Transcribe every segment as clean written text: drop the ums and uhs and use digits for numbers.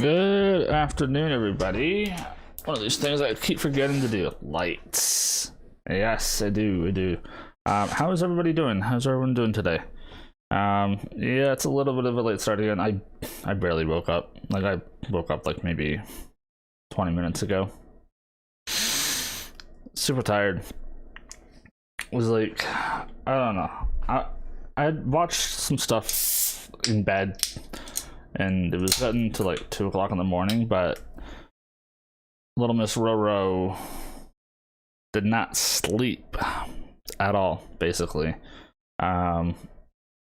Good afternoon, everybody. One of these things I keep forgetting to do. Lights. Yes, I do. How is everybody doing? How's everyone doing today? Yeah, it's a little bit of a late start again. I barely woke up. Like, I woke up like maybe 20 minutes ago. Super tired. Was like, I don't know. I had watched some stuff in bed, and it was getting to like 2 o'clock in the morning, but Little Miss Roro did not sleep at all, basically.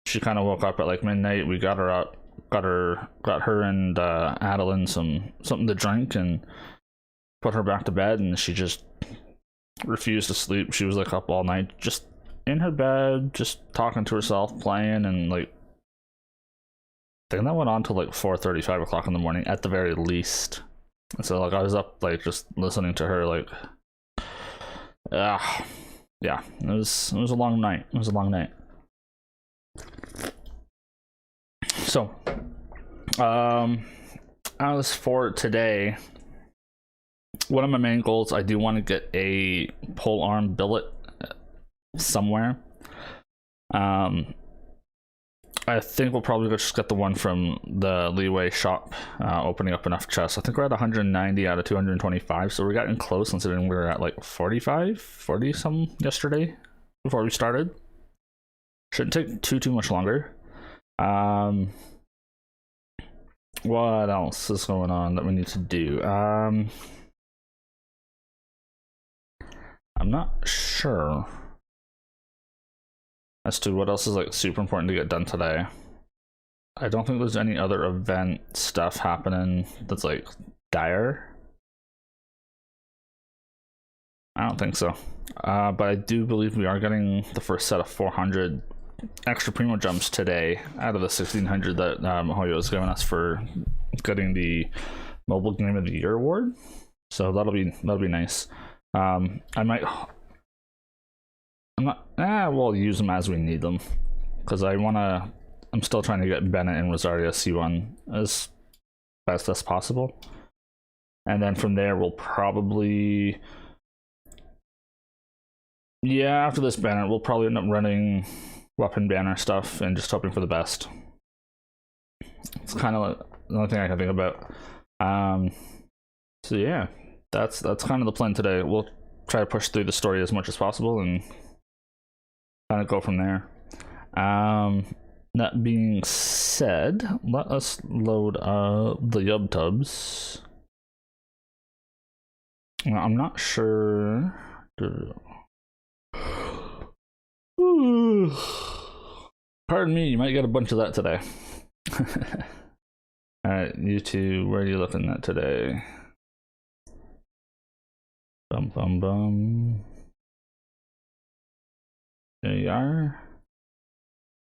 She kind of woke up at like midnight. We got her up, got her and Adeline something to drink and put her back to bed, and she just refused to sleep. She was like up all night, just in her bed, just talking to herself, playing, and like I think that went on till like 4:30, 5 o'clock in the morning at the very least. And so like I was up like just listening to her, like yeah, it was a long night. It was a long night. So as for today, one of my main goals, I do want to get a pole arm billet somewhere. I think we'll probably just get the one from the Leeway shop, opening up enough chests. I think we're at 190 out of 225, so we're getting close considering we were at like 40 some yesterday before we started. Shouldn't take too much longer. What else is going on that we need to do? I'm not sure as to what else is like super important to get done today. I don't think there's any other event stuff happening that's like dire. I don't think so. But I do believe we are getting the first set of 400 extra primo jumps today out of the 1600 that Hoyo is giving us for getting the Mobile Game of the Year award. So that'll be nice. We'll use them as we need them, because I'm still trying to get Bennett and Rosario C1 as best as possible, and then from there we'll probably, after this banner we'll probably end up running weapon banner stuff and just hoping for the best. It's kind of like the only thing I can think about. So yeah, that's kind of the plan today. We'll try to push through the story as much as possible and kind of go from there. That being said, let us load the Yub Tubs. I'm not sure. Pardon me, you might get a bunch of that today. Alright, you two, where are you looking at today? Bum. There you are.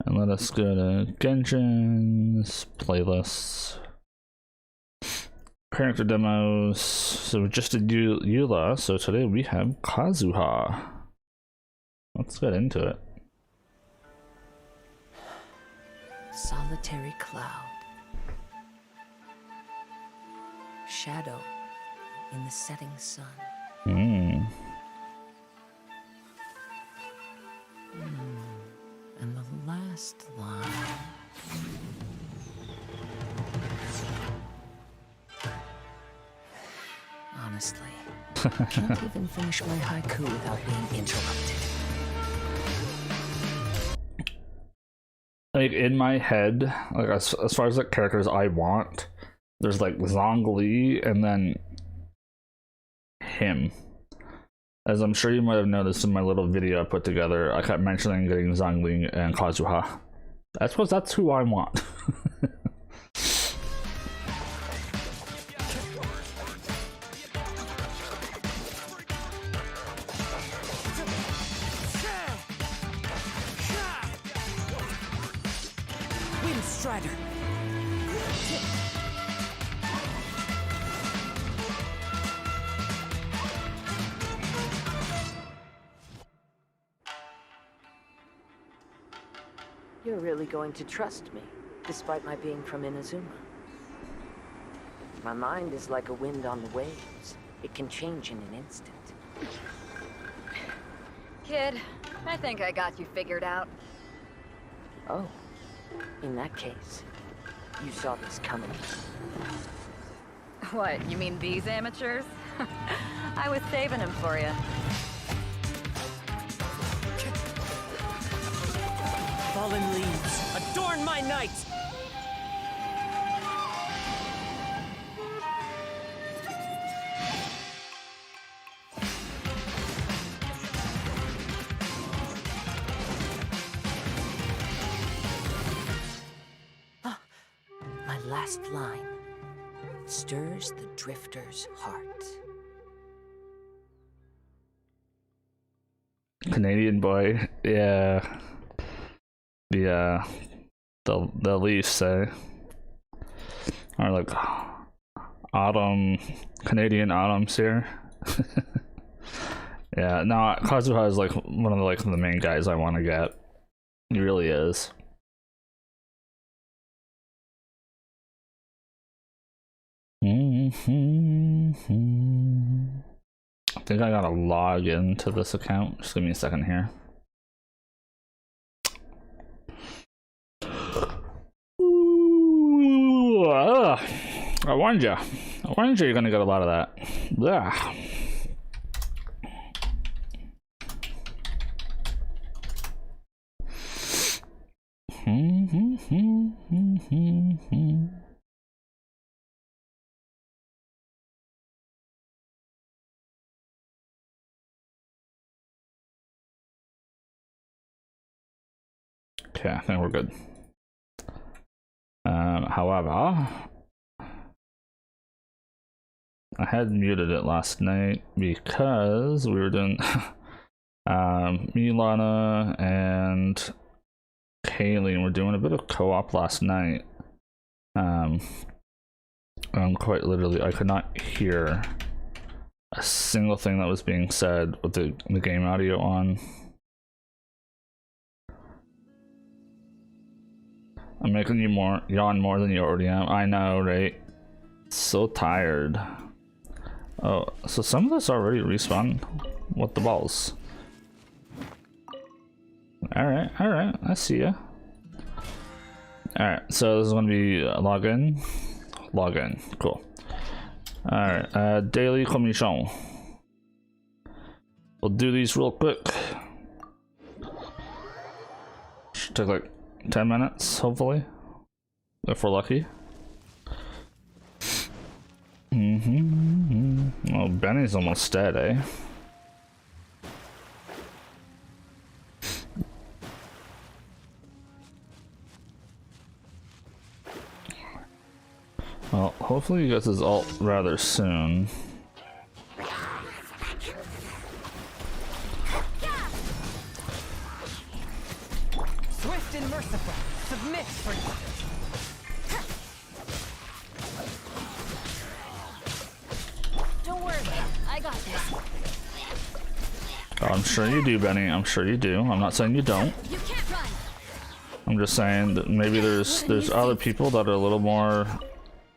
And let us go to Genshin's playlists. Character demos. So we just did Eula, so today we have Kazuha. Let's get into it. Solitary cloud. Shadow in the setting sun. And the last line. Honestly, can't even finish my haiku without being interrupted. Like in my head, like as far as like characters I want, there's like Zhongli and then him. As I'm sure you might have noticed in my little video I put together, I kept mentioning getting Zhongli and Kazuha. I suppose that's who I want. Wind Strider. You're really going to trust me, despite my being from Inazuma. My mind is like a wind on the waves. It can change in an instant. Kid, I think I got you figured out. Oh, in that case, you saw this coming. What, you mean these amateurs? I was saving them for you. Fallen leaves, adorn my night! My last line stirs the drifter's heart. Canadian boy, yeah. The Leafs, eh? Are like autumn, Canadian autumns here. Yeah, no, Kazuha is like one of the main guys I want to get. He really is. I think I gotta log into this account. Just give me a second here. Ooh, I warned you. I warned you you're gonna get a lot of that. Yeah. Okay, I think we're good. However, I had muted it last night because we were doing me, Lana, and Kaylee were doing a bit of co-op last night. Quite literally, I could not hear a single thing that was being said with the game audio on. I'm making you yawn more than you already am. I know, right? So tired. Oh, so some of this already respawn. What the balls? Alright, I see ya. Alright, so this is gonna be login. Login, cool. Alright, daily commission. We'll do these real quick. Should take like 10 minutes, hopefully, if we're lucky. Oh, Benny's almost dead, eh? Well, hopefully he gets his ult rather soon. Swift and merciful, submit for Don't worry, I got this. Oh, I'm sure you do, Benny. I'm sure you do. I'm not saying you don't. You can't run. I'm just saying that maybe there's other people that are a little more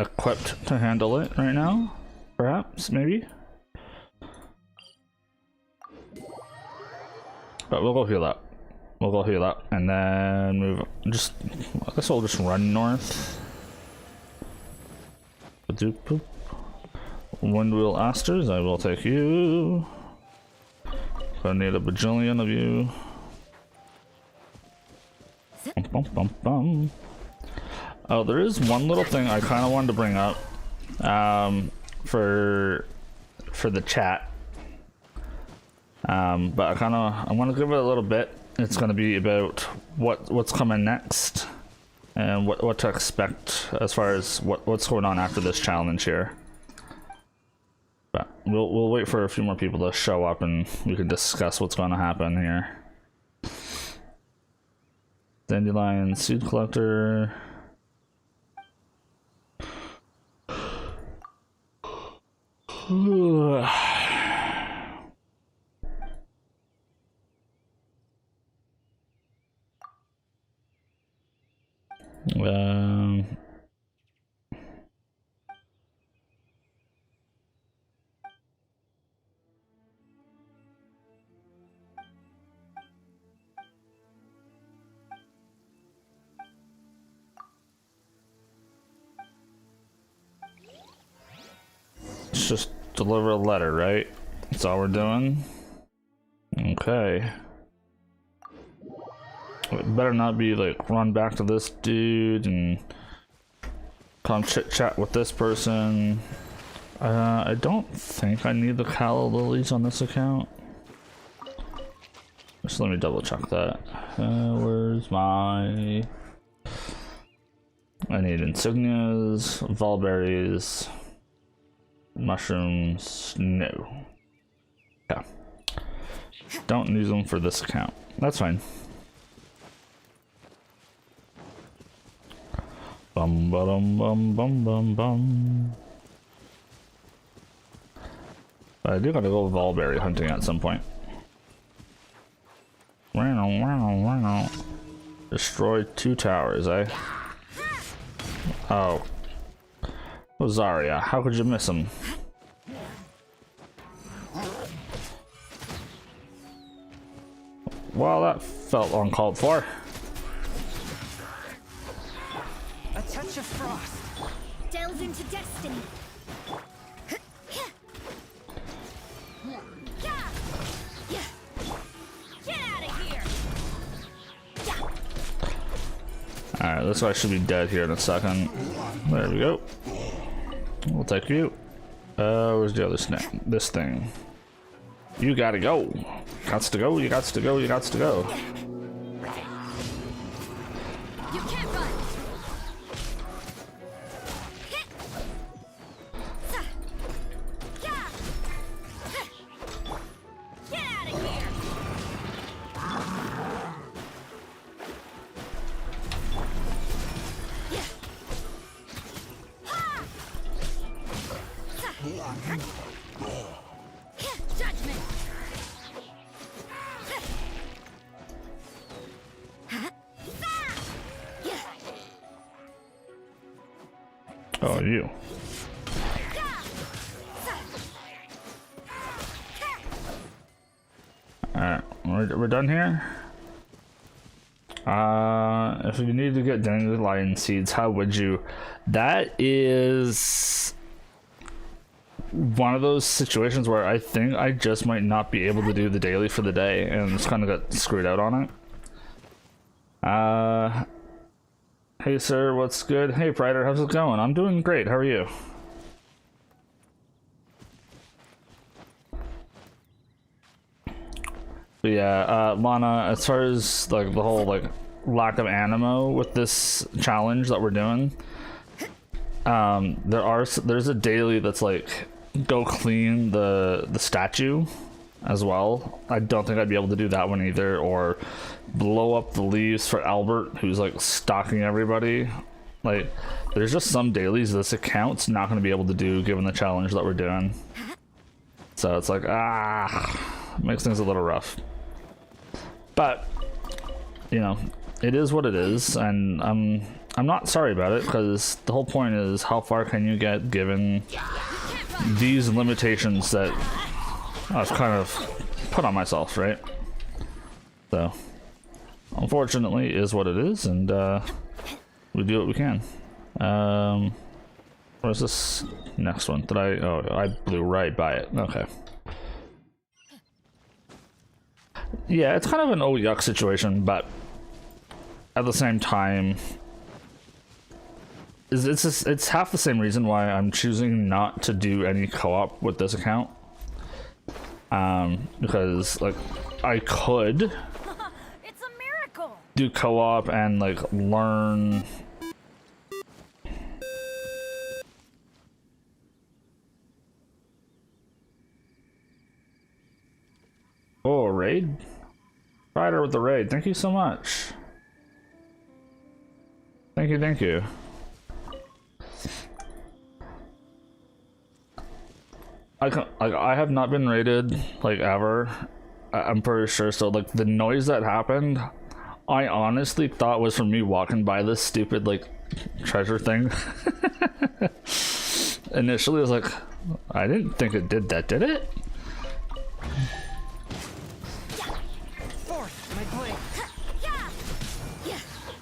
equipped to handle it right now. Perhaps, maybe. But we'll go heal up. We'll go heal up and then move. I guess we'll just run north. Windwheel Asters, I will take you. Gonna need a bajillion of you. Bum, bum, bum. Oh, there is one little thing I kind of wanted to bring up for the chat. But I want to give it a little bit. It's going to be about what's coming next and what to expect as far as what's going on after this challenge here. But we'll wait for a few more people to show up and we can discuss what's going to happen here. Dandelion Seed Collector. let's just deliver a letter, right? That's all we're doing. Okay. It better not be like run back to this dude and come chit chat with this person. I don't think I need the calla lilies on this account. Just let me double check that. Where's my... I need insignias, volberries, mushrooms, no. Yeah. Don't use them for this account. That's fine. Bum bum bum bum bum bum. I do gotta go volberry hunting at some point. Destroy 2 towers, eh? Oh. Oh, Zarya, how could you miss him? Well, that felt uncalled for. A touch of frost. Delve into destiny. Get out of here. Alright, this guy should be dead here in a second. There we go. We'll take you. Where's the other snap? This thing. You gotta go. Gots to go, you gots to go, you gots to go. You can't run. Get out of here. Judgment. Oh, you. Alright, we're done here. If you need to get dandelion seeds, how would you? That is one of those situations where I think I just might not be able to do the daily for the day and just kind of got screwed out on it. Hey sir, what's good? Hey Prider, how's it going? I'm doing great, how are you? But yeah, Lana, as far as like the whole like lack of animo with this challenge that we're doing, there's a daily that's like go clean the statue as well. I don't think I'd be able to do that one either, or blow up the leaves for Albert, who's like stalking everybody. Like, there's just some dailies this account's not going to be able to do given the challenge that we're doing. So it's like, makes things a little rough. But, you know, it is what it is, and I'm not sorry about it, because the whole point is how far can you get given these limitations that I've kind of put on myself, right? So, unfortunately, it is what it is, and we do what we can. Where's this next one? I blew right by it. Okay. Yeah, it's kind of an oh yuck situation, but at the same time, it's half the same reason why I'm choosing not to do any co-op with this account. Because like I could It's a miracle. do co-op and like learn oh, raid? Rider with the raid. Thank you so much. Thank you, thank you. I have not been raided like ever. I'm pretty sure. So like the noise that happened, I honestly thought was from me walking by this stupid like treasure thing. Initially, I was like, I didn't think it did that, did it?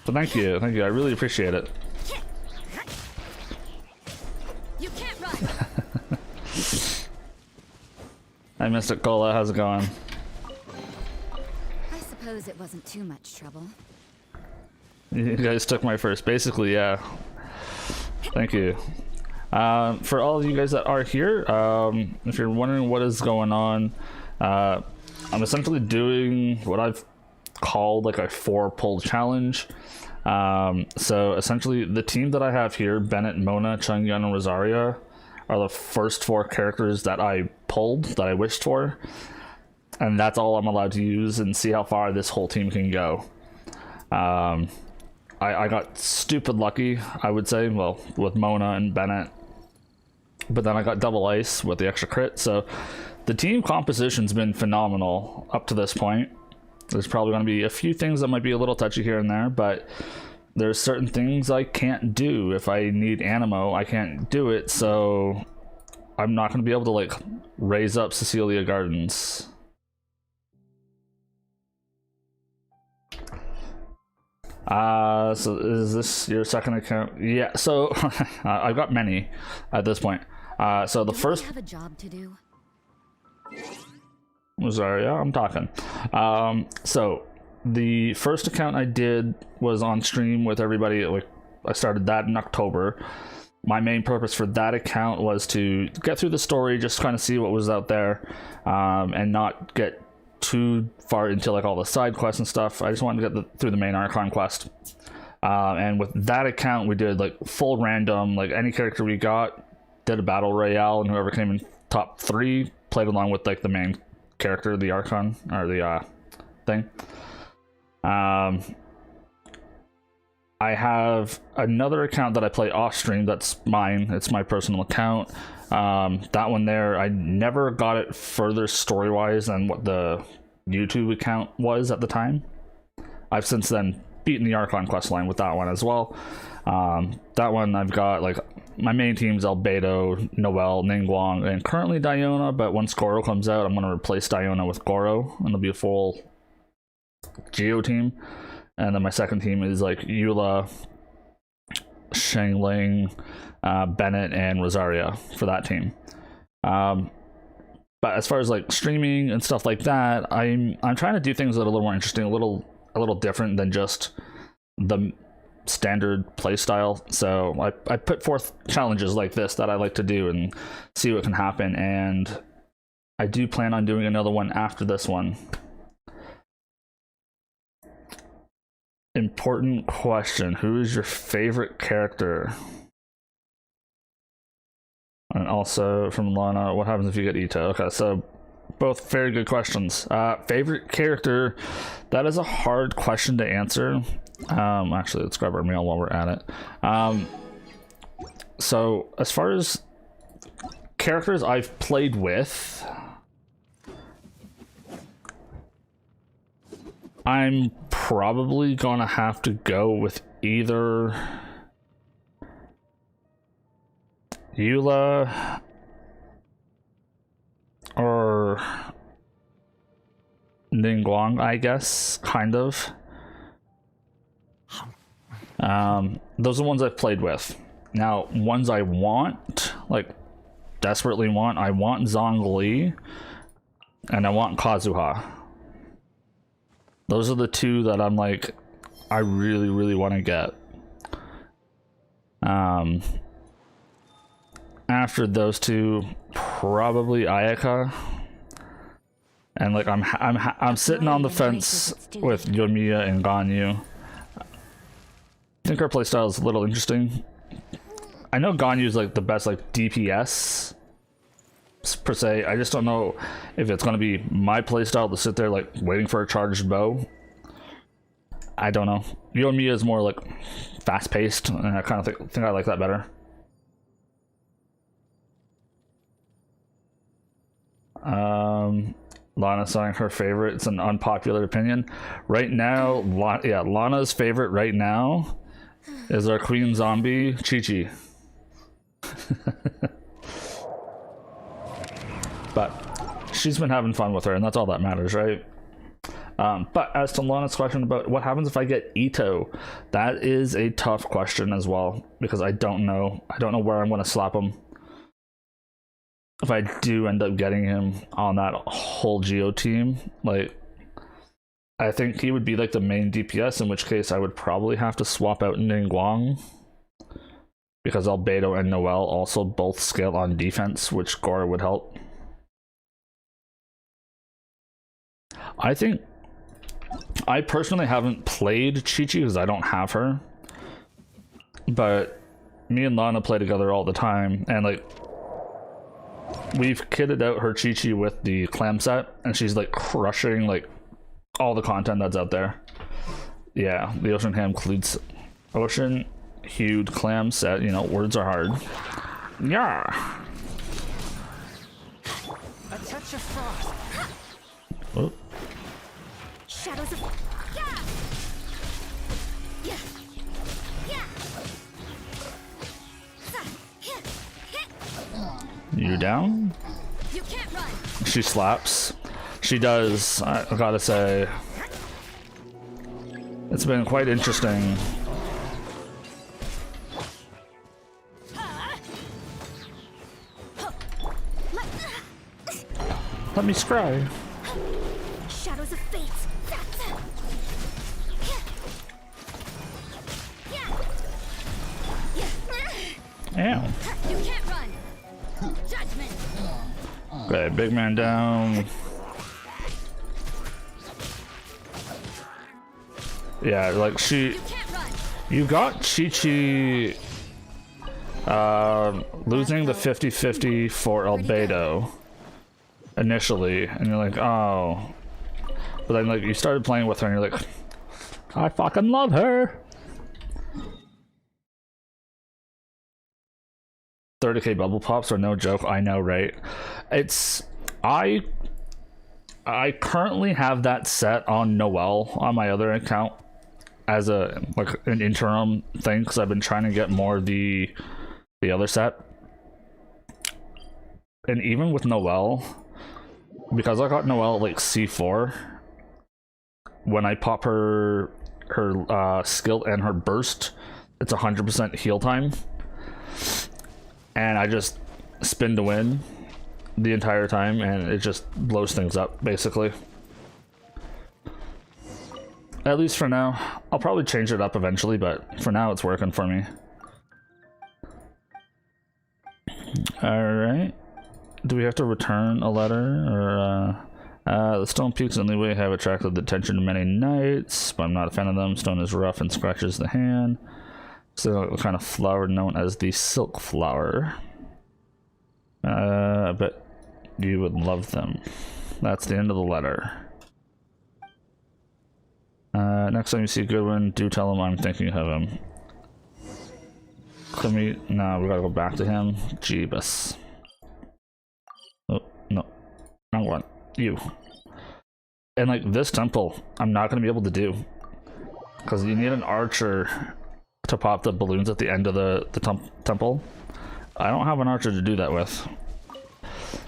But thank you, I really appreciate it. You can't run. Hi, Mr. Cola. How's it going? I suppose it wasn't too much trouble. You guys took my first. Basically, yeah. Thank you. For all of you guys that are here, if you're wondering what is going on, I'm essentially doing what I've called like a 4-pull challenge. So essentially, the team that I have here, Bennett, Mona, Chungyun, and Rosaria, are the first 4 characters that I pulled, that I wished for. And that's all I'm allowed to use and see how far this whole team can go. I got stupid lucky, I would say, well, with Mona and Bennett. But then I got double ice with the extra crit, so the team composition's been phenomenal up to this point. There's probably going to be a few things that might be a little touchy here and there, but there's certain things I can't do. If I need Animo, I can't do it, so I'm not going to be able to, like, raise up Cecilia Gardens. So is this your second account? Yeah, so I've got many at this point. So the first... I have a job to do. Sorry, yeah, I'm talking. So the first account I did was on stream with everybody. Like, I started that in October. My main purpose for that account was to get through the story, just kind of see what was out there, and not get too far into like all the side quests and stuff. I just wanted to get through the main Archon quest. And with that account, we did like full random, like any character we got, did a battle royale, and whoever came in top 3 played along with like the main character, the Archon, or the thing. I have another account that I play off stream. That's mine. It's my personal account. That one there, I never got it further story wise than what the YouTube account was at the time. I've since then beaten the Archon quest line with that one as well. That one I've got like my main team's Albedo, Noelle, Ningguang, and currently Diona, but once Goro comes out, I'm going to replace Diona with Goro, and it'll be a full Geo team. And then my second team is like Eula, Shangling, Bennett, and Rosaria for that team. But as far as like streaming and stuff like that, I'm trying to do things that are a little more interesting, a little different than just the standard play style. So I put forth challenges like this that I like to do and see what can happen, and I do plan on doing another one after this one. Important question: who is your favorite character? And also from Lana, what happens if you get Ito? Okay, so both very good questions. Favorite character, that is a hard question to answer. Actually, let's grab our mail while we're at it. So as far as characters I've played with, I'm probably gonna have to go with either Eula or Ningguang, I guess, kind of. Those are the ones I've played with. Now, ones I want, like desperately want, I want Zhongli and I want Kazuha. Those are the two that I'm like, I really, really want to get. After those two, probably Ayaka. And like I'm sitting on the fence with Yoimiya and Ganyu. I think her playstyle is a little interesting. I know Ganyu is like the best like DPS per se. I just don't know if it's going to be my playstyle to sit there like waiting for a charged bow. I don't know. Yoimiya is more like fast paced, and I kind of think I like that better. Lana saying her favorite. It's an unpopular opinion. Right now, Lana's favorite right now is our queen zombie, Chi-Chi. But she's been having fun with her, and that's all that matters, right? But as to Lana's question about what happens if I get Ito, that is a tough question as well, because I don't know. I don't know where I'm going to slap him. if I do end up getting him on that whole Geo team, like, I think he would be like the main DPS, in which case I would probably have to swap out Ningguang, because Albedo and Noelle also both scale on defense, which Gora would help. I think I personally haven't played Chi-Chi because I don't have her, but me and Lana play together all the time, and like we've kitted out her Chi-Chi with the clam set, and she's like crushing like all the content that's out there. Yeah, the Ocean Ham includes Ocean Hued Clam set, you know, words are hard. Yeah. A touch of frost. Oh. Shadows of... Yeah! Yeah! Yeah! You down? You can't run! She slaps. She does. I gotta say, it's been quite interesting. Let me scry. Shadows of fate! Ow. You can't run! Judgment! Okay, big man down. Yeah, like You can't run! you got Chi-Chi losing the 50-50 for Albedo initially, and you're like, oh. But then like you started playing with her and you're like, I fucking love her. 30k bubble pops are no joke, I know, right? It's I currently have that set on Noelle on my other account as a like an interim thing, because I've been trying to get more of the other set. And even with Noelle, because I got Noelle like C4, when I pop her skill and her burst, it's 100% heal time, and I just spin to win the entire time, and it just blows things up basically. At least for now. I'll probably change it up eventually, but for now it's working for me. Alright. Do we have to return a letter? Or the stone peaks in the way have attracted the attention of many knights, but I'm not a fan of them. Stone is rough and scratches the hand. So a kind of flower known as the silk flower. I bet you would love them. That's the end of the letter. Next time you see Goodwin, do tell him I'm thinking of him. Can we? No, we gotta go back to him. Jeebus. Oh, no. Wrong one. You. And like this temple, I'm not gonna be able to do. Because you need an archer to pop the balloons at the end of the temple. I don't have an archer to do that with.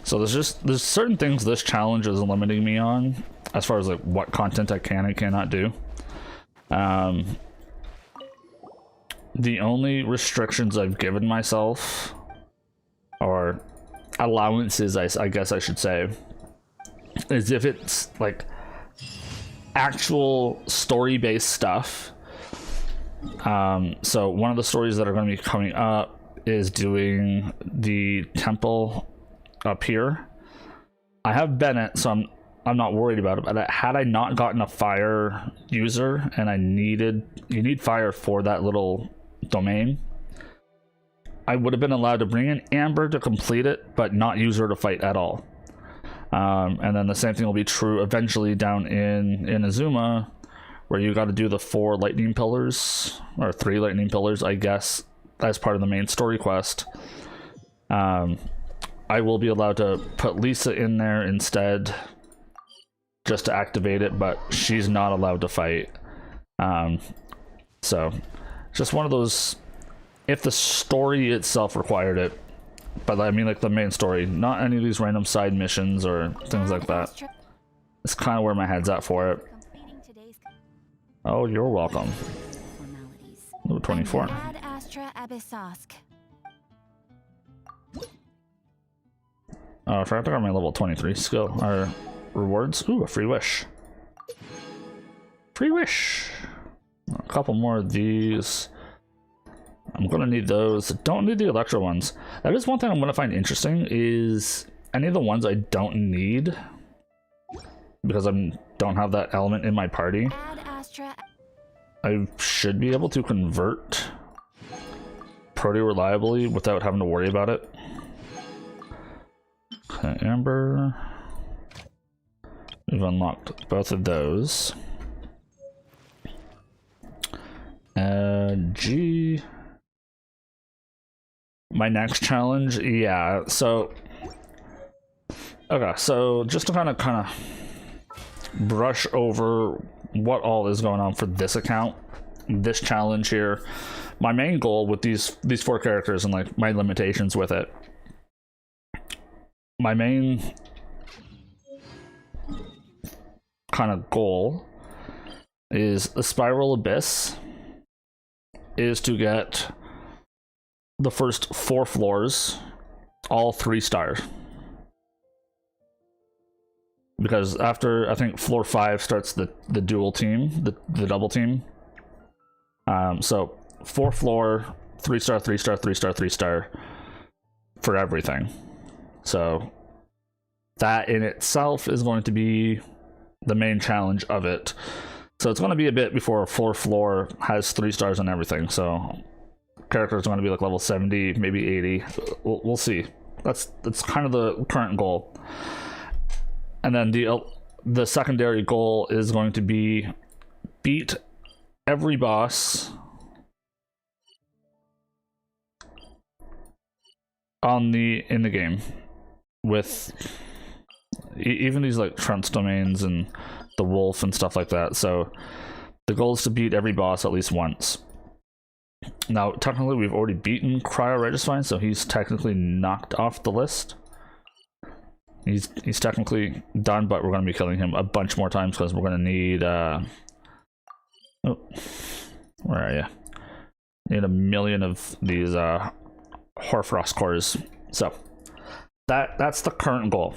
So there's certain things this challenge is limiting me on as far as like what content I can and cannot do. The only restrictions I've given myself, or allowances I guess I should say, is if it's like actual story-based stuff. So one of the stories that are going to be coming up is doing the temple up here. I have Bennett, so I'm not worried about it, but had I not gotten a fire user, and you need fire for that little domain, I would have been allowed to bring in Amber to complete it, but not use her to fight at all. And then the same thing will be true eventually down in Azuma, where you got to do the 4 lightning pillars, or 3 lightning pillars, I guess, as part of the main story quest. I will be allowed to put Lisa in there instead, just to activate it, but she's not allowed to fight. So just one of those, if the story itself required it, but I mean like the main story, not any of these random side missions or things like that. It's kind of where my head's at for it. Oh, you're welcome. Number 24. I forgot to grab my level 23 skill. Our rewards. Ooh, a free wish. Free wish. A couple more of these. I'm gonna need those. Don't need the electro ones. That is one thing I'm gonna find interesting is any of the ones I don't need because I don't have that element in my party. Add Astra. I should be able to convert pretty reliably without having to worry about it. Okay, Amber. We've unlocked both of those. G. My next challenge, yeah. So, okay. So just to kind of brush over what all is going on for this account, this challenge here. My main goal with these 4 characters and like my limitations with it. My main kind of goal is the Spiral Abyss is to get the first 4 floors all 3 stars, because after I think floor 5 starts the dual team, the double team. So 4 floor, 3 star, 3 star, 3 star, 3 star for everything. So that in itself is going to be the main challenge of it. So it's going to be a bit before floor has 3 stars and everything. So characters are going to be like level 70, maybe 80. We'll see. That's kind of the current goal. And then the secondary goal is going to be beat every boss in the game with even these like Trent's domains and the wolf and stuff like that. So the goal is to beat every boss at least once. Now technically we've already beaten Cryo Regisfine, so he's technically knocked off the list. He's technically done, but we're going to be killing him a bunch more times because we're going to need oh, where are you? Need 1 million of these Hoarfrost cores. So that's the current goal.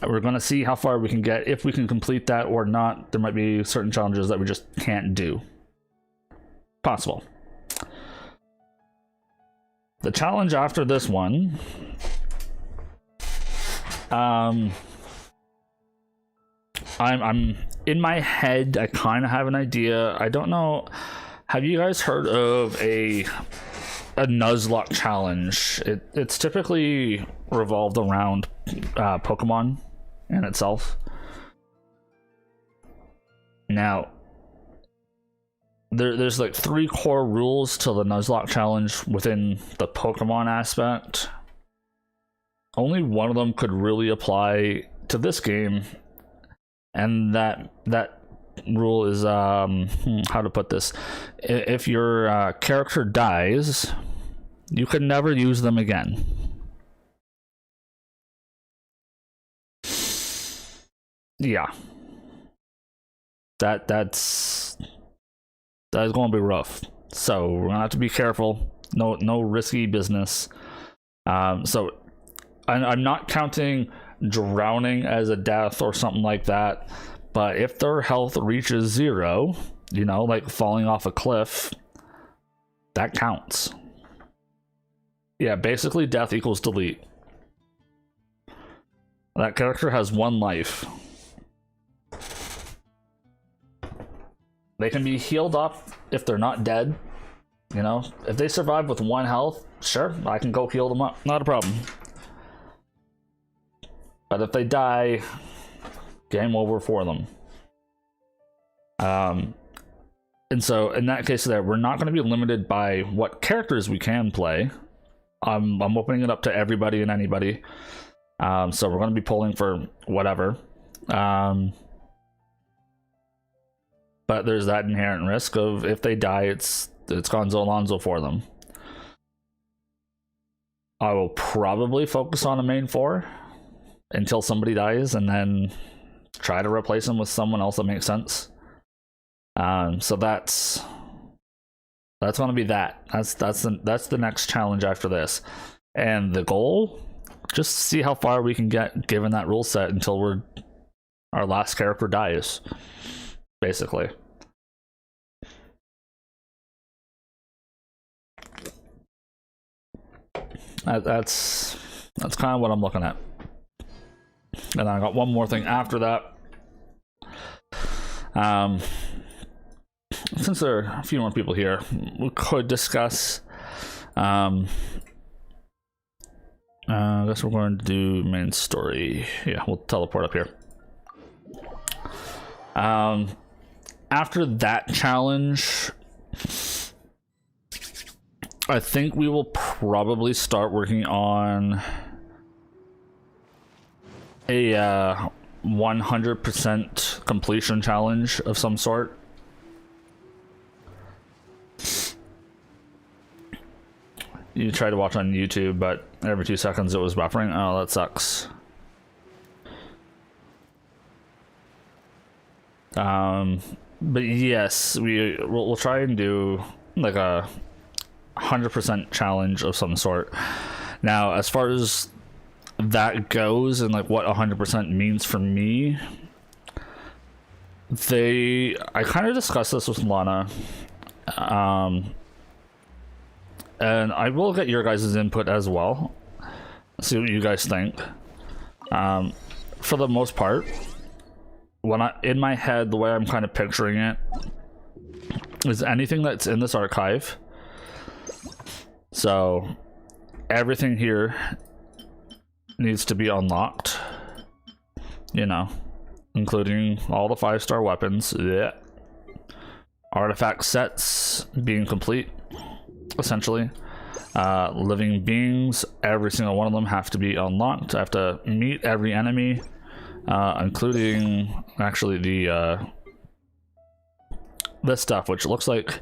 We're going to see how far we can get, if we can complete that or not. There might be certain challenges that we just can't do. Possible. The challenge after this one, I'm in my head, I kind of have an idea. I don't know. Have you guys heard of a Nuzlocke challenge? It's typically revolved around Pokemon in itself. Now, there's like 3 core rules to the Nuzlocke challenge within the Pokemon aspect. Only one of them could really apply to this game, and that rule is how to put this: if your character dies, you can never use them again. Yeah, that's going to be rough. So we're gonna have to be careful. No risky business. So I'm not counting drowning as a death or something like that, but if their health reaches 0, you know, like falling off a cliff, that counts. Yeah, basically death equals delete. That character has 1 life. They can be healed up if they're not dead. You know, if they survive with 1 health, sure, I can go heal them up. Not a problem. But if they die, game over for them. And so in that case there, we're not going to be limited by what characters we can play. I'm opening it up to everybody and anybody. So we're going to be pulling for whatever. But there's that inherent risk of if they die, it's Gonzo Alonzo for them. I will probably focus on a main 4 until somebody dies, and then try to replace them with someone else that makes sense. So that's going to be that. That's the next challenge after this, and the goal just see how far we can get given that rule set until our last character dies, basically. That's kind of what I'm looking at. And then I got one more thing after that. Since there are a few more people here, we could discuss. I guess we're going to do main story. Yeah, we'll teleport up here. After that challenge, I think we will probably start working on a 100% completion challenge of some sort. You tried to watch on YouTube, but every 2 seconds it was buffering. Oh, that sucks. But yes, we'll try and do like a 100% challenge of some sort. Now, as far as that goes and like what 100% means for me, I kind of discussed this with Lana, and I will get your guys' input as well, see what you guys think. For the most part, in my head, the way I'm kind of picturing it is anything that's in this archive. So everything here needs to be unlocked, you know, including all the 5-star weapons. Yeah. Artifact sets being complete, essentially. Living beings, every single one of them have to be unlocked. I have to meet every enemy, including actually this stuff, which looks like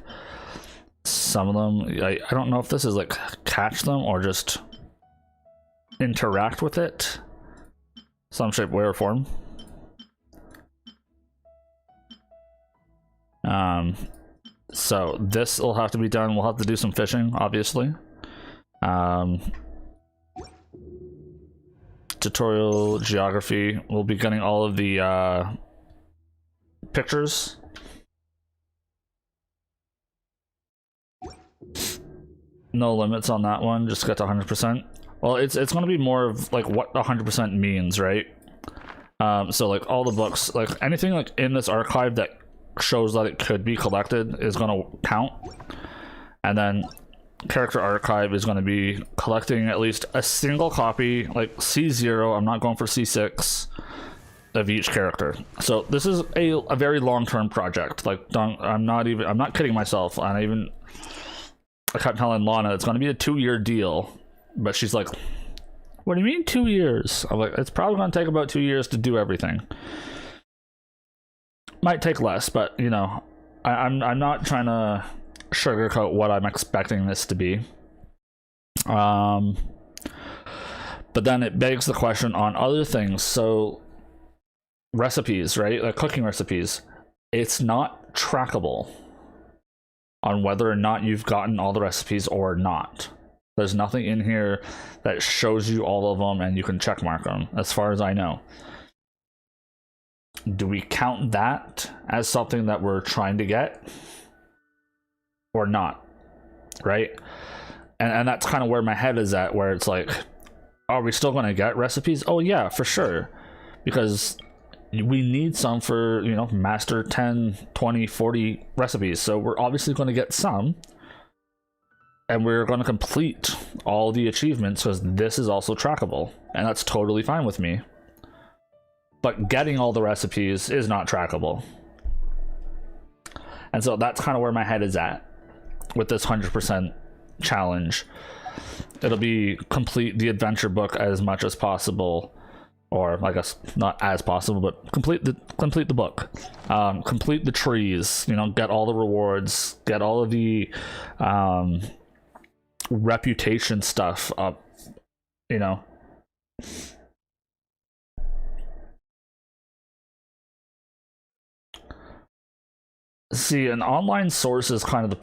some of them, I don't know if this is like catch them or just interact with it, some shape, way, or form. So this will have to be done. We'll have to do some fishing, obviously. Tutorial geography. We'll be getting all of the pictures. No limits on that one. Just get to 100%. Well, it's going to be more of like what 100% means, right? So like all the books, like anything like in this archive that shows that it could be collected is going to count. And then character archive is going to be collecting at least a single copy, like C0, I'm not going for C6, of each character. So this is a very long-term project. Like, I'm not kidding myself. I kept telling Lana it's going to be a 2-year deal, but she's like, what do you mean 2 years? I'm like, it's probably going to take about 2 years to do everything. Might take less, but you know, I'm not trying to sugarcoat what I'm expecting this to be. But then it begs the question on other things. So recipes, right? Like cooking recipes, it's not trackable on whether or not you've gotten all the recipes or not. There's nothing in here that shows you all of them and you can check mark them, as far as I know. Do we count that as something that we're trying to get or not? Right? And that's kind of where my head is at, where it's like, are we still going to get recipes? Oh yeah, for sure. Because we need some for, you know, master 10, 20, 40 recipes. So we're obviously going to get some. And we're going to complete all the achievements because this is also trackable. And that's totally fine with me. But getting all the recipes is not trackable. And so that's kind of where my head is at with this 100% challenge. It'll be complete the adventure book as much as possible, or I guess not as possible, but complete the book. Complete the trees, you know, get all the rewards, get all of the reputation stuff up, you know. See, an online source is kind of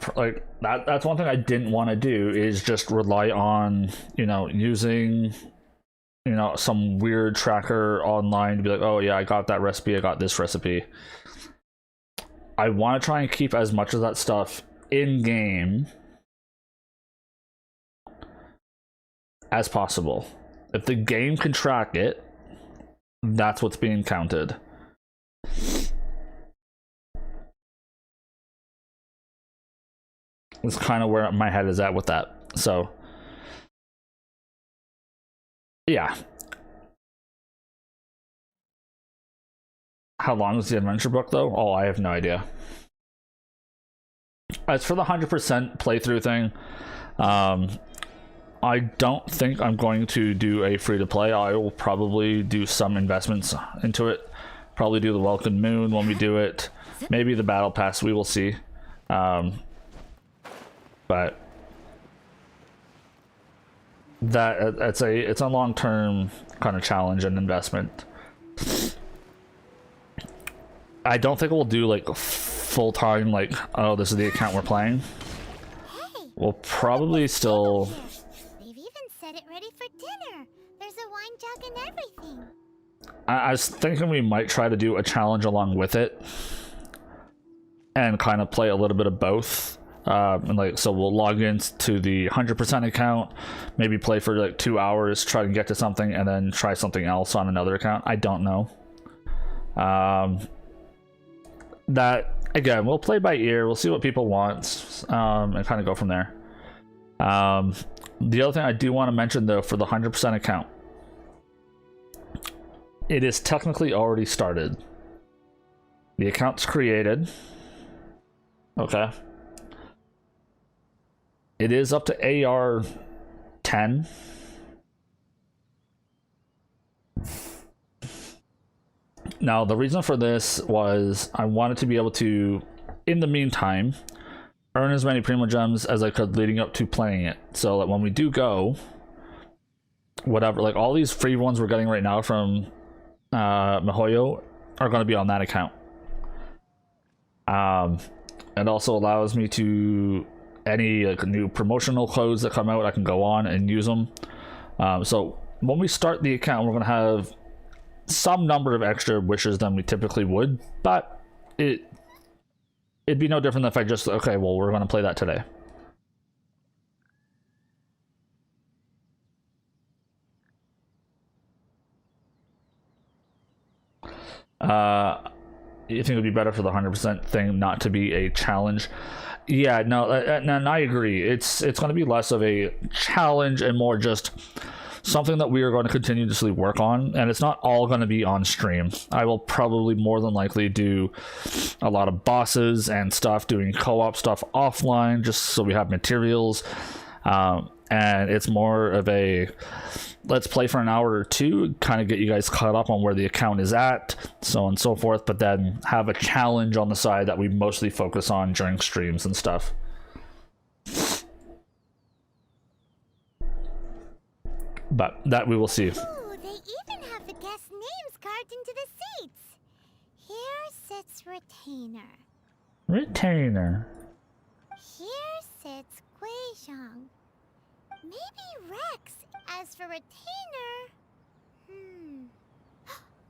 that's one thing I didn't want to do, is just rely on, you know, using you know, some weird tracker online to be like, oh yeah, I got that recipe, I got this recipe. I want to try and keep as much of that stuff in game as possible. If the game can track it, that's what's being counted. That's kind of where my head is at with that. So yeah. How long is the adventure book though? Oh, I have no idea. As for the 100% playthrough thing, I don't think I'm going to do a free to play. I will probably do some investments into it. Probably do the Welcome Moon when we do it. Maybe the Battle Pass, we will see. But that it's a long-term kind of challenge and investment. I don't think we'll do like full-time, like, oh, this is the account we're playing. We'll probably still... They've even set it ready for dinner. There's a wine jug and everything. I was thinking we might try to do a challenge along with it and kind of play a little bit of both. And like, so we'll log into the 100% account, maybe play for like 2 hours, try to get to something, and then try something else on another account. I don't know. That again, we'll play by ear. We'll see what people want, and kind of go from there. The other thing I do want to mention though, for the 100% account, it is technically already started. The account's created. Okay. It is up to AR 10. Now, the reason for this was I wanted to be able to, in the meantime, earn as many Primo Gems as I could leading up to playing it. So that when we do go, whatever, like all these free ones we're getting right now from Mihoyo are going to be on that account. It also allows me to, any like new promotional codes that come out, I can go on and use them. So when we start the account, we're going to have some number of extra wishes than we typically would, but it'd be no different than if I just, okay, well, we're going to play that today. You think it would be better for the 100% thing not to be a challenge? Yeah, no, and I agree. It's going to be less of a challenge and more just something that we are going to continuously work on, and it's not all going to be on stream. I will probably more than likely do a lot of bosses and stuff, doing co-op stuff offline, just so we have materials. And it's more of a let's play for an hour or two, kind of get you guys caught up on where the account is at, so on and so forth, but then have a challenge on the side that we mostly focus on during streams and stuff. But that we will see. Ooh, they even have the guest names carved into the seats. Here sits Retainer. Retainer. Here sits Guizhong. Maybe Rex. As for Retainer...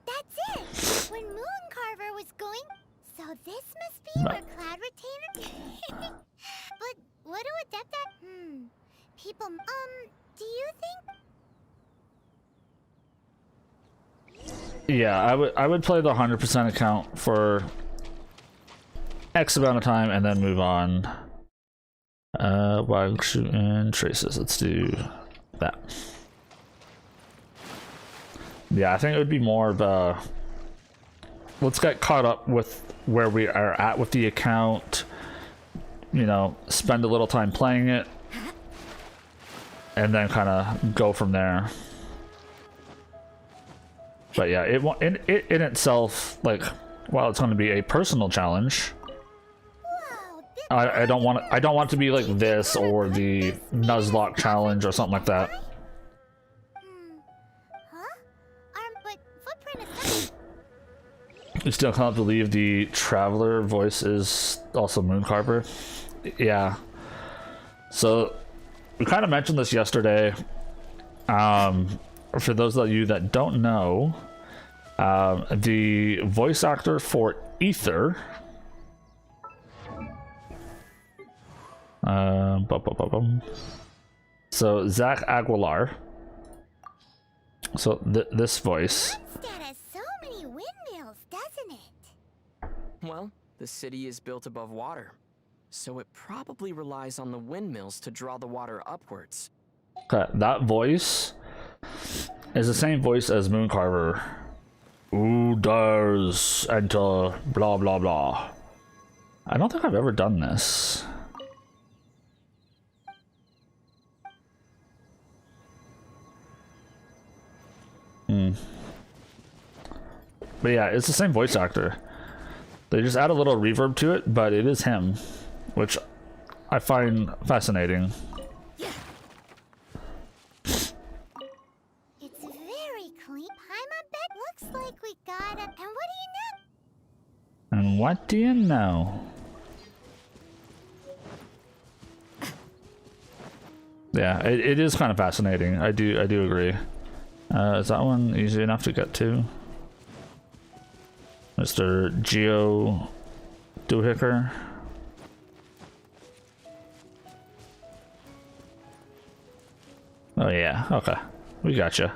That's it! When Mooncarver was going... So this must be where Cloud Retainer... But what do Adepta... People... do you think... Yeah, I would play the 100% account for X amount of time and then move on. Wild Shoot and Traces. Let's do that. Yeah, I think it would be more of a let's get caught up with where we are at with the account, you know, spend a little time playing it, and then kind of go from there. But yeah, it in itself, like, while it's going to be a personal challenge, I don't want it to be like this or the Nuzlocke challenge or something like that. You still can't believe the Traveler voice is also Mooncarver. Yeah. So we kind of mentioned this yesterday. for those of you that don't know, the voice actor for Ether, so Zach Aguilar. So this voice. That has so many windmills, doesn't it? Well, the city is built above water, so it probably relies on the windmills to draw the water upwards. Okay, that voice is the same voice as Mooncarver. Who dares enter blah blah blah. I don't think I've ever done this. But yeah, it's the same voice actor. They just add a little reverb to it, but it is him, which I find fascinating. It's very clean. Paimon bed looks like we got a. And what do you know? And what do you know? Yeah, it is kind of fascinating. I do agree. Is that one easy enough to get to? Mr. Geo Doohicker. Oh yeah, okay. We gotcha.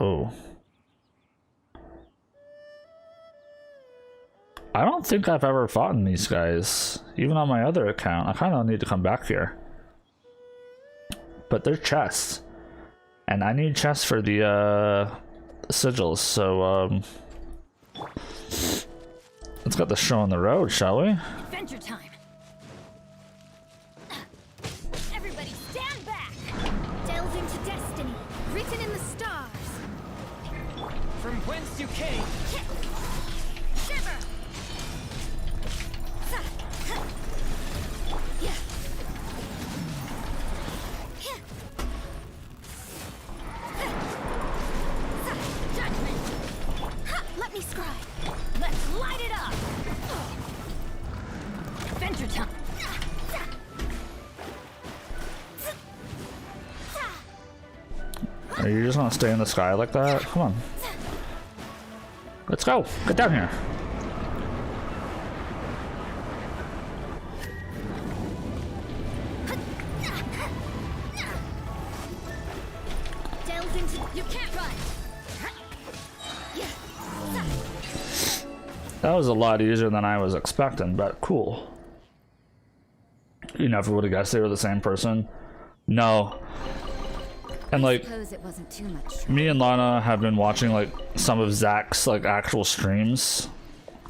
Oh. I don't think I've ever fought in these guys. Even on my other account. I kind of need to come back here. But they're chests. And I need chests for the sigils, so let's get the show on the road, shall we? Adventure time. Everybody stand back. Delve into destiny, written in the stars. From whence you came, Shiver. Let me scribe. Let's light it up. Adventure time. Are you just gonna stay in the sky like that? Come on. Let's go. Get down here. Delve into. You can't run. That was a lot easier than I was expecting, but cool. You never would have guessed they were the same person. No. And like, Suppose it wasn't too much. me and Lana have been watching like some of Zach's like actual streams,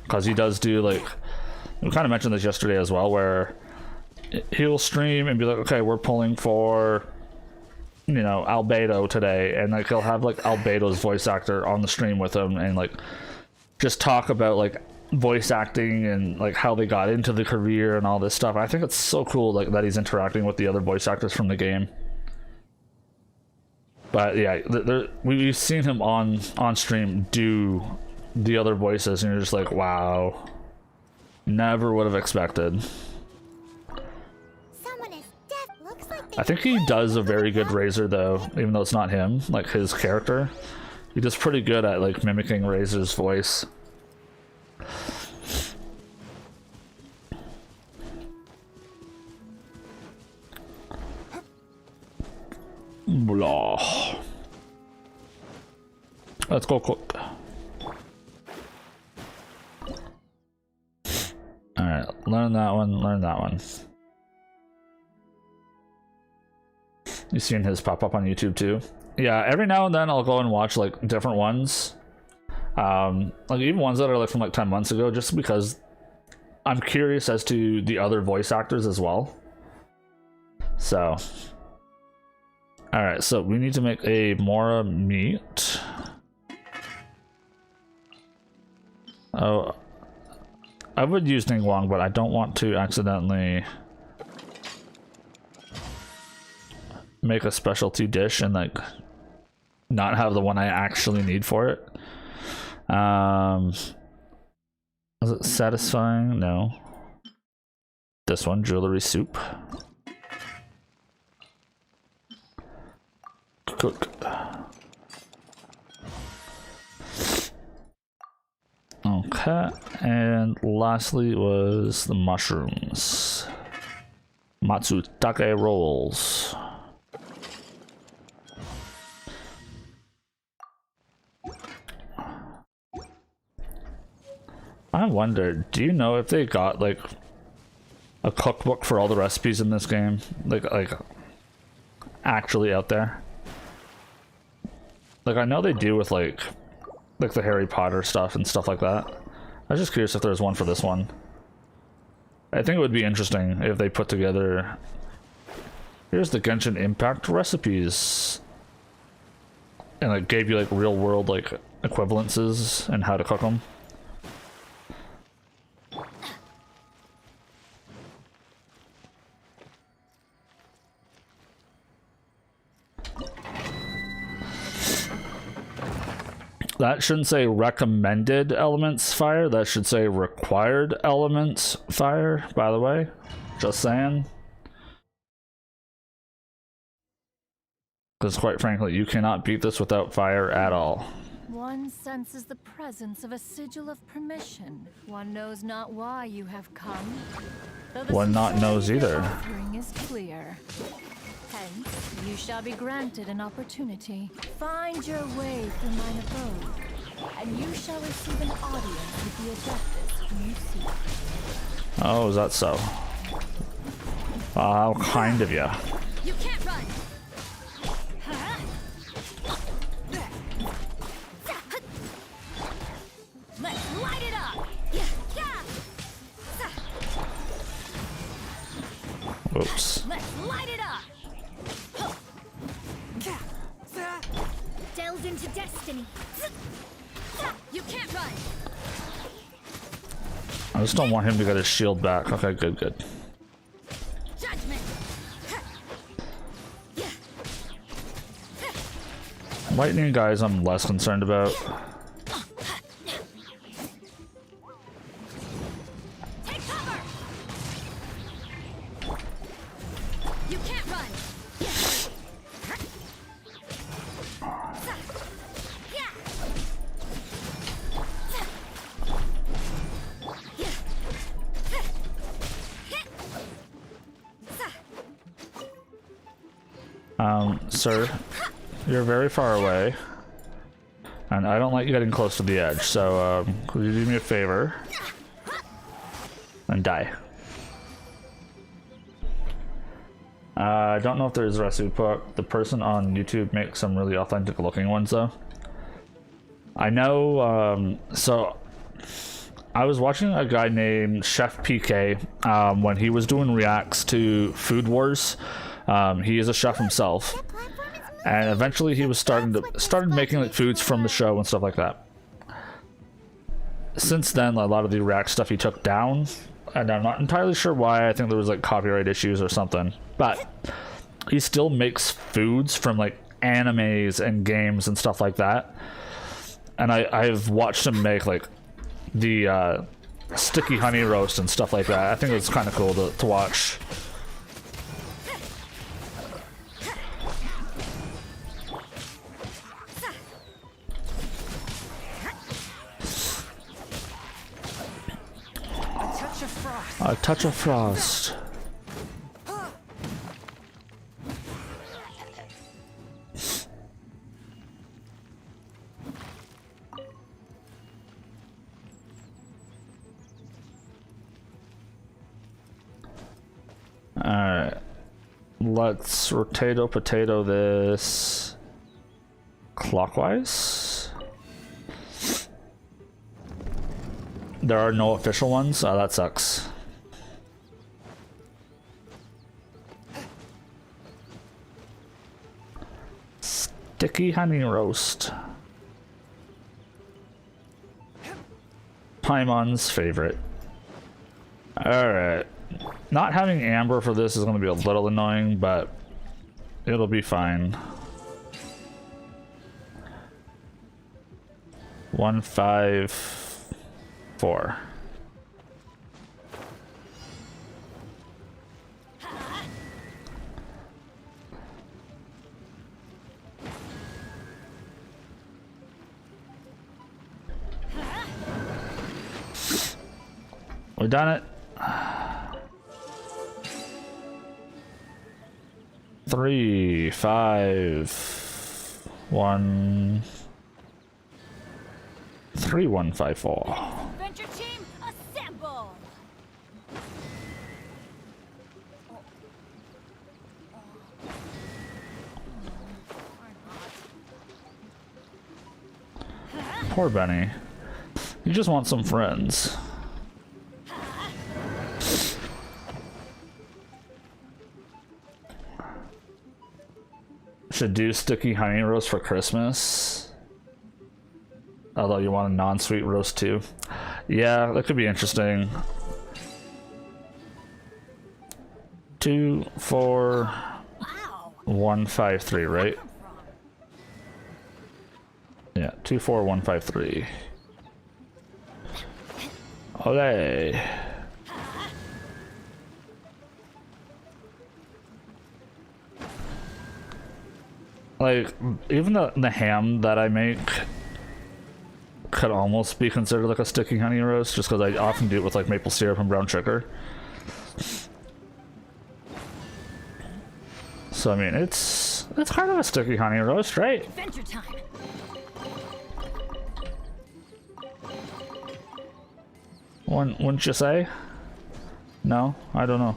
because he does do like, we kind of mentioned this yesterday as well, where he'll stream and be like, okay, we're pulling for, you know, Albedo today, and like he'll have like Albedo's voice actor on the stream with him and like just talk about like voice acting and like how they got into the career and all this stuff. I think it's so cool like that he's interacting with the other voice actors from the game. But yeah, we've seen him on stream do the other voices, and you're just like, wow, never would have expected. Someone is deaf. Looks like I think he does a very good Razor though, even though it's not him, like his character. He does pretty good at like mimicking Razor's voice. Blah. Let's go cook. Alright, learn that one, learn that one. You've seen his pop up on YouTube too? Yeah, every now and then I'll go and watch like different ones. Like even ones that are like from like 10 months ago, just because I'm curious as to the other voice actors as well. So alright, so we need to make a Mora meat. Oh, I would use Ningguang, but I don't want to accidentally make a specialty dish and like not have the one I actually need for it. Is it satisfying? No. This one, jewelry soup. cook. Okay, and lastly was the mushrooms. Matsutake rolls. I wonder, do you know if they got like a cookbook for all the recipes in this game? Like actually out there? Like I know they do with like the Harry Potter stuff and stuff like that. I was just curious if there's one for this one. I think it would be interesting if they put together... Here's the Genshin Impact recipes. And like gave you like real world like equivalences and how to cook them. That shouldn't say recommended elements fire, that should say required elements fire, by the way. Just saying. Because quite frankly, you cannot beat this without fire at all. One senses the presence of a sigil of permission. One knows not why you have come. One not knows either. The offering is clear. Hence, you shall be granted an opportunity. Find your way through mine abode, and you shall receive an audience with the adeptus whom you seek. Oh, is that so? How kind of you. You can't run! Let's light it up! Oops. Let's light it up! Delve into destiny. You can't run. I just don't want him to get his shield back. Okay, good, good. Judgment. Lightning guys I'm less concerned about. Take cover. You can't run. Sir, you're very far away, and I don't like you getting close to the edge, so could you do me a favor and die? I don't know if there's a recipe book. The person on YouTube makes some really authentic looking ones though. I know, so I was watching a guy named Chef PK when he was doing reacts to Food Wars. He is a chef himself, and eventually he was started making like foods from the show and stuff like that. Since then, a lot of the react stuff he took down, and I'm not entirely sure why. I think there was like copyright issues or something, but he still makes foods from like animes and games and stuff like that. And I've watched him make like the sticky honey roast and stuff like that. I think it's kind of cool to watch. A touch of frost. Alright. Let's potato this clockwise. There are no official ones. Oh, that sucks. Sticky honey roast. Paimon's favorite. Alright. Not having amber for this is going to be a little annoying, but it'll be fine. 154. We done it. 3, 5, 1, 3, 1, 5, 4. Adventure team, assemble! Poor Benny. You just want some friends. Should do sticky honey roast for Christmas. Although you want a non-sweet roast too. Yeah, that could be interesting. 2, 4, 1, 5, 3, right? Yeah, 2, 4, 1, 5, 3. Olé. Like, even the ham that I make could almost be considered like a sticky honey roast, just because I often do it with like maple syrup and brown sugar. So I mean, it's kind of a sticky honey roast, right? Adventure time! Wouldn't you say? No, I don't know.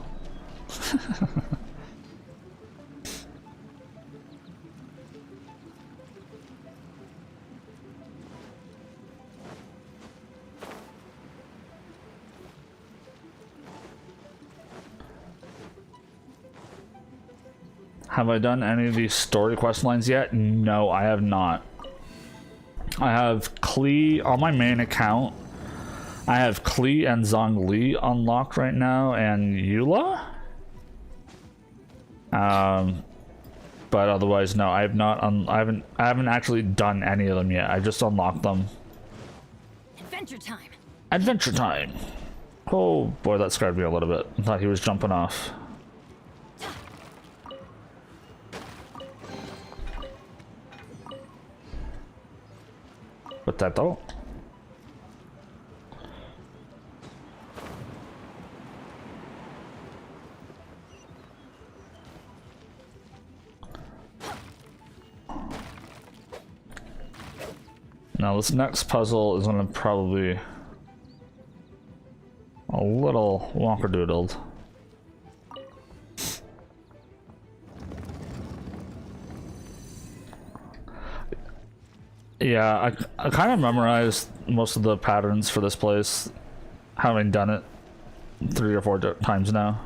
Have I done any of these story quest lines yet? No, I have not. I have Klee on my main account. I have Klee and Zhongli unlocked right now, and Eula. But otherwise, no, I have not. I haven't actually done any of them yet. I just unlocked them. Adventure time! Adventure time. Oh boy, that scared me a little bit. I thought he was jumping off. Potato. Now this next puzzle is gonna probably a little wonkadoodled. Yeah, I kind of memorized most of the patterns for this place, having done it 3 or 4 times now.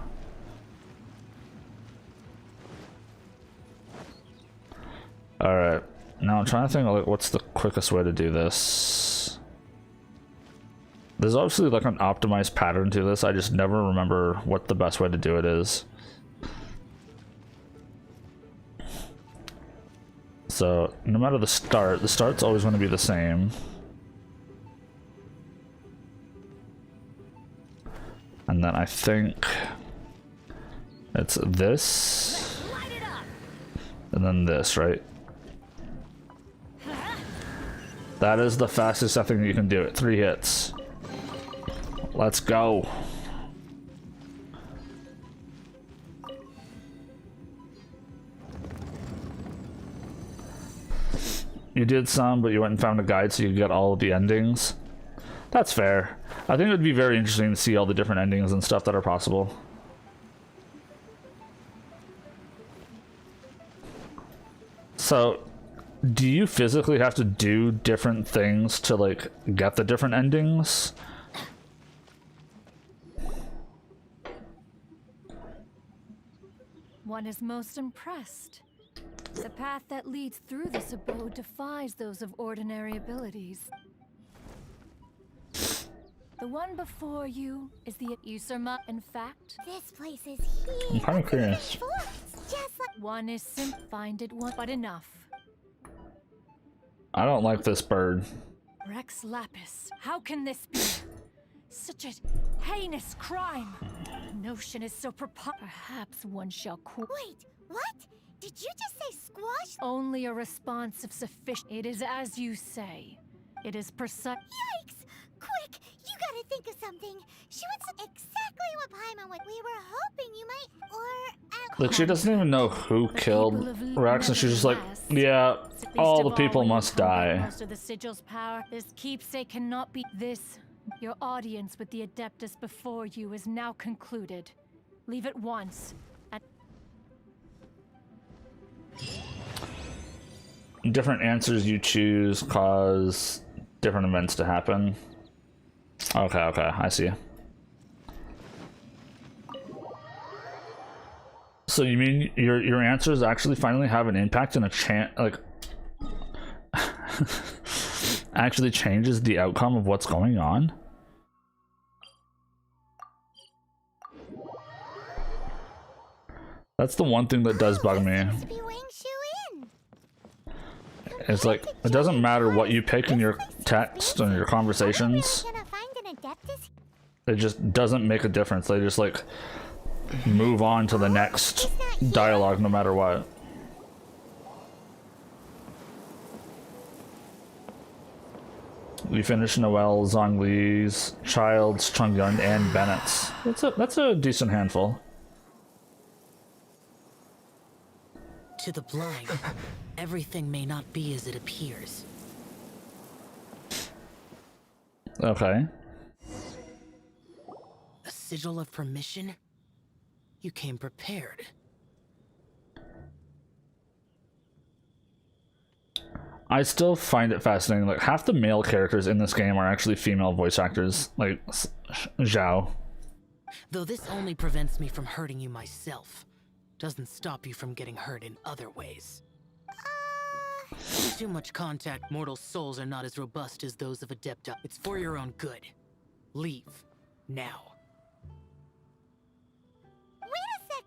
Alright, now I'm trying to think of like what's the quickest way to do this. There's obviously like an optimized pattern to this, I just never remember what the best way to do it is. So, no matter the start's always going to be the same. And then I think it's this. And then this, right? That is the fastest I think you can do it. 3 hits. Let's go. You did some, but you went and found a guide so you could get all of the endings. That's fair. I think it would be very interesting to see all the different endings and stuff that are possible. So, do you physically have to do different things to, like, get the different endings? One is most impressed. The path that leads through this abode defies those of ordinary abilities. The one before you is the Usurma, in fact. This place is huge. I'm kind of curious. Just like One is find it one, but enough. I don't like this bird. Rex Lapis, how can this be? Such a heinous crime. The notion is so perhaps one shall Wait, what? Did you just say squash? Only a response of sufficient. It is as you say. It is precise. Yikes! Quick, you gotta think of something. She wants exactly what Paimon would. We were hoping you might, or Like, she doesn't even know who killed Rex, and she's just like, yeah, all the people must die. Most of the sigil's power. This keepsake cannot be this. Your audience with the Adeptus before you is now concluded. Leave at once. Different answers you choose cause different events to happen. Okay, I see. So you mean your answers actually finally have an impact and a chance, like, actually changes the outcome of what's going on? That's the one thing that does bug me. It's like, it doesn't matter what you pick in your text and your conversations. It just doesn't make a difference. They just like move on to the next dialogue no matter what. We finished Noelle, Zhongli's, Child's, Chongyun, and Bennett's. That's a decent handful. To the blind, everything may not be as it appears. Okay. A sigil of permission? You came prepared. I still find it fascinating. Like, half the male characters in this game are actually female voice actors, like Zhao. Though this only prevents me from hurting you myself, doesn't stop you from getting hurt in other ways. Too much contact, mortal souls are not as robust as those of Adepta. It's for your own good. Leave. Now. Wait a sec.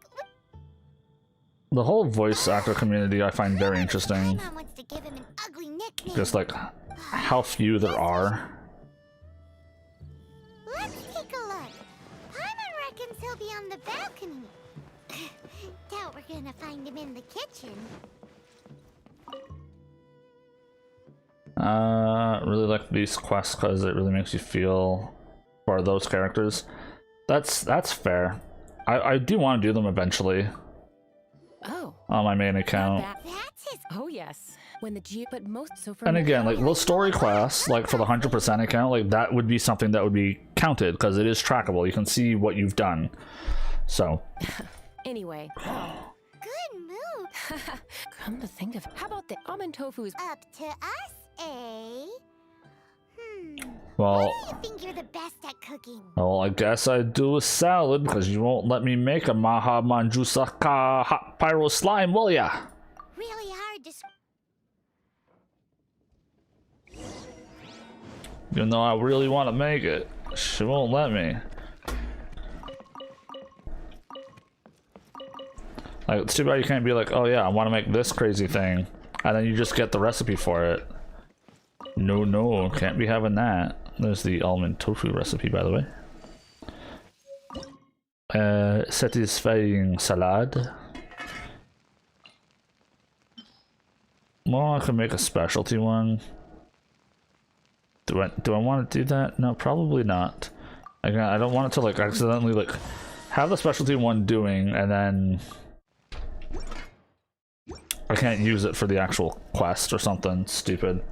The whole voice actor community I find very interesting. Paimon wants to give him an ugly nickname. Just like how few there are. Let's take a look. Paimon reckons he'll be on the balcony. Doubt we're gonna find him in the kitchen. Really like these quests because it really makes you feel for those characters. That's fair. I do want to do them eventually Oh. on my main account. That's his. Oh yes. When the but most so for And again, like those story quests, like for the 100% account, like that would be something that would be counted because it is trackable. You can see what you've done. So. Anyway. Good move. Come to think of, how about the almond tofu is Up to us, eh? Well, What do you think you're the best at cooking? I guess I'd do a salad because you won't let me make a Maha Manjusaka hot pyro slime, will ya? Really hard to. Even though I really want to make it, she won't let me. Like, it's too bad you can't be like, oh yeah, I want to make this crazy thing, and then you just get the recipe for it. No, can't be having that. There's the almond tofu recipe, by the way. Satisfying salad. Well, I could make a specialty one. Do I want to do that? No, probably not. Again, I don't want it to like accidentally like have the specialty one doing and then I can't use it for the actual quest or something stupid.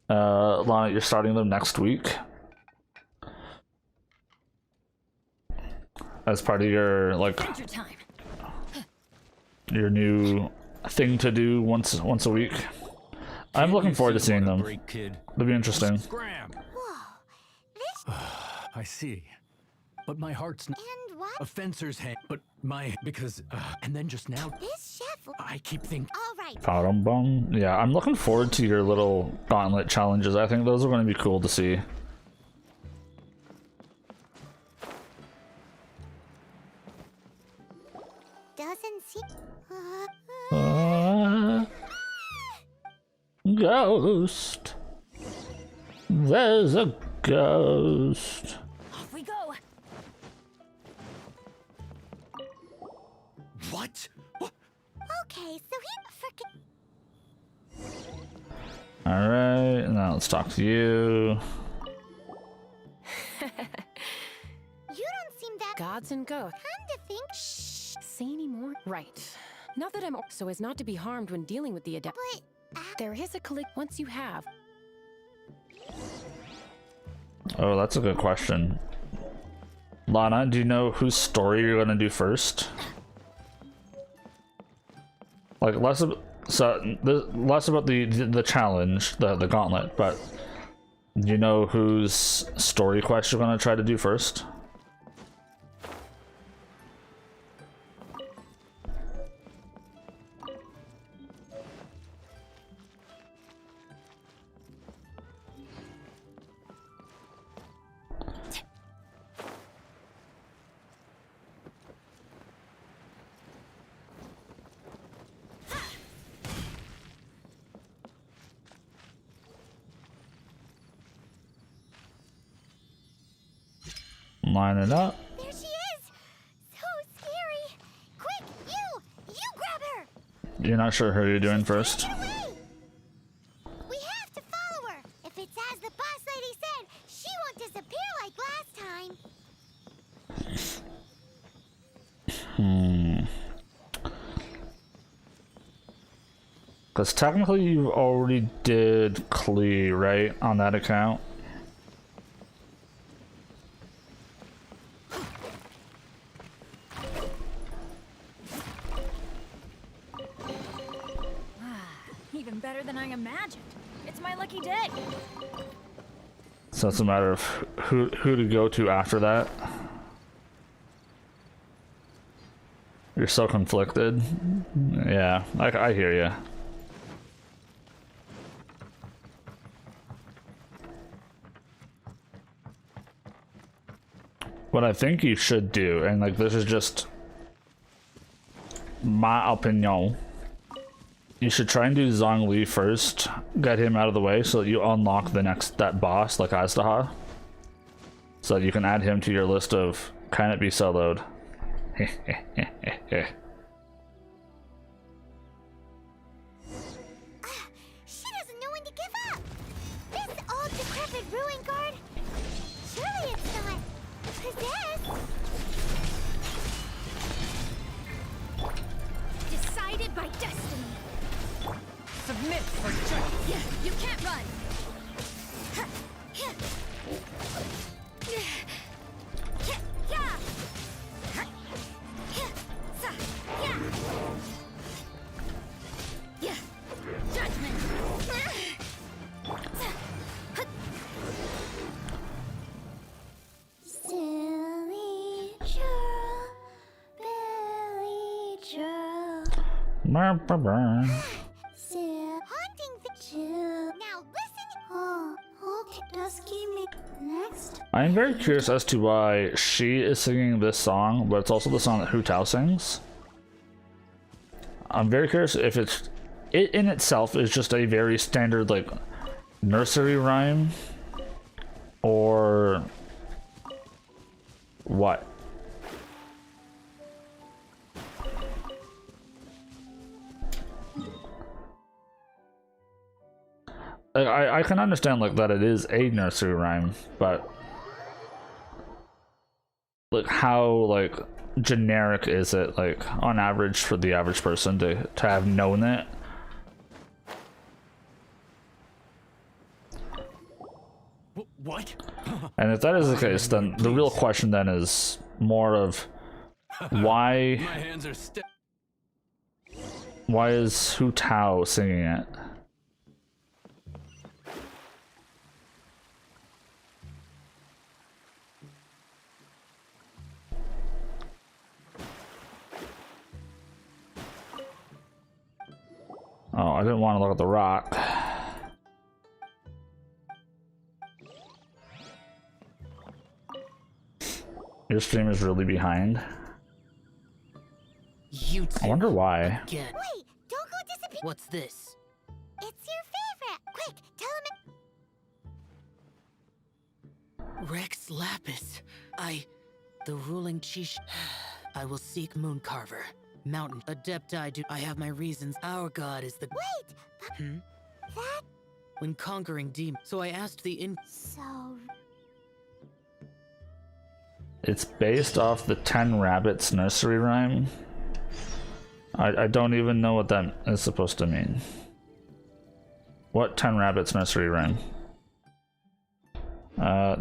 Lana, you're starting them next week as part of your like your new thing to do once a week. I'm looking forward to seeing them. They'll be interesting. Whoa. This. I see. But my heart's not And what? a fencer's hand. But because and then just now This chef. I keep thinking. All right. Bum. Yeah, I'm looking forward to your little gauntlet challenges. I think those are going to be cool to see. Doesn't seem. Ghost. There's a ghost. off we go. What? Okay, so he freaking. Alright, now let's talk to you. Gods and ghosts. Come to think, Shh. Say any more? Right. Not that I'm so as not to be harmed when dealing with the adept. but There is a once you have. Oh, that's a good question. Lana, do you know whose story you're gonna do first? Like less about the challenge, the gauntlet, but do you know whose story quest you're gonna try to do first? Line it up. there she is! So scary! Quick, you grab her! You're not sure who you're doing first. Get away! We have to follow her. If it's as the boss lady said, she won't disappear like last time. Because technically you already did Klee, right? On that account. Even better than I imagined. It's my lucky day. So it's a matter of who to go to after that. You're so conflicted. Yeah, I hear you. What I think you should do, and like this is just my opinion, you should try and do Zhongli first, get him out of the way so that you unlock that boss like Aztaha, so that you can add him to your list of can it be soloed. She doesn't know when to give up. This old decrepit ruin guard. Surely it's not possessed. Decided by destiny. Submit for choice. Yeah, you can't run. Judgment. Silly churl, Billy churl. Haunting the chill. Now listen. Oh, okay. Just keep me next. I'm very curious as to why she is singing this song, but it's also the song that Hu Tao sings. I'm very curious if it in itself is just a very standard like nursery rhyme or what. I can understand like that it is a nursery rhyme, but like how like generic is it like on average for the average person to have known it? What? And if that is the case, then the real question then is more of why My hands are stiff. why is Hu Tao singing it? Oh, I didn't want to look at the rock. Your stream is really behind. You I wonder why. Again. Wait, don't go disappear. What's this? It's your favorite. Quick, tell him. Rex Lapis. The ruling chief. I will seek Mooncarver. Mountain. Adepti do. I have my reasons. Our god is the. Wait, that. When conquering demons. So I asked the So. It's based off the 10 Rabbits nursery rhyme. I don't even know what that is supposed to mean. What 10 Rabbits nursery rhyme?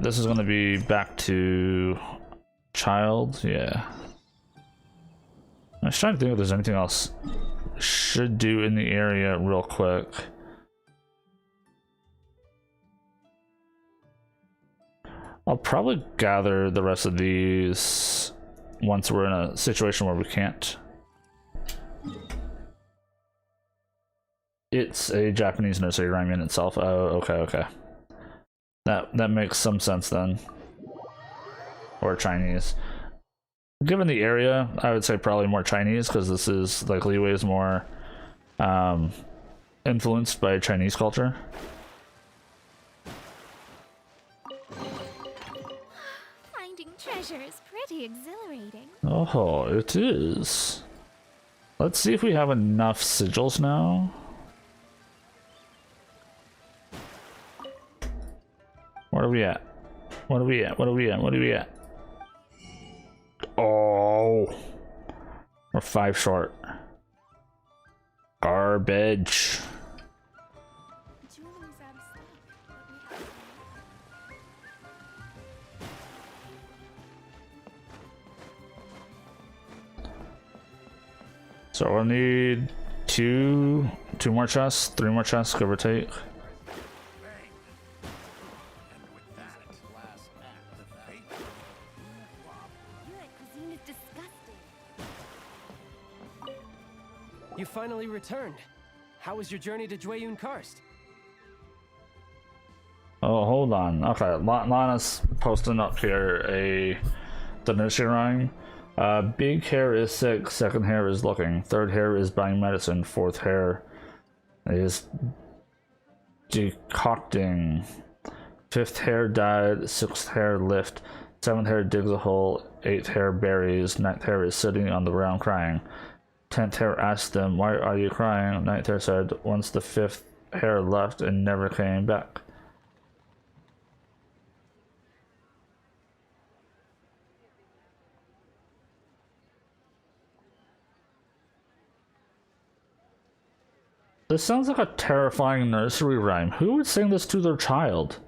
This is gonna be back to child, yeah. I was trying to think if there's anything else should do in the area real quick. I'll probably gather the rest of these once we're in a situation where we can't. It's a Japanese nursery rhyme in itself. Oh, okay. That makes some sense then. Or Chinese. Given the area, I would say probably more Chinese, because this is, like, Liyue is more influenced by Chinese culture. Finding treasure is pretty exhilarating. Oh, it is. Let's see if we have enough sigils now. Where are we at? What are we at? Oh, we're 5 short. Garbage. So we'll need two more chests, 3 more chests, give or take. You finally returned. How was your journey to Jueyun Karst? Oh, hold on. Okay, Lana's posting up here the nursery rhyme. Big hair is sick, second hair is looking, third hair is buying medicine, fourth hair is decocting, fifth hair died, sixth hair lift, seventh hair digs a hole, eighth hair buries, ninth hair is sitting on the ground crying. 10th hair asked them, why are you crying? 9th hair said, once the 5th hair left and never came back. This sounds like a terrifying nursery rhyme. Who would sing this to their child?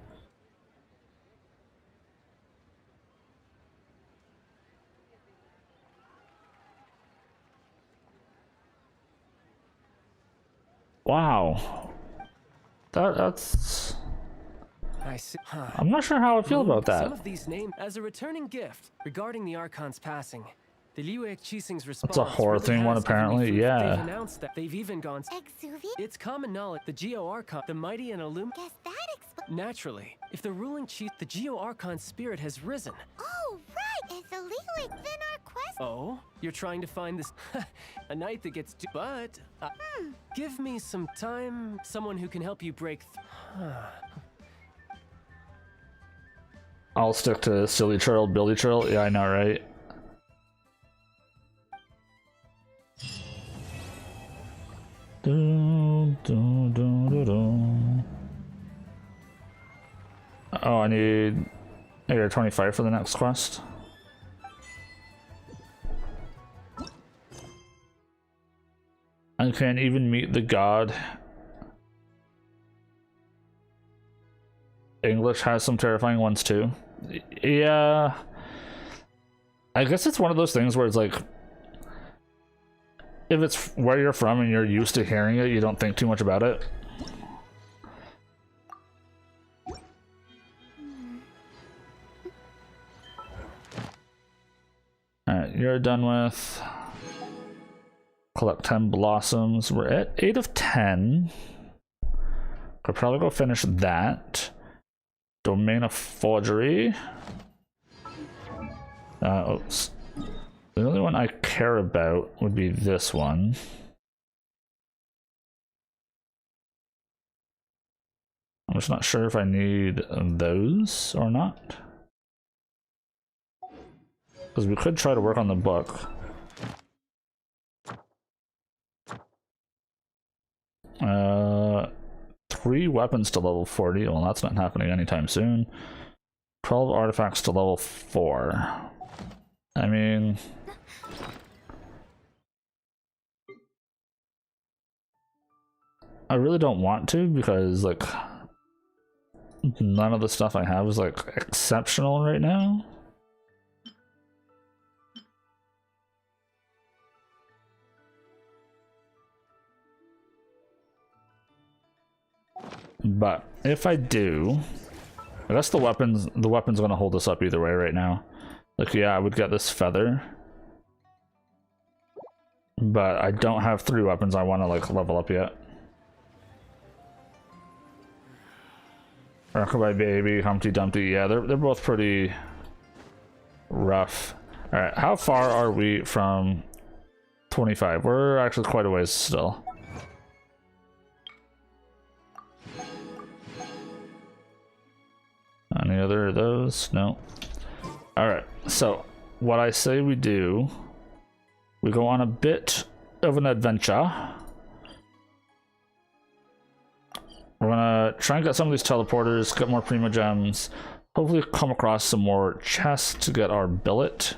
Wow, that's. I see. Huh. I'm not sure how I feel about that. Some of these names as a returning gift regarding the Archon's passing. The Liyue Qixing's response. That's a horror thing one apparently. Yeah. They've announced that they've even gone. It's common knowledge the Geo Archon, the mighty and illum. Guess that explains. Naturally, if the ruling chief, the Geo Archon's spirit has risen. Oh right, it's the Liyue within our quest. Oh, you're trying to find this a knight that gets to. But give me some time. Someone who can help you break. I'll stick to silly trail, Billy trail. Yeah, I know, right? Oh, I need 25 for the next quest. I can't even meet the god. English has some terrifying ones too. Yeah. I guess it's one of those things where it's like, if it's where you're from and you're used to hearing it, you don't think too much about it. Alright, you're done with. Collect 10 blossoms. We're at 8 of 10. Could probably go finish that. Domain of Forgery. Oops. The only one I care about would be this one. I'm just not sure if I need those or not. Because we could try to work on the book. 3 weapons to level 40. Well, that's not happening anytime soon. 12 artifacts to level 4. I mean, I really don't want to, because like none of the stuff I have is like exceptional right now. But if I do, I guess the weapon's gonna hold us up either way right now. Like, yeah, I would get this feather, but I don't have 3 weapons I want to like level up yet. Rockabye Baby, Humpty Dumpty, yeah, they're both pretty rough. All right, how far are we from 25? We're actually quite a ways still. Any other of those? No. All right, so what I say we do, we go on a bit of an adventure. We're gonna try and get some of these teleporters, get more primo gems, hopefully come across some more chests to get our billet.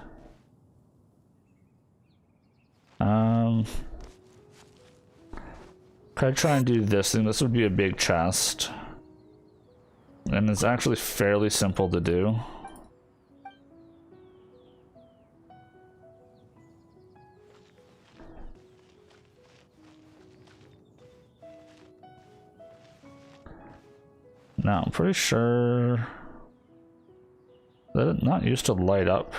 Could I try and do this thing? This would be a big chest. And it's actually fairly simple to do. Now, I'm pretty sure that it's not used to light up.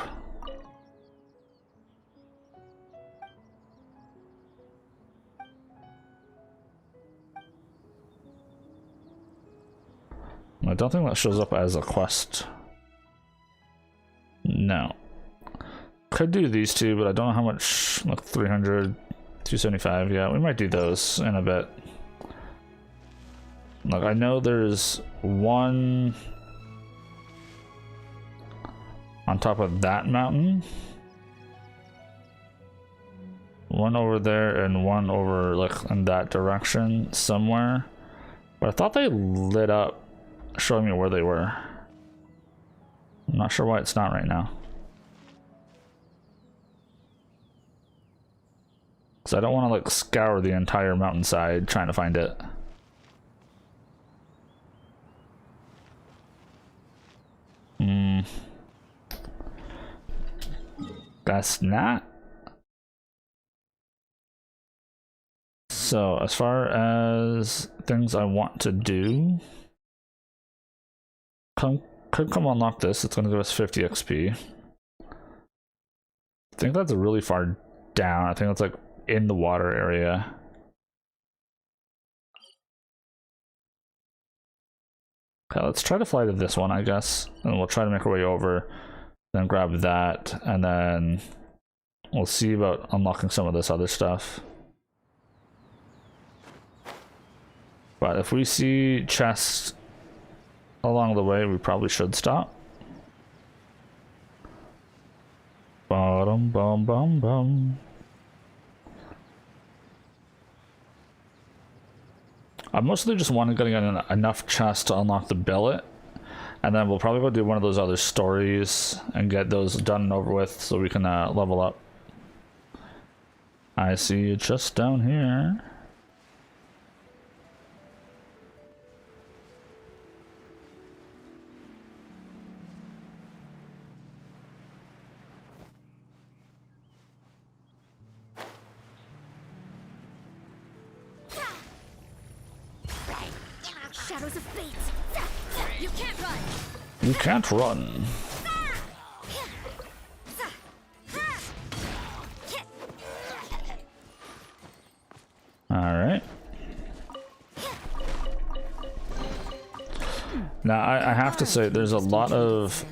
I don't think that shows up as a quest. No. Could do these two, but I don't know how much. Like 300, 275. Yeah, we might do those in a bit. Like, I know there's one on top of that mountain, one over there, and one over like in that direction somewhere. But I thought they lit up, showing me where they were. I'm not sure why it's not right now. Because I don't want to like scour the entire mountainside trying to find it. Guess not. So as far as things I want to do, could come unlock this. It's going to give us 50 XP. I think that's really far down. I think that's like in the water area. Okay, let's try to fly to this one, I guess, and we'll try to make our way over, then grab that, and then we'll see about unlocking some of this other stuff. But if we see chests along the way, we probably should stop. Bum bum bum bum. I mostly just wanted getting enough chests to unlock the billet, and then we'll probably go do one of those other stories and get those done and over with so we can level up. I see you just down here. Shadows of fate. You can't run. You can't run. Alright. Now, I have to say, there's a lot of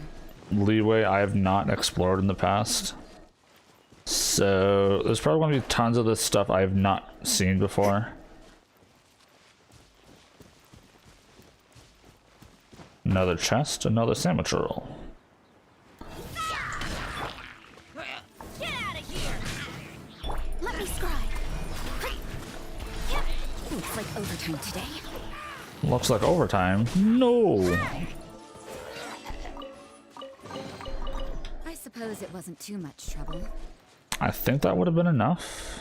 leeway I have not explored in the past. So, there's probably going to be tons of this stuff I have not seen before. Another chest, another sandwich roll. Get out of here. Let me scribe. Looks like overtime today. Looks like overtime. No. Suppose it wasn't too much trouble. I think that would have been enough.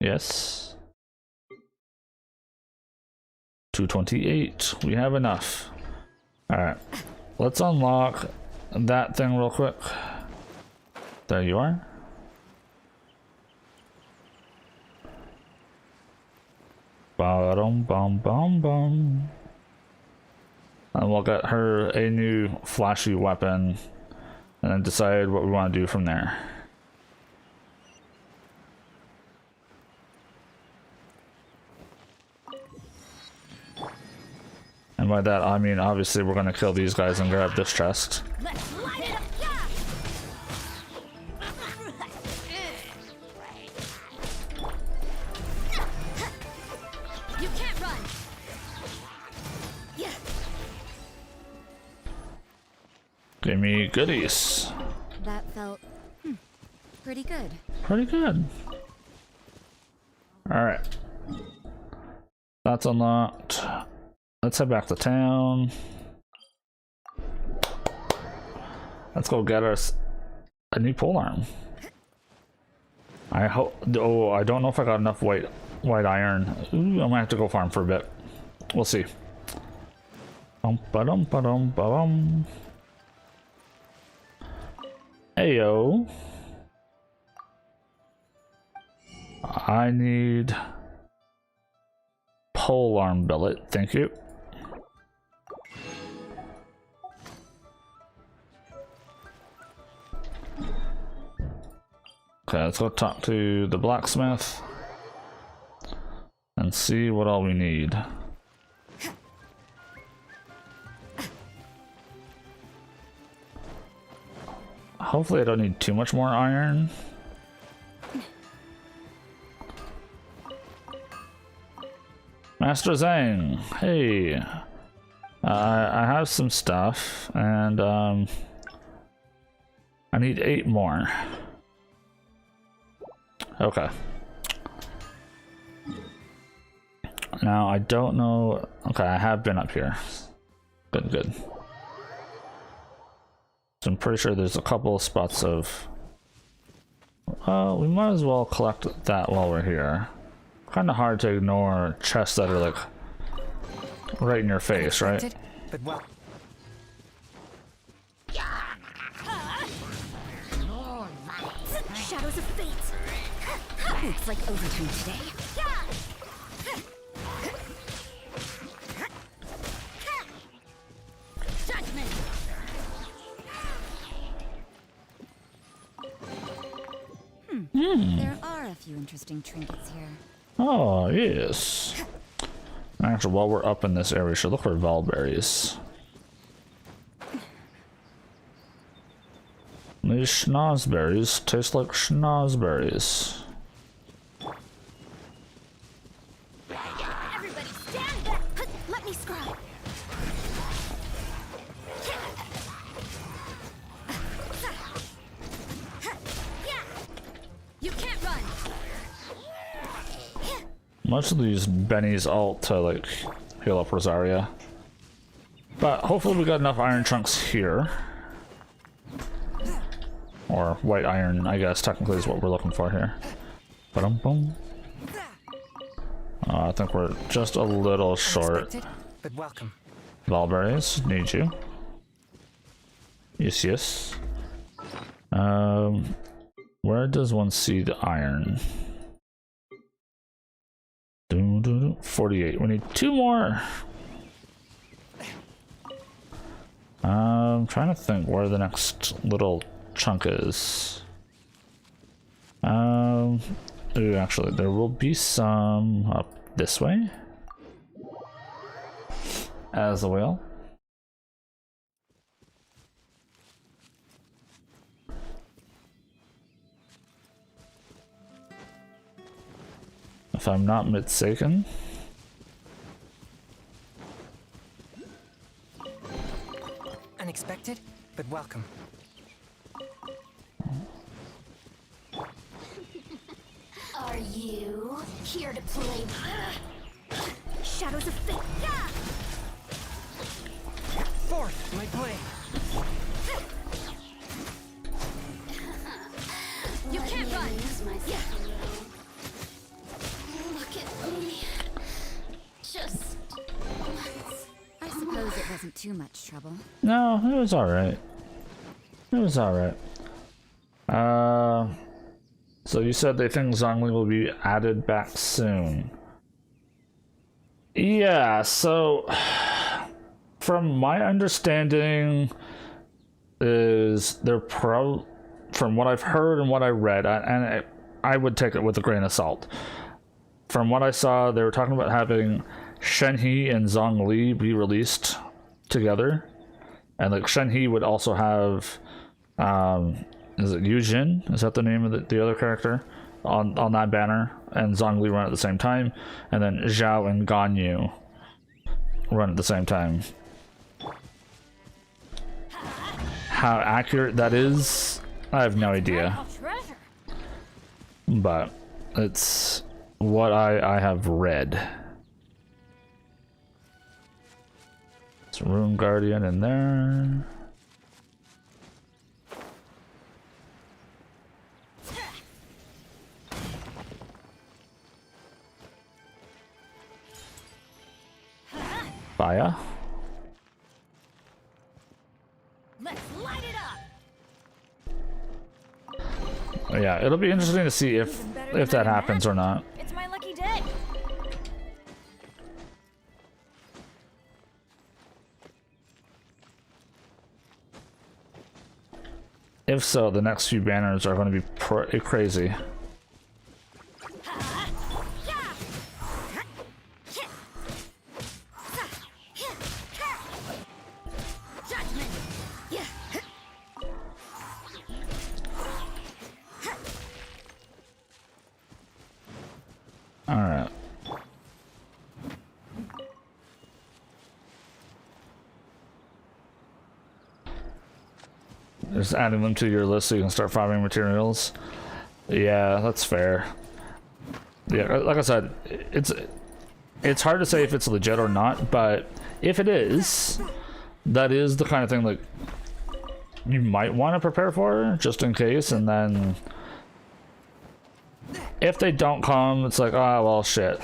Yes. 228. We have enough. Alright. Let's unlock that thing real quick. There you are. Ba-dum bum bum bum. And we'll get her a new flashy weapon and then decide what we want to do from there. And by that I mean obviously we're gonna kill these guys and grab this chest. Let's light it up. You can't run. Yeah. Give me goodies. That felt pretty good. Pretty good. Alright. That's unlocked. Let's head back to town. Let's go get us a new polearm. I hope. Oh, I don't know if I got enough white iron. Ooh, I might have to go farm for a bit. We'll see. Bum-ba-dum-ba-dum-ba-dum. Heyo. I need polearm billet. Thank you. Okay, let's go talk to the blacksmith and see what all we need. Hopefully I don't need too much more iron. Master Zhang, hey. I have some stuff and I need 8 more. Okay. Now I don't know. Okay, I have been up here. Good, good. So I'm pretty sure there's a couple of spots of. We might as well collect that while we're here. Kind of hard to ignore chests that are like right in your face, right? But well. Shadows of fate. It's like overtime today. Judgment. There are a few interesting trinkets here. Oh, yes. Actually, while we're up in this area, we should look for valberries. These schnozberries taste like schnozberries. Everybody stand back. Let me scribe. You can't run. Most of these Benny's ult to like heal up Rosaria. But hopefully we got enough iron chunks here. Or white iron, I guess, technically is what we're looking for here. Ba-dum-bum. I think we're just a little short. But welcome. Valberries, need you. Yes, yes. Where does one see the iron? 48. We need 2 more. I'm trying to think where the next little chunk is. Ooh, actually, there will be some up this way as well. If I'm not mistaken. Unexpected, but welcome. Are you here to play? Shadows of fate. Forth, my blade. wasn't too much trouble. No, it was alright. It was alright. So you said they think Zhongli will be added back soon. Yeah, so from my understanding is they're from what I've heard and what I read, and I would take it with a grain of salt. From what I saw, they were talking about having Shenhe and Zhongli be released together, and like Shenhe would also have is it Yujin? Is that the name of the other character on that banner? And Zhongli run at the same time, and then Zhao and Ganyu run at the same time. How accurate that is, I have no idea. But it's what I have read. It's Rune Guardian in there. Fire. Let's light it up. Yeah, it'll be interesting to see if that happens or not. It's my lucky day. If so, the next few banners are going to be crazy. Alright. Just adding them to your list so you can start farming materials. Yeah, that's fair. Yeah, like I said, it's hard to say if it's legit or not, but if it is, that is the kind of thing like you might want to prepare for just in case, and then if they don't come, it's like, oh well, shit.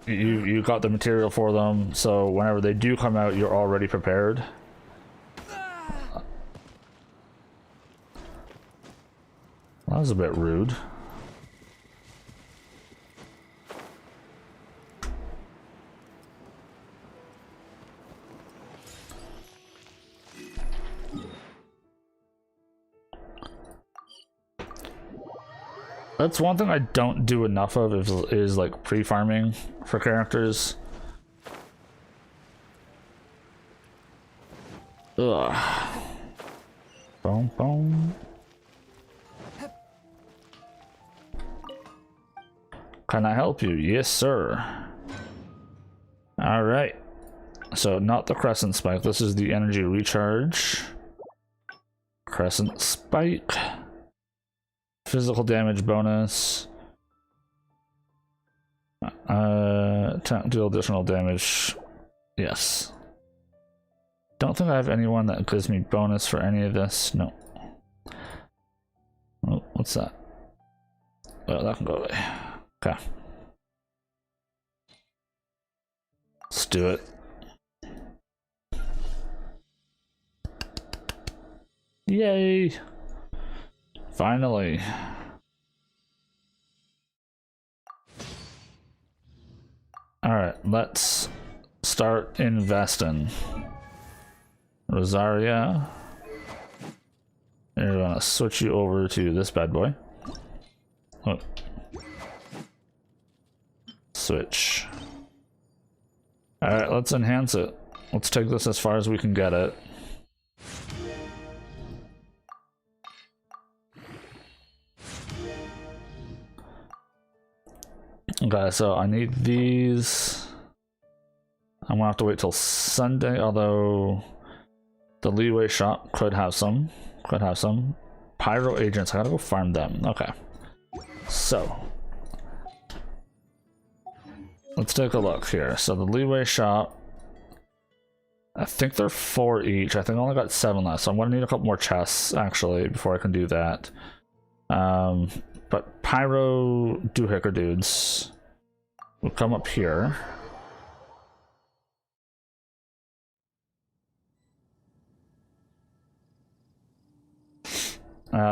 You got the material for them, so whenever they do come out, you're already prepared. That was a bit rude. That's one thing I don't do enough of is like pre-farming for characters. Ugh. Boom, boom. Can I help you? Yes, sir. Alright. So, not the Crescent Spike. This is the Energy Recharge. Crescent Spike. Physical damage bonus. Deal additional damage. Yes. Don't think I have anyone that gives me bonus for any of this. No. Oh, what's that? Oh, that can go away. Okay. Let's do it. Yay! Finally. Alright, let's start investing. Rosaria. We're gonna switch you over to this bad boy. Oh. Switch. Alright, let's enhance it. Let's take this as far as we can get it. Okay, so I need these. I'm gonna have to wait till Sunday, although the Leeway shop could have some. Pyro agents, I gotta go farm them. Okay. So let's take a look here. So the Leeway shop, I think they're 4 each. I think I only got 7 left, so I'm gonna need a couple more chests actually before I can do that. But Pyro Doohicker dudes will come up here.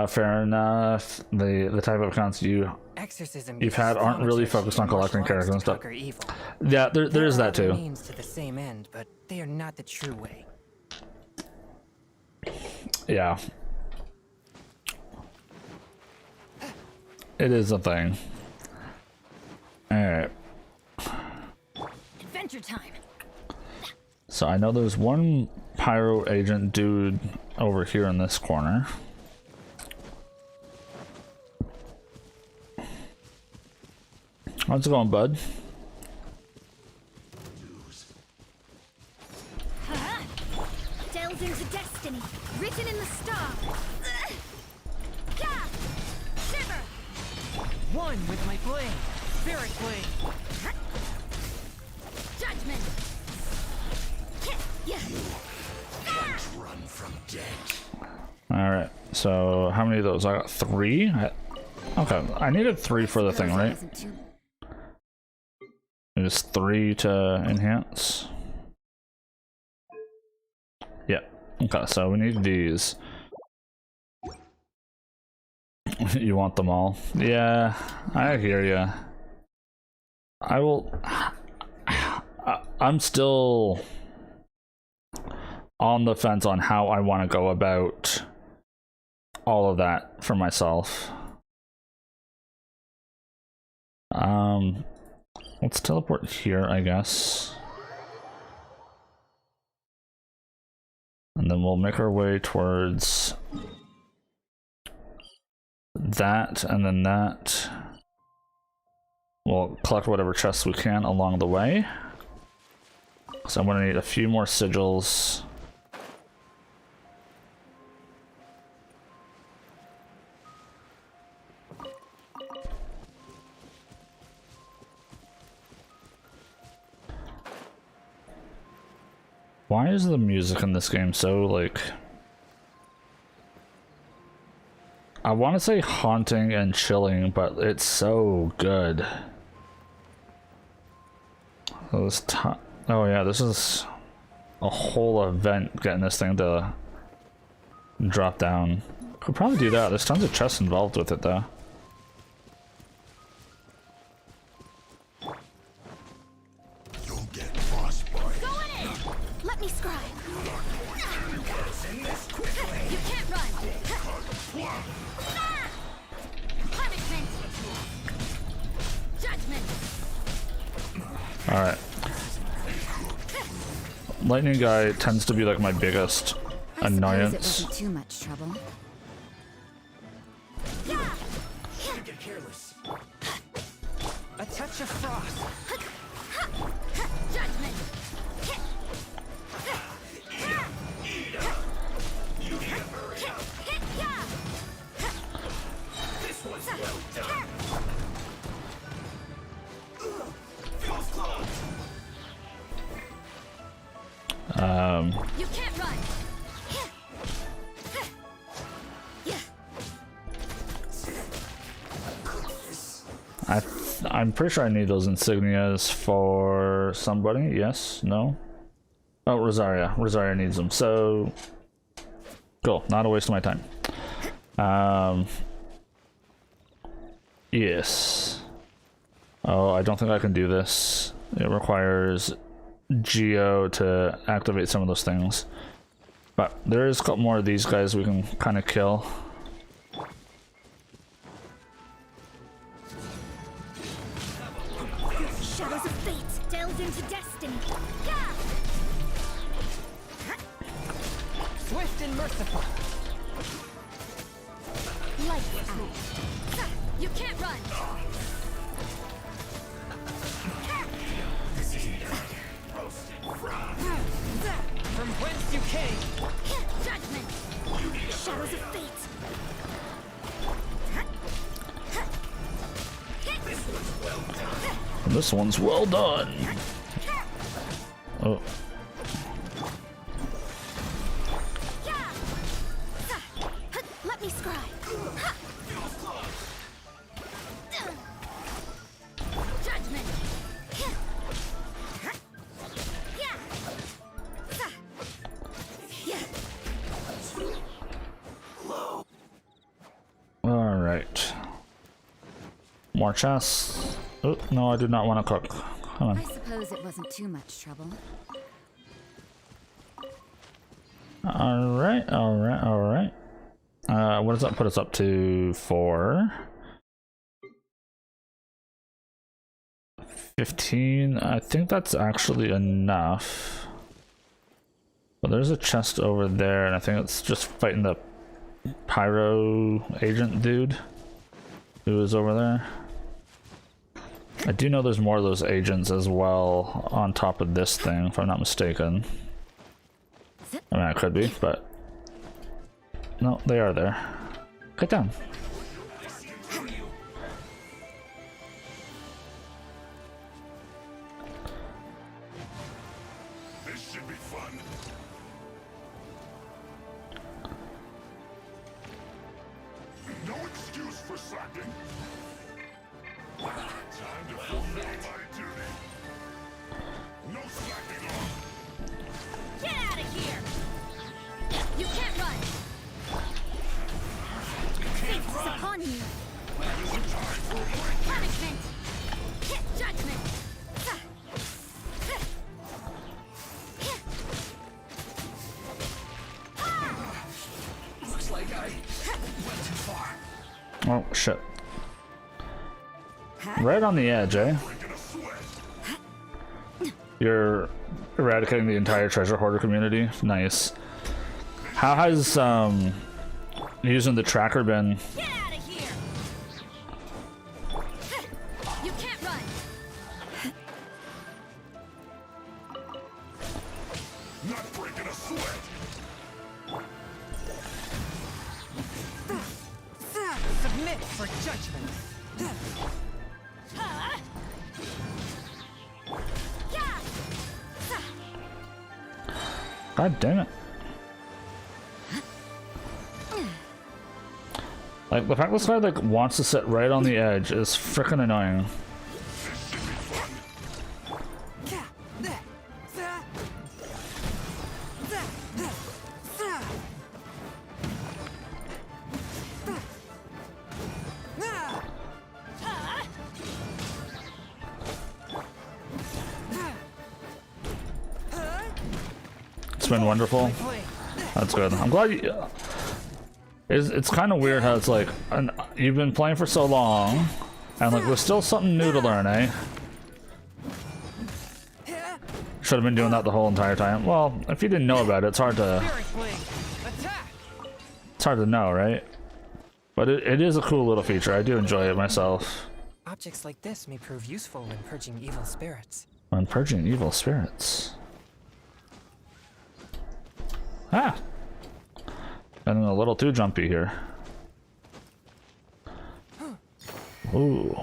Fair enough. The type of accounts you've had aren't really focused on collecting characters and stuff. Yeah, there is that too. Means to the same end, but they are not the true way. Yeah. It is a thing. Alright. Adventure time. So I know there's one pyro agent dude over here in this corner. How's it going, bud? Delved into destiny, written in the stars. Shiver! One with my blade, spirit blade. Judgment! Run from death. Alright, so how many of those? I got 3? Okay, I needed 3 for the thing, right? There's 3 to enhance. Yeah, okay, so we need these. You want them all? Yeah, I hear ya. I will... I'm still on the fence on how I want to go about all of that for myself. Let's teleport here, I guess. And then we'll make our way towards that, and then that. We'll collect whatever chests we can along the way. So I'm gonna need a few more sigils. Why is the music in this game so, like... I want to say haunting and chilling, but it's so good. Oh yeah, this is a whole event getting this thing to drop down. Could probably do that. There's tons of chests involved with it though. You'll get frostbite. Go in! Let me scribe. You can't run. Punishment. Judgment. Alright. Lightning guy tends to be like my biggest annoyance. It wasn't too much trouble. Get careless. A touch of frost. Judgment. This one's well done. Feels close. You can't run. I'm pretty sure I need those insignias for somebody. Yes? No? Oh, Rosaria. Rosaria needs them. So, cool. Not a waste of my time. Yes. Oh, I don't think I can do this. It requires Geo to activate some of those things. But there is a couple more of these guys we can kind of kill. Shadows of fate delved into destiny. Swift and merciful. Light out. You can't run. From whence you came. Judgment. Shadows of fate. This one's well done. Oh. Let me scribe. Judgment. more chests. Oh, no, I do not want to cook. Come on. I suppose it wasn't too much trouble. Alright, alright, alright. What does that put us up to? 4? 15. I think that's actually enough. But there's a chest over there, and I think it's just fighting the pyro agent dude who is over there. I do know there's more of those agents as well on top of this thing, if I'm not mistaken. I mean, I could be, but no, they are there. Get down. This should be fun. No excuse for slacking. Time to fulfill my duty. No slacking off. Get out of here! You can't run! Fate is upon you! Punishment! Judgment! Looks like I went too far. Oh, shit. Right on the edge, eh? You're eradicating the entire treasure hoarder community. Nice. How has using the tracker been? Get out of here! You can't run! Not breaking a sweat. Submit for judgment. God damn it. Like, the fact this guy like wants to sit right on the edge is freaking annoying. It's been wonderful. That's good. I'm glad you... It's kind of weird how it's like, you've been playing for so long, and like there's still something new to learn, eh? Should have been doing that the whole entire time. Well, if you didn't know about it, it's hard to... It's hard to know, right? But it is a cool little feature. I do enjoy it myself. Objects like this may prove useful when purging evil spirits. When purging evil spirits. Ah! And a little too jumpy here. Ooh.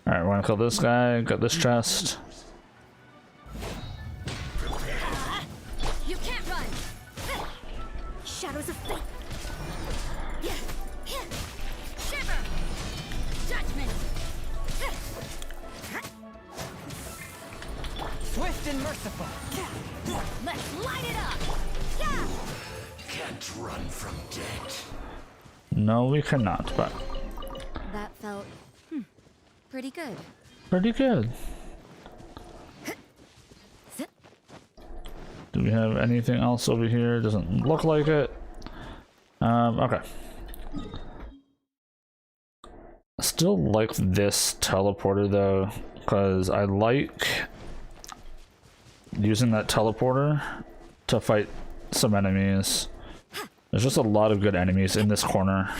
Alright, wanna kill this guy, got this chest. You can't run! Shadows of fate! Shiver! Judgment! Swift and merciful. Let's light it up! Can't run from death. No, we cannot, but... That felt... pretty good. Pretty good. Do we have anything else over here? Doesn't look like it. Okay. I still like this teleporter though, because I like using that teleporter to fight some enemies. There's just a lot of good enemies in this corner.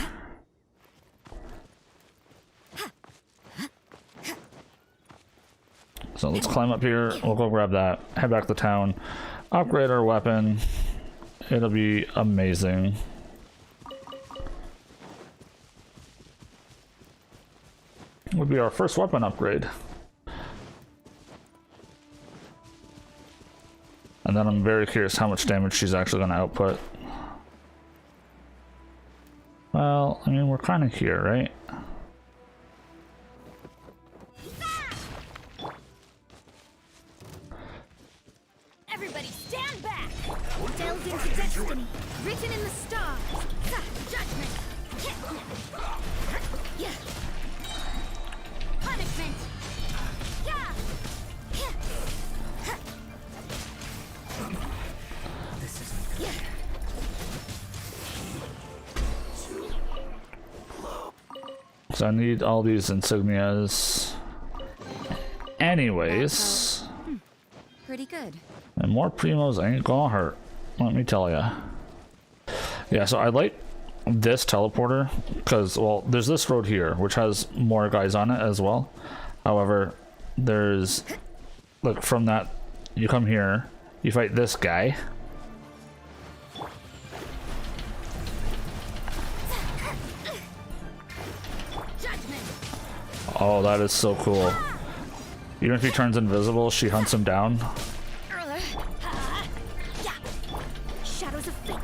So let's climb up here, we'll go grab that, head back to town, upgrade our weapon. It'll be amazing. Would be our first weapon upgrade. And then I'm very curious how much damage she's actually going to output. Well, I mean, we're kind of here, right? Everybody stand back! Delved into destiny, written in the stars. Judgment! So I need all these insignias. Anyways. Pretty good. And more primos ain't gonna hurt. Let me tell ya. Yeah, so I like this teleporter because, well, there's this road here which has more guys on it as well. However, there's, like, from that, you come here, you fight this guy. Oh, that is so cool. Even if he turns invisible, she hunts him down. Shadows of fate.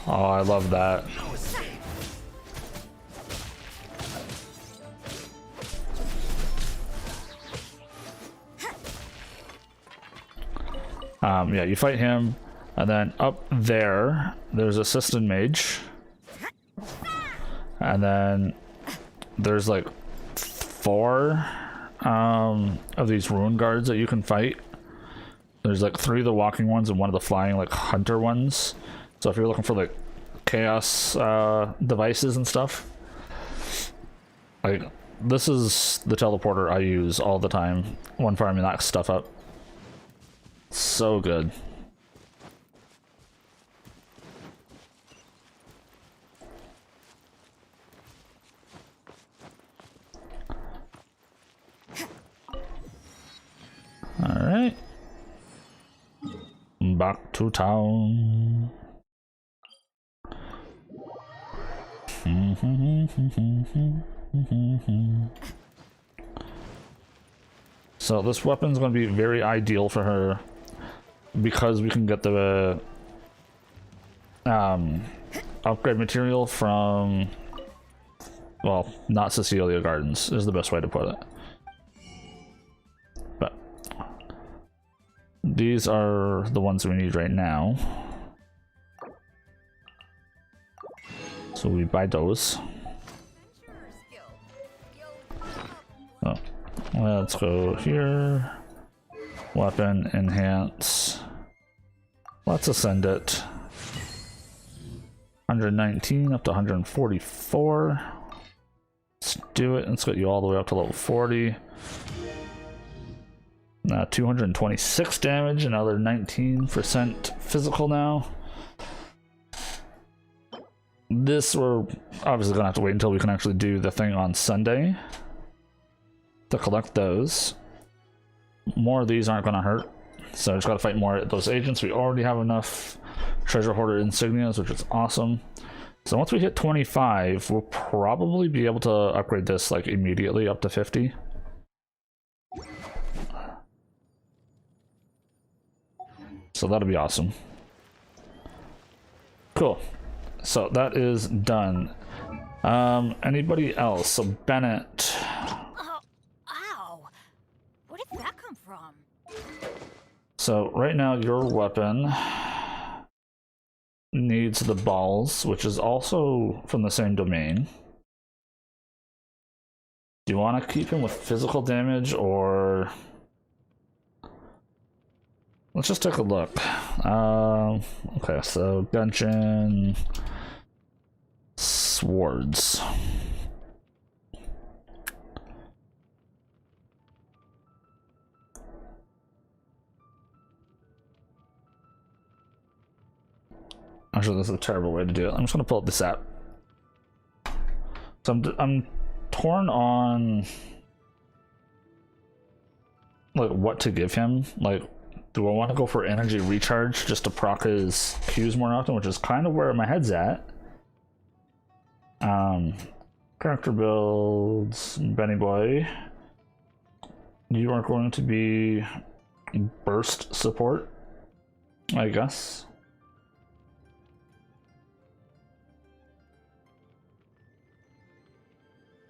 Oh, I love that. Yeah, you fight him, and then up there, there's Assistant Mage. And then there's like 4 of these rune guards that you can fight. There's like 3 of the walking ones and 1 of the flying, like, hunter ones. So if you're looking for like chaos devices and stuff, like, this is the teleporter I use all the time when farming that stuff up. So good. All right, back to town. So this weapon's going to be very ideal for her because we can get the upgrade material from, well, not Cecilia Gardens is the best way to put it. But these are the ones we need right now. So we buy those. Oh, let's go here. Weapon, enhance. Let's ascend it. 119 up to 144. Let's do it. Let's get you all the way up to level 40. 226 damage, another 19% physical now. This we're obviously gonna have to wait until we can actually do the thing on Sunday to collect those. More of these aren't gonna hurt, so I just gotta fight more of those agents. We already have enough treasure hoarder insignias, which is awesome. So once we hit 25, we'll probably be able to upgrade this like immediately up to 50. So that'll be awesome. Cool. So that is done. Anybody else? So Bennett. Oh, ow! Where did that come from? So right now your weapon needs the balls, which is also from the same domain. Do you want to keep him with physical damage, or let's just take a look. Okay, so Genshin swords. Actually, this is a terrible way to do it. I'm just gonna pull up this app. So I'm torn on like what to give him. Like, do I want to go for energy recharge just to proc his Qs more often, which is kind of where my head's at. Character builds, Benny Boy. You are going to be burst support, I guess.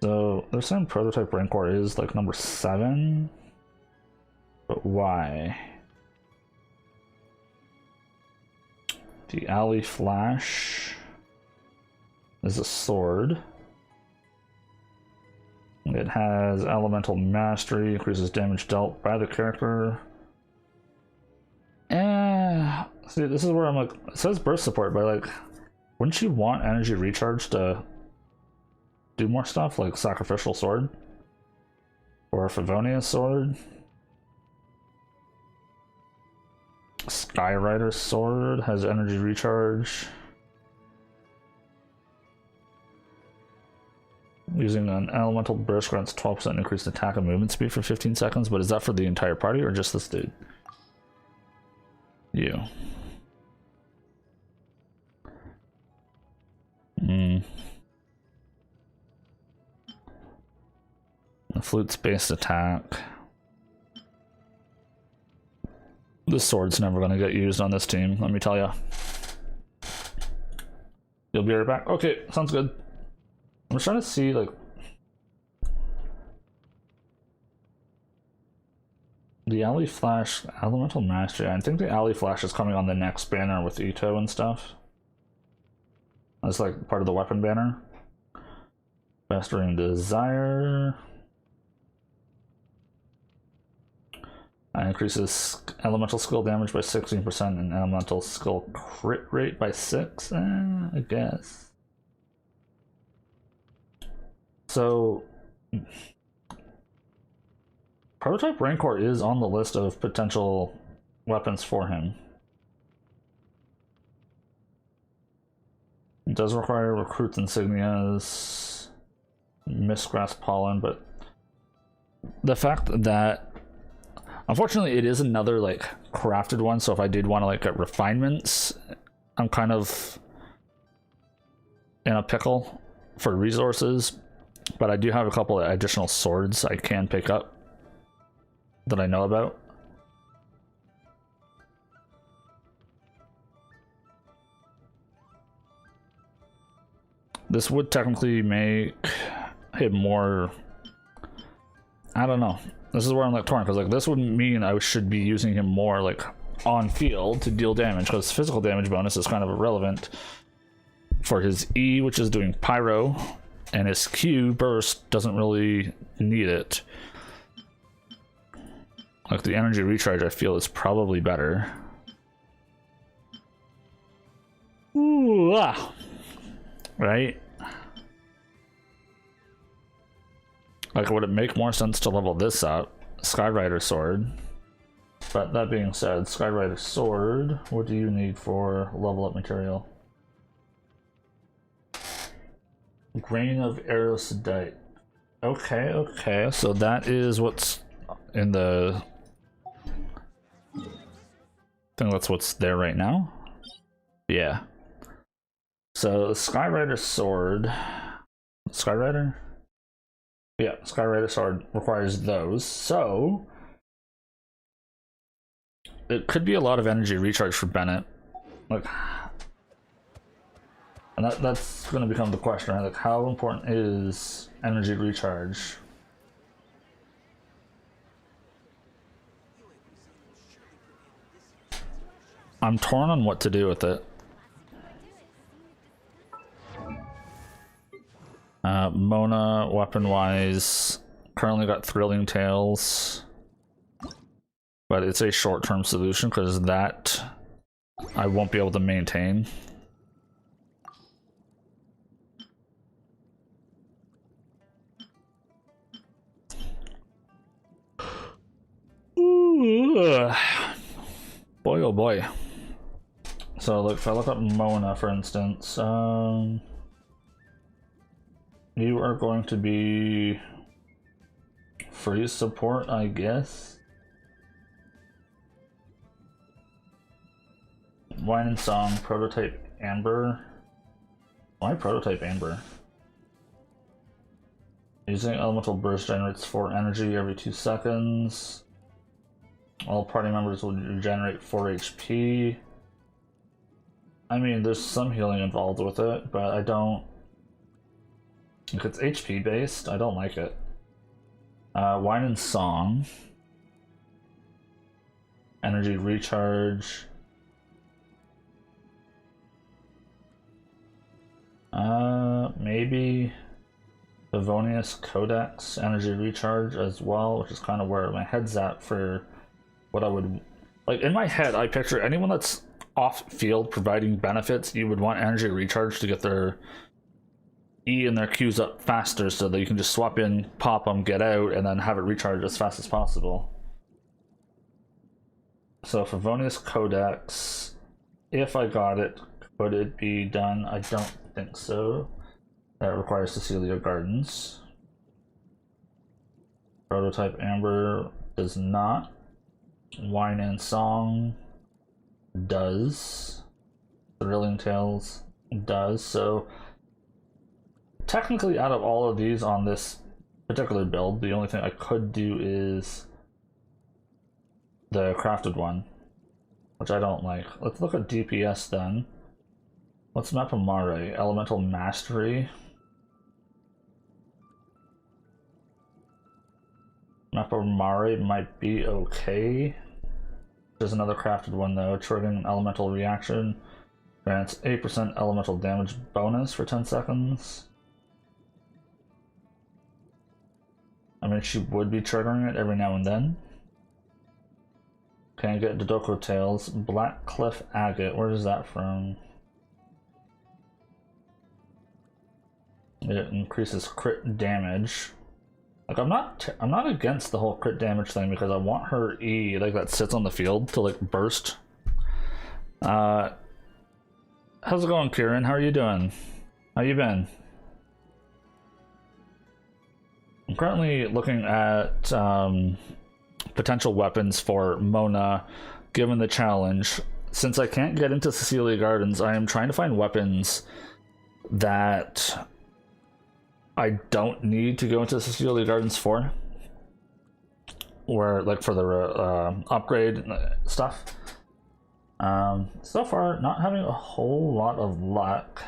So they're saying prototype Rancor is like number 7, but why? The Alley Flash is a sword. It has elemental mastery, increases damage dealt by the character. See, this is where I'm like, it says burst support, but like, wouldn't you want energy recharge to do more stuff, like Sacrificial Sword or Favonius Sword. Skyrider's Sword has energy recharge. Using an elemental burst grants 12% increased attack and movement speed for 15 seconds, but is that for the entire party or just this dude? You. The flute's based attack. This sword's never gonna get used on this team, let me tell ya. You'll be right back? Okay, sounds good. I'm just trying to see, like, the Alley Flash, Elemental Mastery. I think the Alley Flash is coming on the next banner with Ito and stuff. That's like part of the weapon banner. Mastering Desire. Increases elemental skill damage by 16% and elemental skill crit rate by 6. I guess. So, Prototype Rancor is on the list of potential weapons for him. It does require Recruit's Insignias, Mistgrass Pollen, but the fact that, unfortunately, it is another, like, crafted one, so if I did want to, like, get refinements, I'm kind of in a pickle for resources. But I do have a couple of additional swords I can pick up that I know about. This would technically make him more... I don't know. This is where I'm like torn, because like this would mean I should be using him more like on field to deal damage, because physical damage bonus is kind of irrelevant for his E, which is doing pyro. And his Q burst doesn't really need it. Like the energy recharge I feel is probably better. Ooh, ah. Right? Like would it make more sense to level this up? Skyrider Sword. But that being said, Skyrider Sword, what do you need for level up material? Grain of Aerosidite. Okay, so that is what's in the... I think that's what's there right now. Yeah. So the Skyrider Sword... Skyrider? Yeah, Skyrider Sword requires those, so... it could be a lot of energy recharge for Bennett. Like... and that's going to become the question, right? Like, how important is energy recharge? I'm torn on what to do with it. Mona, weapon-wise, currently got Thrilling Tales. But it's a short-term solution, because that I won't be able to maintain. Ooh. Boy, oh boy. So, look, if I look up Mona, for instance, you are going to be freeze support, I guess. Wine and Song, Prototype Amber. Why Prototype Amber? Using Elemental Burst generates 4 energy every 2 seconds. All party members will regenerate 4 HP. I mean, there's some healing involved with it, but I don't... if it's HP based, I don't like it. Wine and Song. Energy recharge. Maybe Favonius Codex energy recharge as well, which is kind of where my head's at for what I would like. In my head, I picture anyone that's off field providing benefits, you would want energy recharge to get their E in their queues up faster so that you can just swap in, pop them, get out, and then have it recharge as fast as possible. So Favonius Codex, if I got it, could it be done? I don't think so. That requires Cecilia Gardens. Prototype Amber does not. Wine and Song does. Thrilling Tales does. So technically out of all of these on this particular build, the only thing I could do is the crafted one, which I don't like. Let's look at DPS then. What's Mapamare? Elemental Mastery. Mapamare might be okay. There's another crafted one though. Triggering an elemental reaction. Grants 8% elemental damage bonus for 10 seconds. I mean, she would be triggering it every now and then. Can I get Dodoko Tales? Black Cliff Agate. Where is that from? It increases crit damage. Like I'm not against the whole crit damage thing because I want her E like that sits on the field to like burst. How's it going, Kieran? How are you doing? How you been? I'm currently looking at potential weapons for Mona, given the challenge. Since I can't get into Cecilia Gardens, I am trying to find weapons that I don't need to go into Cecilia Gardens for, or like for the upgrade stuff. So far, not having a whole lot of luck.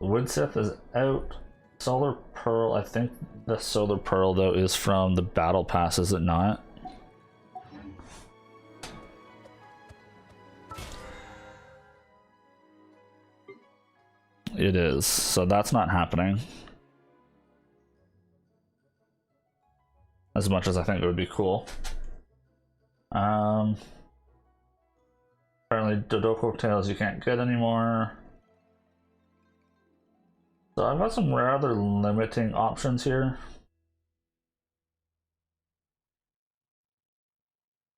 Woodsith is out. Solar Pearl, I think the Solar Pearl though is from the Battle Pass, is it not? It is, so that's not happening. As much as I think it would be cool. Apparently Dodoko Tales you can't get anymore. So I've got some rather limiting options here.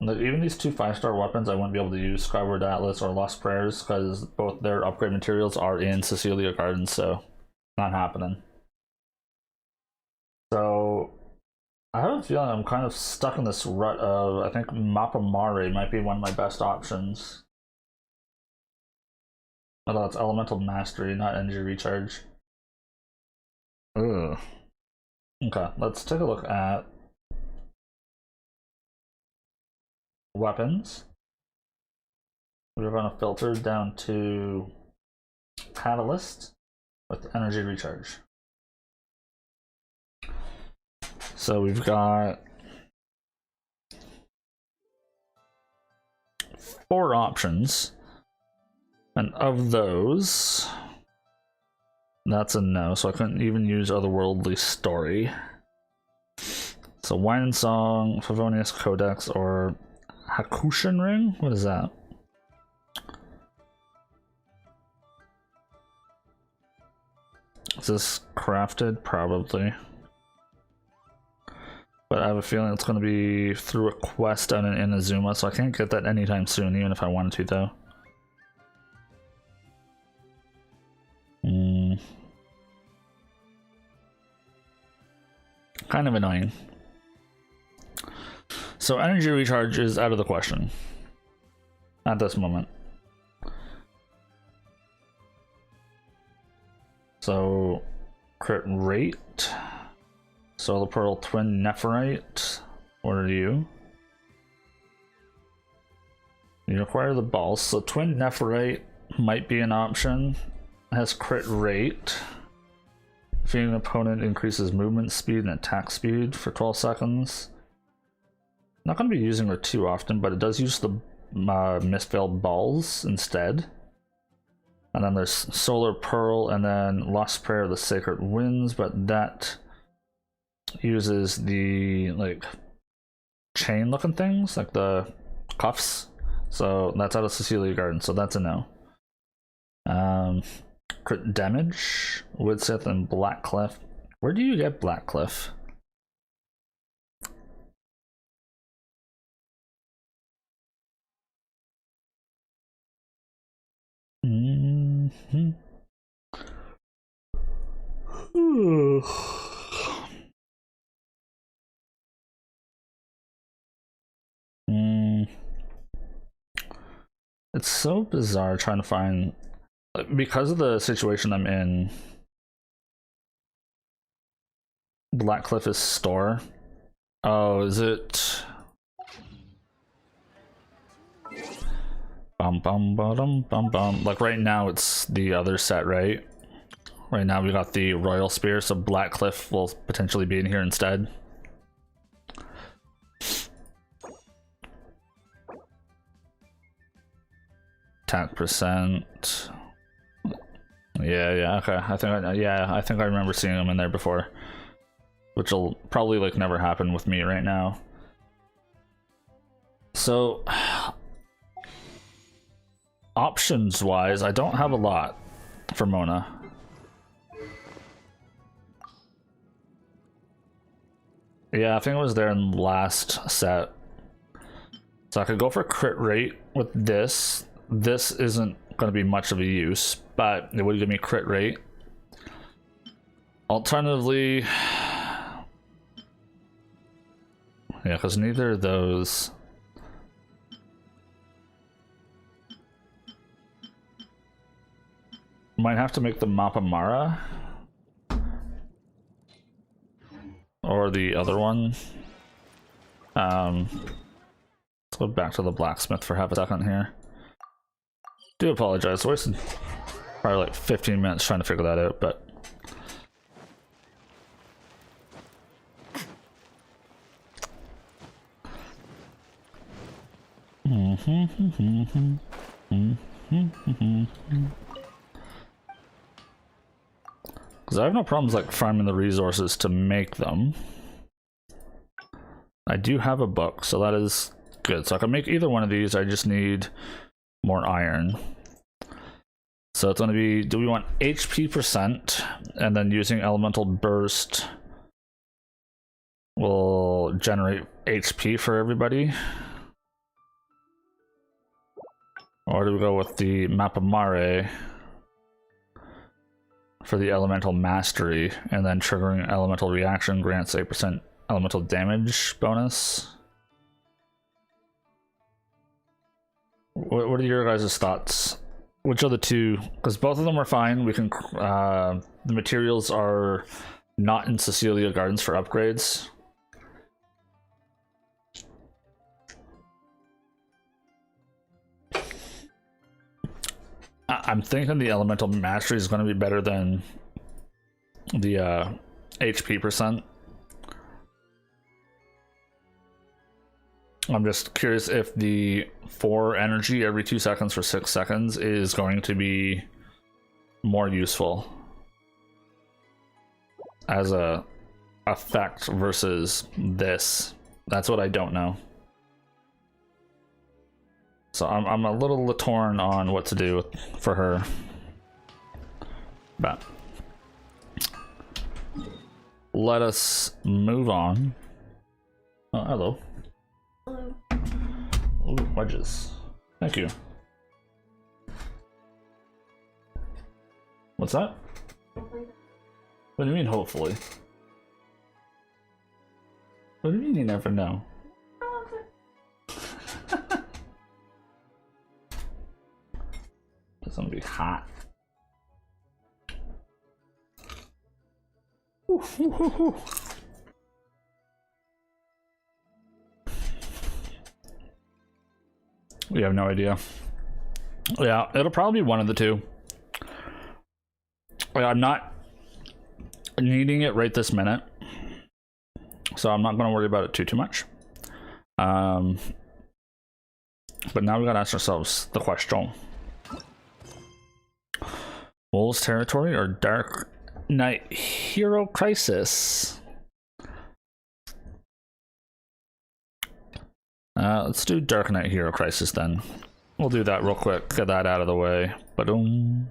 Like even these two 5-star weapons I wouldn't be able to use, Skyward Atlas or Lost Prayers, because both their upgrade materials are in Cecilia Gardens, so not happening. So I have a feeling I'm kind of stuck in this rut of, I think Mapamare might be one of my best options. Although it's Elemental Mastery, not Energy Recharge. Ugh. Okay, let's take a look at weapons. We're going to filter down to Catalyst with Energy Recharge. So we've got 4 options, and of those, that's a no, so I couldn't even use Otherworldly Story. So Wine and Song, Favonius Codex, or Hakushin Ring? What is that? Is this crafted? Probably. But I have a feeling it's going to be through a quest down in Inazuma, so I can't get that anytime soon, even if I wanted to, though. Kind of annoying. So Energy Recharge is out of the question at this moment. So crit rate, Solar Pearl, Twin Nephirite. What are you? You require the balls, so Twin Nephirite might be an option. It has crit rate. Defeating an opponent increases movement speed and attack speed for 12 seconds. Not going to be using her too often, but it does use the Mistveiled Balls instead. And then there's Solar Pearl, and then Lost Prayer of the Sacred Winds, but that uses the like chain looking things, like the cuffs. So that's out of Cecilia Garden, so that's a no. Crit damage, Woodsith, and Blackcliff. Where do you get Blackcliff? It's so bizarre trying to find, because of the situation I'm in. Blackcliff is store. Oh, is it? Bum bum bum bum bum. Like right now, it's the other set, right? Right now we got the Royal Spear, so Blackcliff will potentially be in here instead. Attack percent. Yeah, okay. I think I remember seeing them in there before, which will probably like never happen with me right now. So, options wise, I don't have a lot for Mona. Yeah, I think it was there in the last set. So I could go for crit rate with this. This isn't going to be much of a use, but it would give me crit rate. Alternatively, yeah, because neither of those. Might have to make the Mapamara. Or the other one. Let's go back to the blacksmith for half a second here. Do apologize, I wasted probably like 15 minutes trying to figure that out, but because I have no problems like farming the resources to make them. I do have a book, so that is good. So I can make either one of these. I just need more iron. So it's going to be, do we want HP percent, and then using elemental burst will generate HP for everybody? Or do we go with the Mapamare for the elemental mastery, and then triggering elemental reaction grants 8% elemental damage bonus? What are your guys' thoughts? Which are the two? Because both of them are fine. We can. The materials are not in Cecilia Gardens for upgrades. I'm thinking the elemental mastery is going to be better than the HP percent. I'm just curious if the 4 energy every 2 seconds for 6 seconds is going to be more useful as a effect versus this. That's what I don't know. So I'm a little torn on what to do for her. But let us move on. Oh, hello. Hello. Ooh, wedges. Thank you. What's that? What do you mean, hopefully? What do you mean you never know? It's gonna be hot. We have no idea. Yeah, it'll probably be one of the two. I'm not needing it right this minute, so I'm not going to worry about it too much. But now we got to ask ourselves the question: Wolves Territory or Dark Knight Hero Crisis? Let's do Dark Knight Hero Crisis then. We'll do that real quick, get that out of the way. Ba-dum.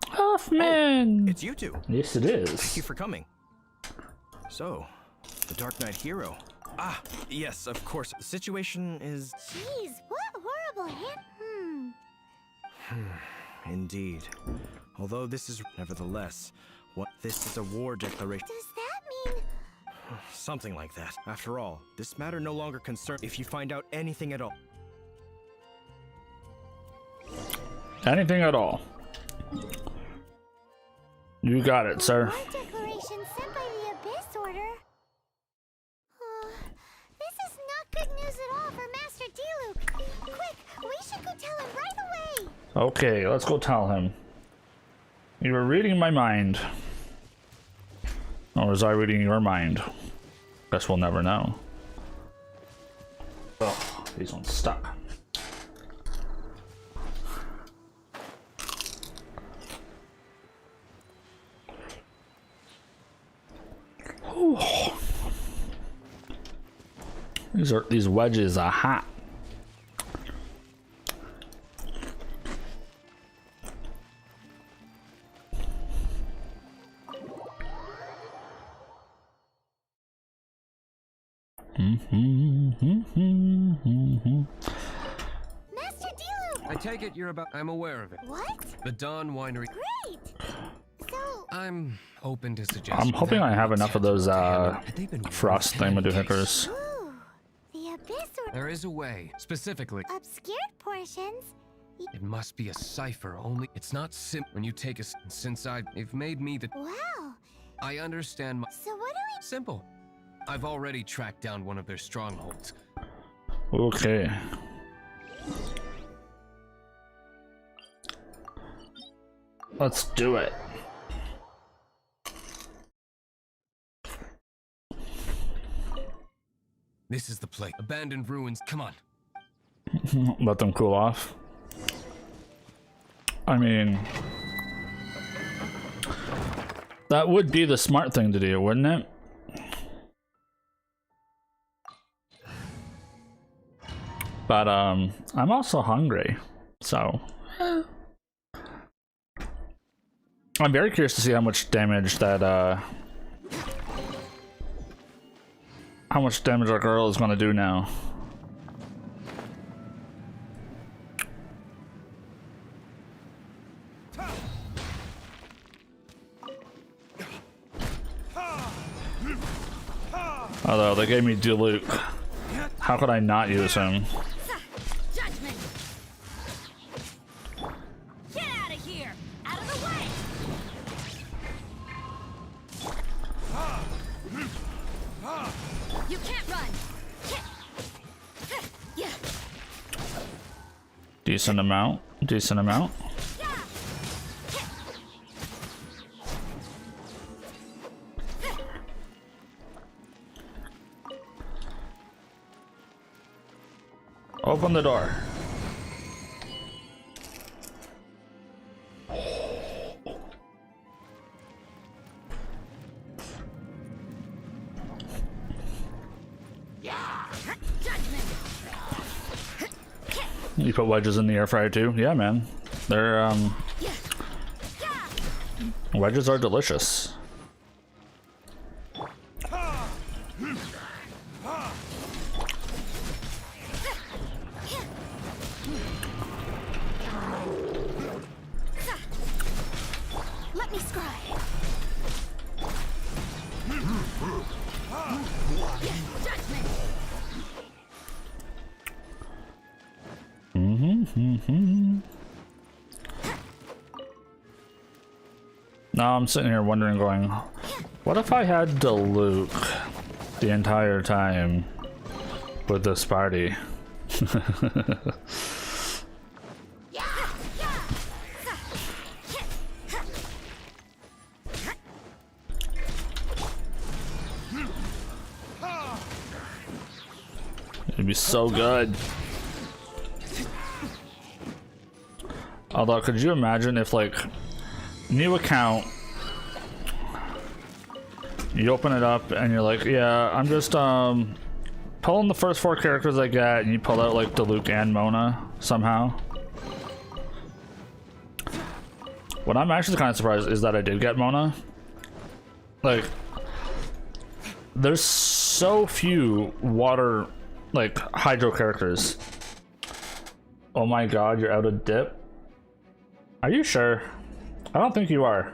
Hoffman! It's you two. Yes, it is. Thank you for coming. So, the Dark Knight hero. Ah, yes, of course. The situation is... Jeez, what horrible Indeed. Although this is... Nevertheless, this is a war declaration. Does that mean... Something like that. After all, this matter no longer concerns... If you find out anything at all... Anything at all. You got it, sir. War declaration sent by the Abyss Order. This is not good news at all for Master Diluc. Quick, we should go tell him right away. Okay, let's go tell him. You were reading my mind. Or was I reading your mind? Guess we'll never know. Oh, these ones stuck. These wedges are hot. Master Diluc! I take it you're about... I'm aware of it. What? The Dawn Winery. Great! So... I'm open to suggestions. I'm hoping I have enough of those frost thingamadookers. Ooh, the Abyss Order... There is a way, specifically. Obscured portions? It must be a cipher only. It's not when you take a... Since they've made me the... Wow! I understand my... So what do we... Simple. I've already tracked down one of their strongholds. Okay. Let's do it. This is the place. Abandoned ruins. Come on. Let them cool off. I mean, that would be the smart thing to do, wouldn't it? But I'm also hungry, so I'm very curious to see how much damage that our girl is gonna do now. Although they gave me Diluc, how could I not use him? Judgment. Get out of here! Out of the way! You can't run. Yeah. Decent amount. Decent amount. Open the door. You put wedges in the air fryer too? Yeah, man. They're wedges are delicious. Let me scry. Judgment. Now I'm sitting here wondering, going, what if I had Diluc the entire time with this party? It'd be so good. Although, could you imagine if, like, new account, you open it up and you're like, yeah, I'm just pulling the first 4 characters I get, and you pull out like Diluc and Mona somehow. What I'm actually kind of surprised is that I did get Mona. Like, there's so few water, like, hydro characters. Oh my god, you're out of dip? Are you sure? I don't think you are.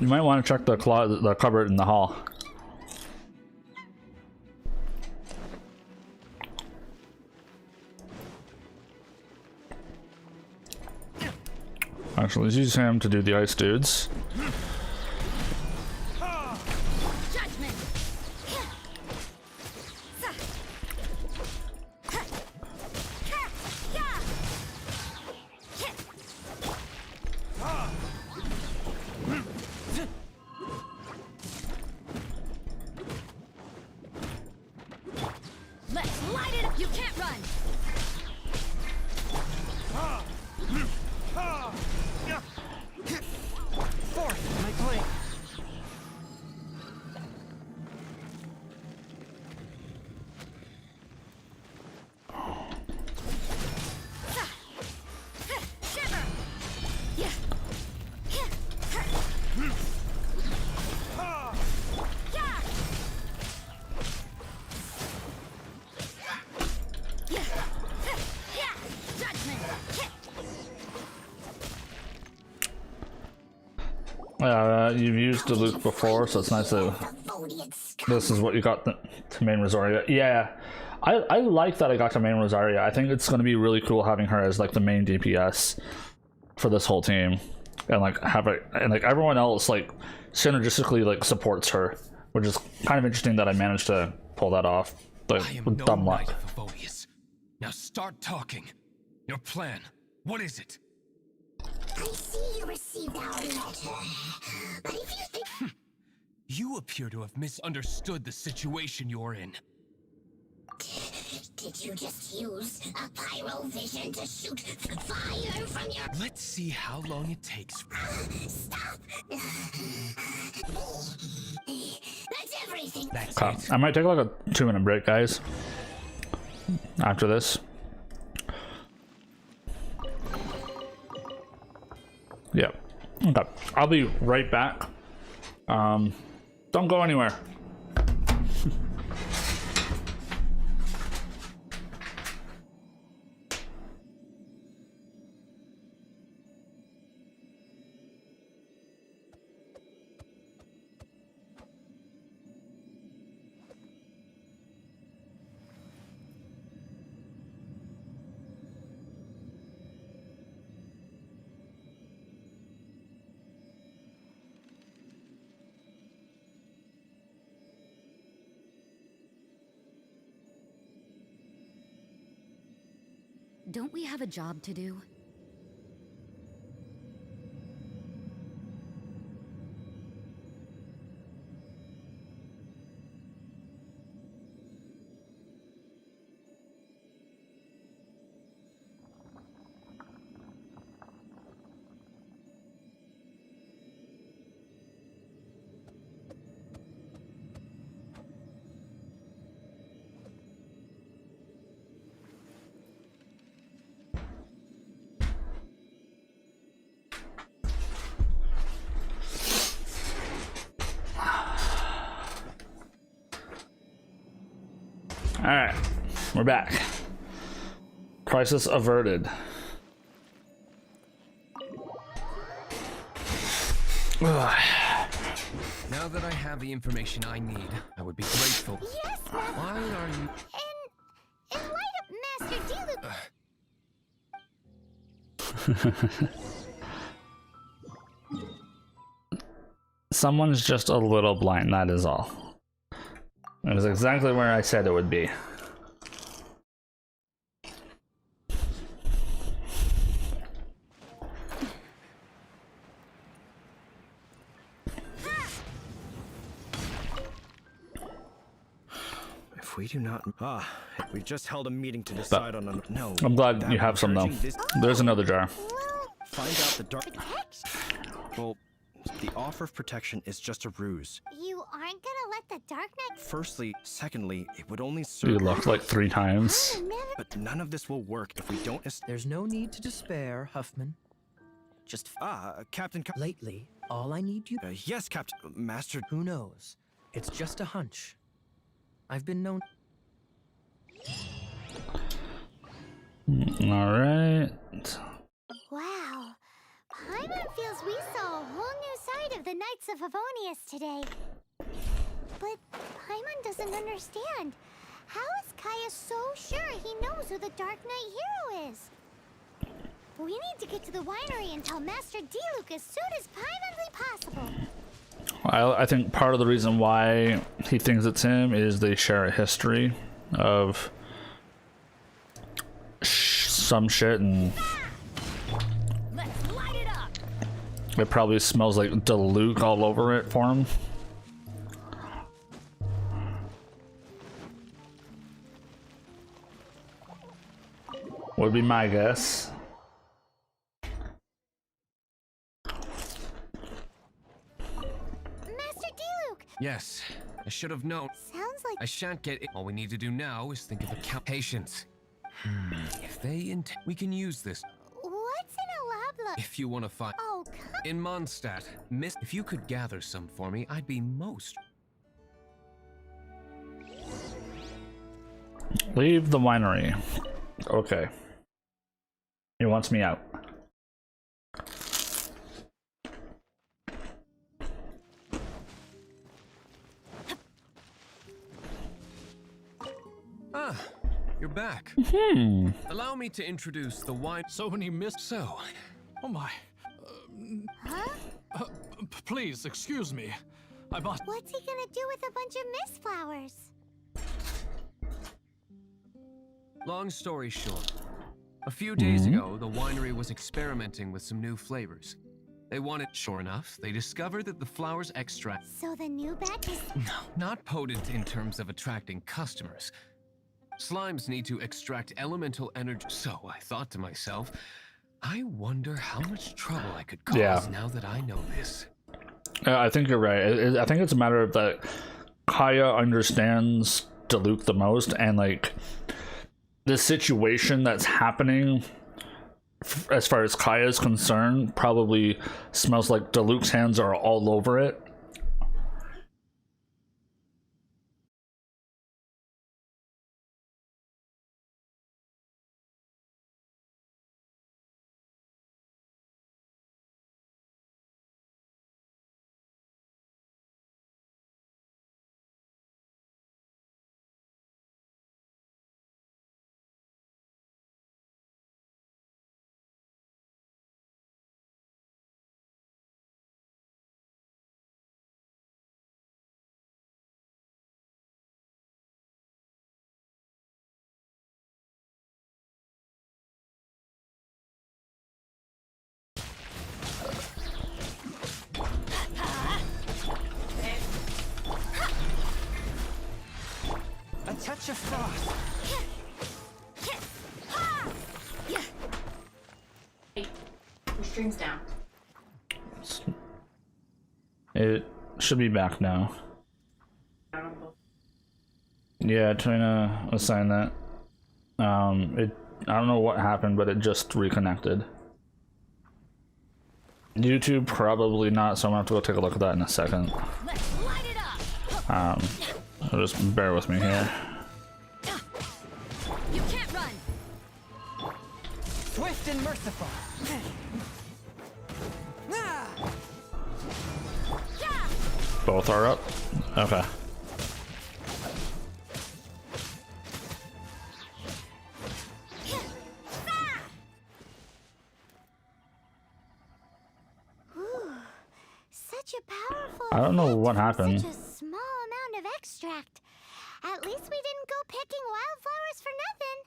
You might want to check the cupboard in the hall. Actually, let's use him to do the ice dudes. Let's light it up. You can't run. Fourth, my blade. You've used Diluc before, so it's nice that this is what you got to main Rosaria. Yeah, I like that I got to main Rosaria. I think it's going to be really cool having her as like the main DPS for this whole team, and like have it, and like everyone else like synergistically like supports her, which is kind of interesting that I managed to pull that off. Like with dumb luck. Now start talking. Your plan. What is it? I see you received our letter, but if you think... You appear to have misunderstood the situation you're in. Did you just use a pyro vision to shoot fire from your... Let's see how long it takes. Stop. That's everything. That's it. I might take like a 2-minute break, guys, after this. Yeah. Okay. I'll be right back. Don't go anywhere. Don't we have a job to do? Alright, we're back. Crisis averted. Now that I have the information I need, I would be grateful. Yes, Why are you... And light up Master Diluc. Someone's just a little blind, that is all. It was exactly where I said it would be. do not. Ah, we just held a meeting to decide on a. No. I'm glad you have some though. There's another jar. Find out the dark. Well, the offer of protection is just a ruse. You aren't gonna let the Dark Knight. Firstly, secondly, it would only serve. You looked like 3 times. But none of this will work if we don't. There's no need to despair, Huffman. Just Captain. Lately, all I need you. Yes, Captain. Master. Who knows? It's just a hunch. I've been known. All right. Wow. Paimon feels we saw a whole new side of the Knights of Favonius today. But Paimon doesn't understand. How is Kaya so sure he knows who the Dark Knight hero is? We need to get to the winery and tell Master Diluc as soon as Paimonly possible. I think part of the reason why he thinks it's him is they share a history of some shit, and Let's light it up. it probably smells like Diluc all over it for him. Would be my guess. Yes, I should have known. Sounds like I shan't get it. All we need to do now is think of account patience. If they we can use this. What's in a lab? If you want to find. Oh, come. In Mondstadt, Miss. If you could gather some for me, I'd be most. Leave the winery. Okay. He wants me out. Ah, you're back. Allow me to introduce the wine. So many So. Oh my. Huh? Please, excuse me. I must. What's he gonna do with a bunch of mist flowers? Long story short, a few days ago, the winery was experimenting with some new flavors. They wanted, sure enough, they discovered that the flower's extract. So the new batch is. No, not potent in terms of attracting customers. Slimes need to extract elemental energy. So I thought to myself, I wonder how much trouble I could cause now that I know this. I think you're right. I think it's a matter of that Kaya understands Diluc the most, and like the situation that's happening as far as Kaya is concerned probably smells like Diluc's hands are all over it. A touch of frost. Hey, your stream's down. It should be back now. Yeah, trying to assign that. I don't know what happened, but it just reconnected. YouTube probably not, so I'm gonna have to go take a look at that in a second. So just bear with me here. You can't run. Swift and merciful. Both are up? Okay. Such a powerful. I don't know what happened. Such a small amount of extract. At least we didn't go picking wildflowers for nothing.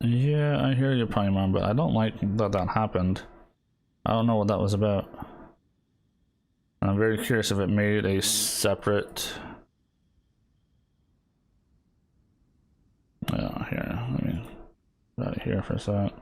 Yeah, I hear you, Paimon, but I don't like that that happened. I don't know what that was about. And I'm very curious if it made a separate wait here for a sec.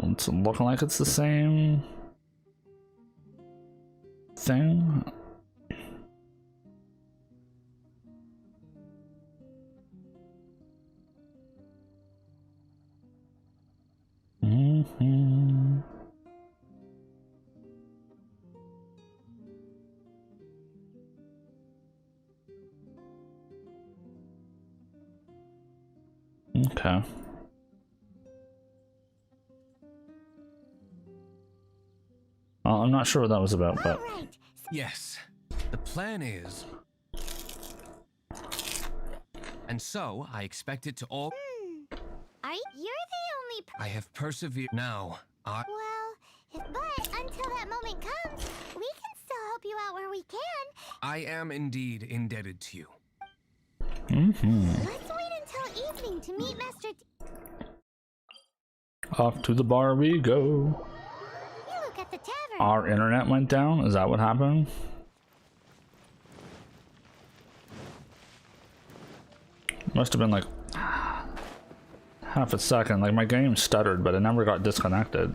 It's looking like it's the same thing. Okay. I'm not sure what that was about, but yes, the plan is, and so I expect it to all. You're the only. I have persevered. Now, Well, but until that moment comes, we can still help you out where we can. I am indeed indebted to you. Let's wait until evening to meet Master. Off to the bar we go. You look at the tavern. Our internet went down. Is that what happened? Must have been like half a second. Like my game stuttered, but it never got disconnected.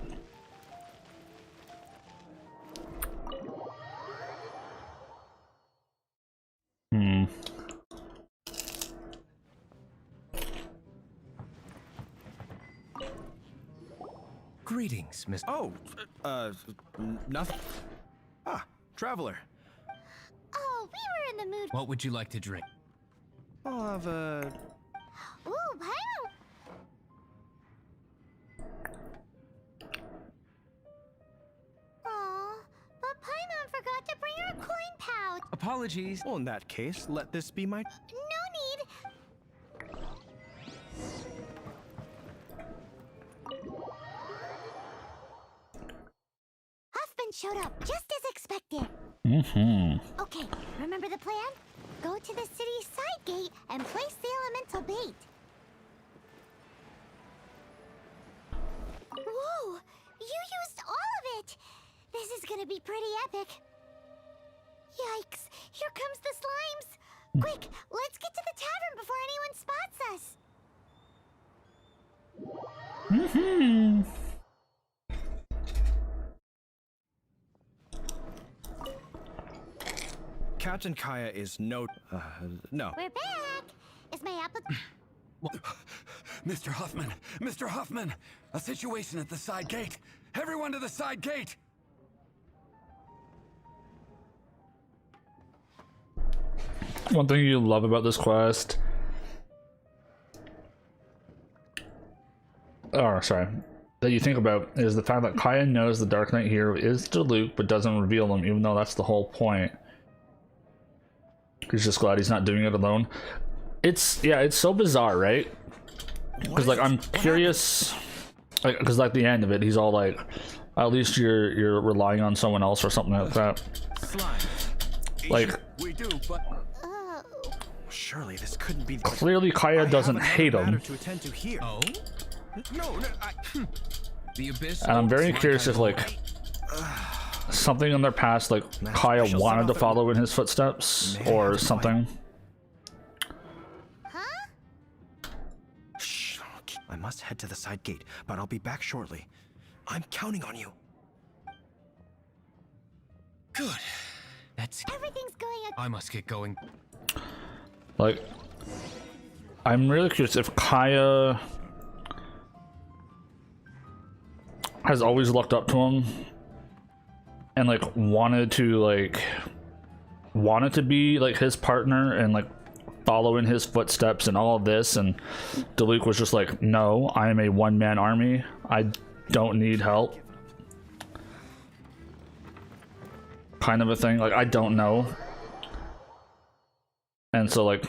Greetings, Miss. Oh, nothing. Ah, traveler. Oh, we were in the mood. What would you like to drink? I'll have a. Ooh, Paimon. Aw, but Paimon forgot to bring her coin pouch. Apologies. Well, in that case, let this be my. No need. Huffman showed up just as expected. Okay, remember the plan? Go to the city's side gate and place the elemental bait. Whoa! You used all of it! This is gonna be pretty epic. Yikes! Here comes the slimes! Quick, let's get to the tavern before anyone spots us! Captain Kaya is no. No. We're back! Is my apple... Mr. Huffman! Mr. Huffman! A situation at the side gate! Everyone to the side gate! One thing you love about this quest... Oh, sorry. That you think about is the fact that Kaya knows the Dark Knight hero is Diluc, but doesn't reveal him, even though that's the whole point. He's just glad he's not doing it alone. It's, yeah, it's so bizarre, right? Because, like, I'm curious... Like, because, like, the end of it, he's all like, at least you're relying on someone else or something like that. Like... We do, but... Surely this couldn't be... Clearly Kaya doesn't hate him. To attend to here. Oh? No, the abyss. And I'm very curious if, like... something in their past, like, Kaya wanted to follow in his footsteps, or something. Shh. I must head to the side gate, but I'll be back shortly. I'm counting on you. Good. That's... Everything's going... I must get going. Like... I'm really curious if Kaya... has always looked up to him and like wanted to be like his partner and like follow in his footsteps and all of this, and Diluc was just like, no, I am a one-man army, I don't need help, kind of a thing. Like, I don't know. And so, like,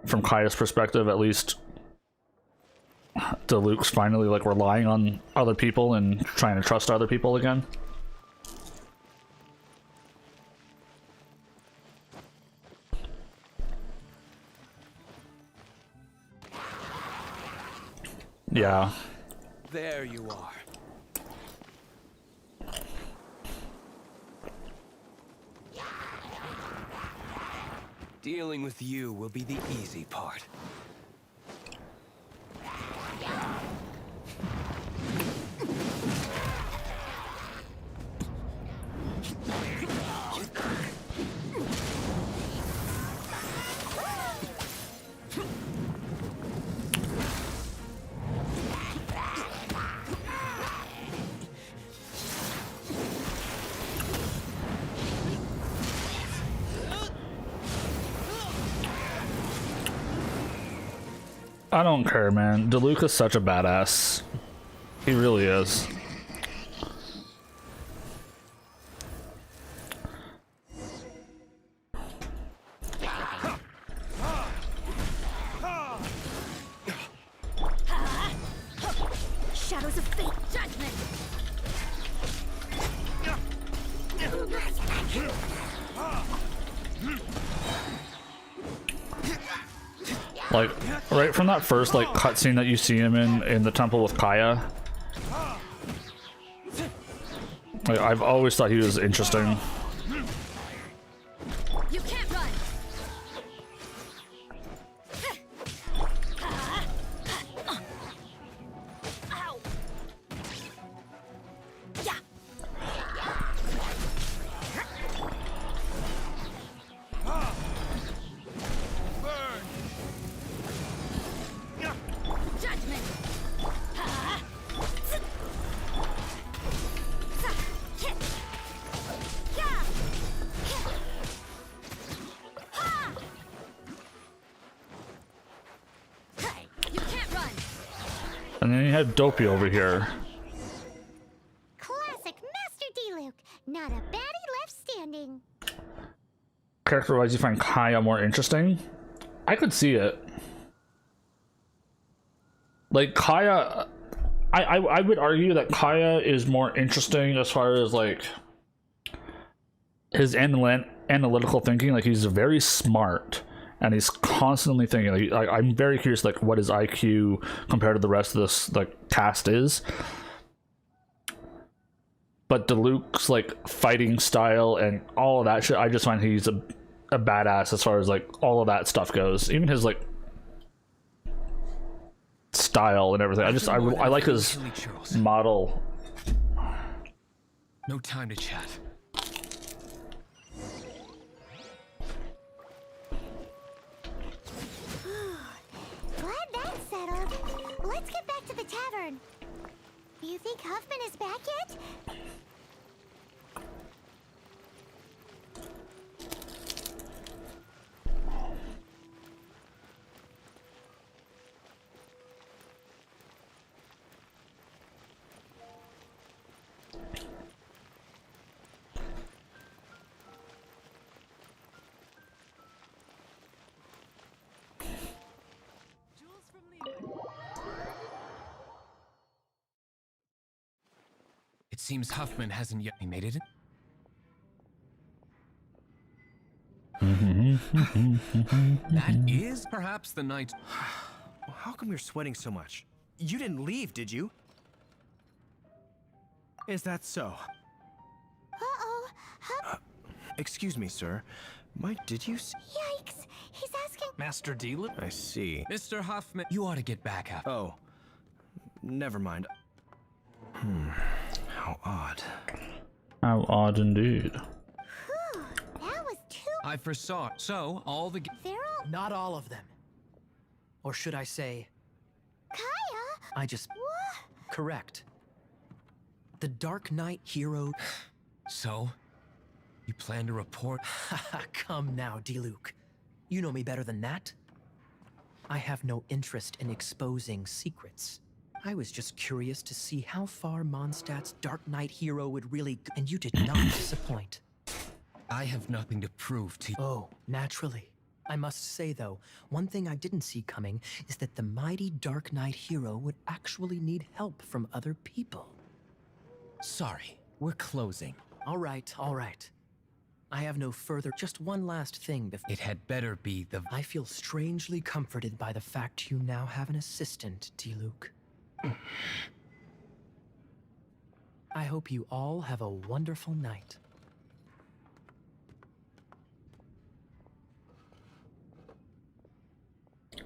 from Kaya's perspective, at least Diluc's finally like relying on other people and trying to trust other people again. Yeah. There you are. Dealing with you will be the easy part. I don't care, man. Diluc is such a badass. He really is. Shadows of fate, judgment. Like, right from that first, like, cutscene that you see him in the temple with Kaya. Like, I've always thought he was interesting. You can't run. Ow. Yeah. Judgment. You can't run. And then you have Dopey over here. Classic Master Diluc. Not a baddie left standing. Character-wise, you find Kaya more interesting? I could see it. Like, Kaya... I would argue that Kaya is more interesting as far as, like, his analytical thinking. Like, he's very smart, and he's constantly thinking. Like, I'm very curious, like, what his IQ compared to the rest of this, like, cast is. But Diluc's, like, fighting style and all of that shit, I just find he's a badass as far as, like, all of that stuff goes. Even his, like, style and everything. I like his model. No time to chat. Glad that's settled. Let's get back to the tavern. You think Huffman is back yet? It seems Huffman hasn't yet made it. That is perhaps the night. How come you're sweating so much? You didn't leave, did you? Is that so? Uh-oh. Excuse me, sir. Did you Yikes. He's asking... Master Diluc? I see. Mr. Huffman, you ought to get back up. Oh. Never mind. How odd. How odd indeed. Whew. That was too... I foresaw. So, all the... Feral? Not all of them. Or should I say... Kaya? I just... What? Correct. The Dark Knight hero... So? You plan to report? Come now, Diluc. You know me better than that. I have no interest in exposing secrets. I was just curious to see how far Mondstadt's Dark Knight hero would really go, and you did not disappoint. I have nothing to prove to you. Oh, naturally. I must say, though, one thing I didn't see coming is that the mighty Dark Knight hero would actually need help from other people. Sorry, we're closing. All right, all right. I have no further... Just one last thing before... It had better be the... I feel strangely comforted by the fact you now have an assistant, Diluc. I hope you all have a wonderful night.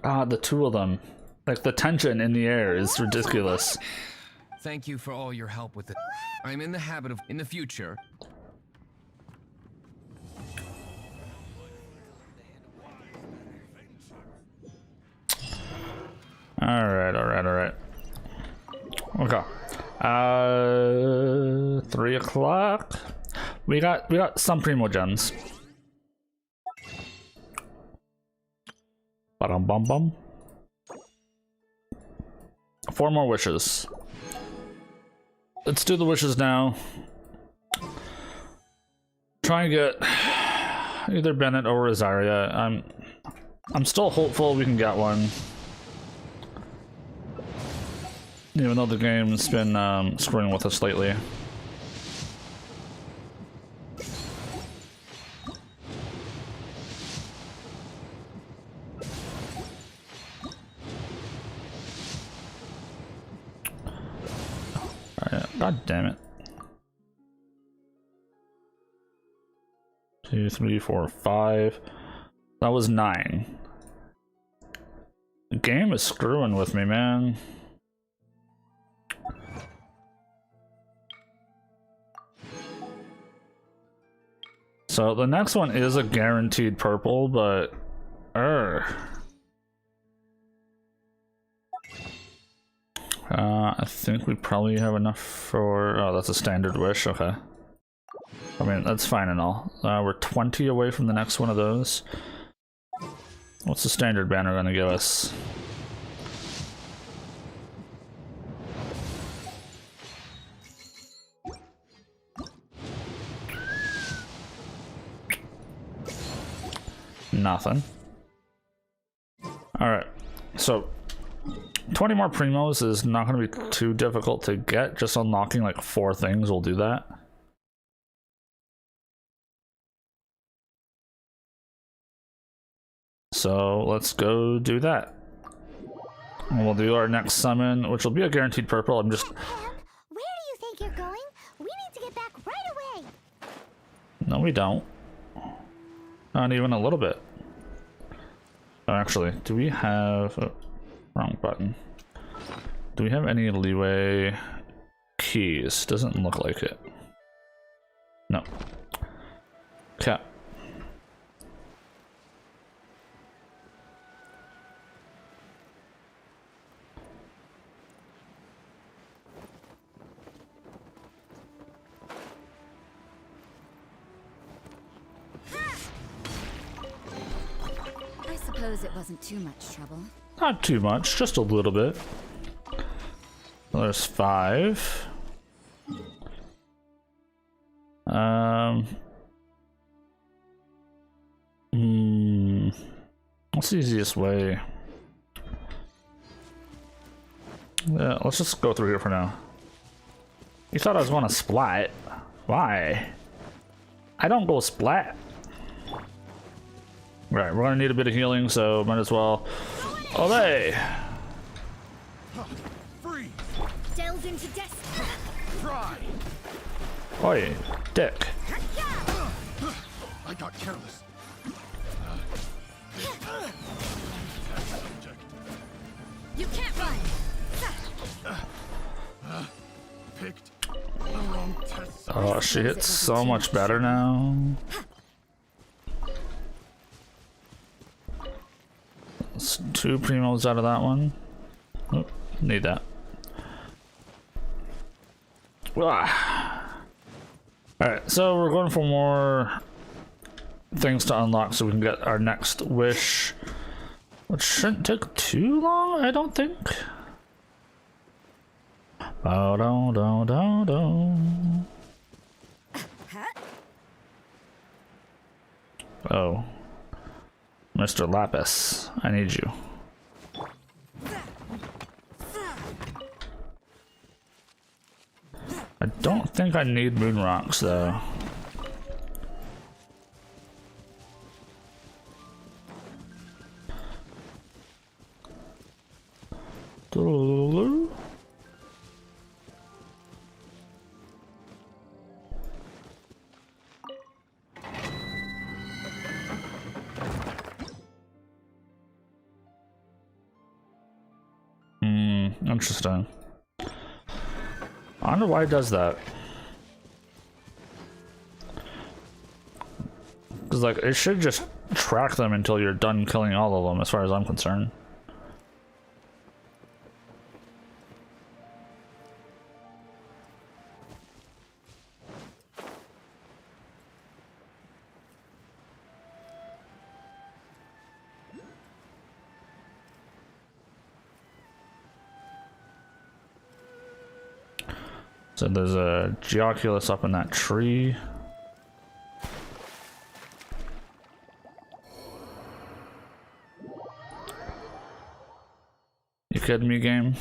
Ah, the two of them. Like, the tension in the air is ridiculous. Thank you for all your help with it. I'm in the habit of, in the future. Alright. Okay. 3 o'clock. We got some primo gems. Bum. 4 more wishes. Let's do the wishes now. Try and get either Bennett or Rosaria. I'm still hopeful we can get one. Even though the game's been screwing with us lately. Alright, god damn it. 2, 3, 4, 5. That was 9. The game is screwing with me, man. So the next one is a guaranteed purple, but I think we probably have enough for... Oh, that's a standard wish, okay. I mean, that's fine and all. We're 20 away from the next one of those. What's the standard banner gonna give us? Nothing. Alright, so 20 more primos is not going to be too difficult to get. Just unlocking like 4 things will do that. So let's go do that. And we'll do our next summon, which will be a guaranteed purple. I'm just... Where do you think you're going? We need to get back right away. No, we don't. Not even a little bit. Oh, actually, do we have... Oh, wrong button. Do we have any leeway? Keys. Doesn't look like it. No. Okay. I suppose it wasn't too much trouble. Not too much, just a little bit. Well, there's 5. What's the easiest way? Yeah, let's just go through here for now. You thought I was going to splat? Why? I don't go splat. Right, we're gonna need a bit of healing, so might as well. Obey! Freeze! Delve into destiny. Try. Oi, dick. I got careless. You can't run. Picked the wrong test. Oh, she hits so much better now. That's 2 primos out of that one. Oh, need that. Alright, so we're going for more things to unlock so we can get our next wish. Which shouldn't take too long, I don't think. Oh. Mr. Lapis, I need you. I don't think I need moon rocks though. Interesting. I wonder why it does that. Because, like, it should just track them until you're done killing all of them, as far as I'm concerned. So there's a Geoculus up in that tree. You kidding me, game?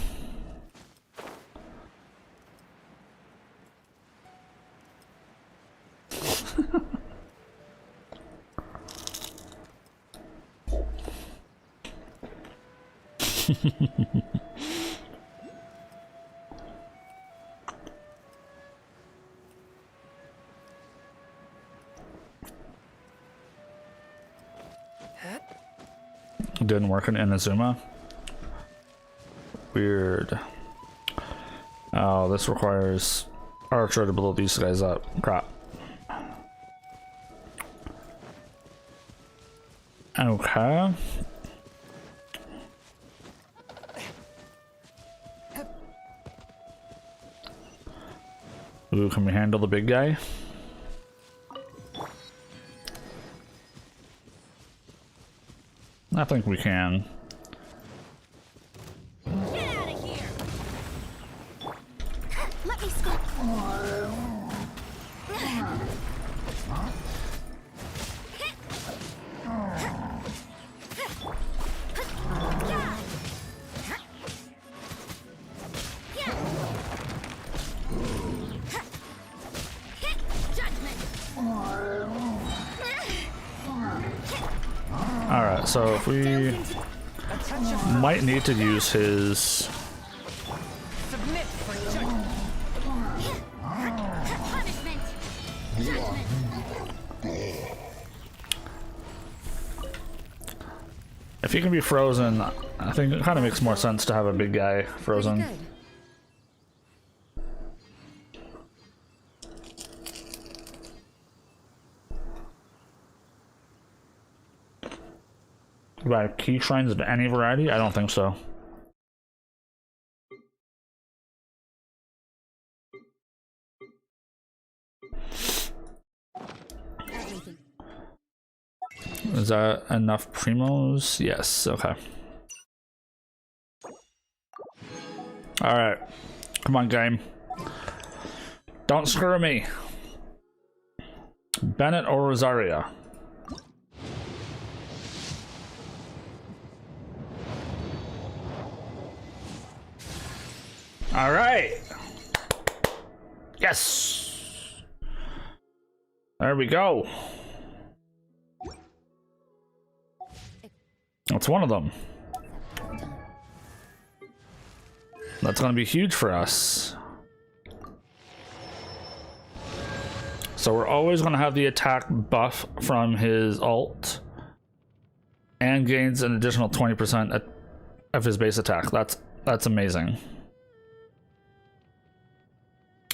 Didn't work in Inazuma. Weird. Oh, this requires Archer to blow these guys up. Crap. Okay. Ooh, can we handle the big guy? I think we can. Get out of here! Let me stop. Alright, so if we might need to use his Submit for judgment. Punishment. Judgment. if he can be frozen, I think it kind of makes more sense to have a big guy frozen. Do I have key shrines of any variety? I don't think so. Is that enough primos? Yes, okay. Alright. Come on, game. Don't screw me. Bennett or Rosaria? All right. Yes. There we go. That's one of them. That's going to be huge for us. So we're always going to have the attack buff from his ult and gains an additional 20% of his base attack. That's amazing.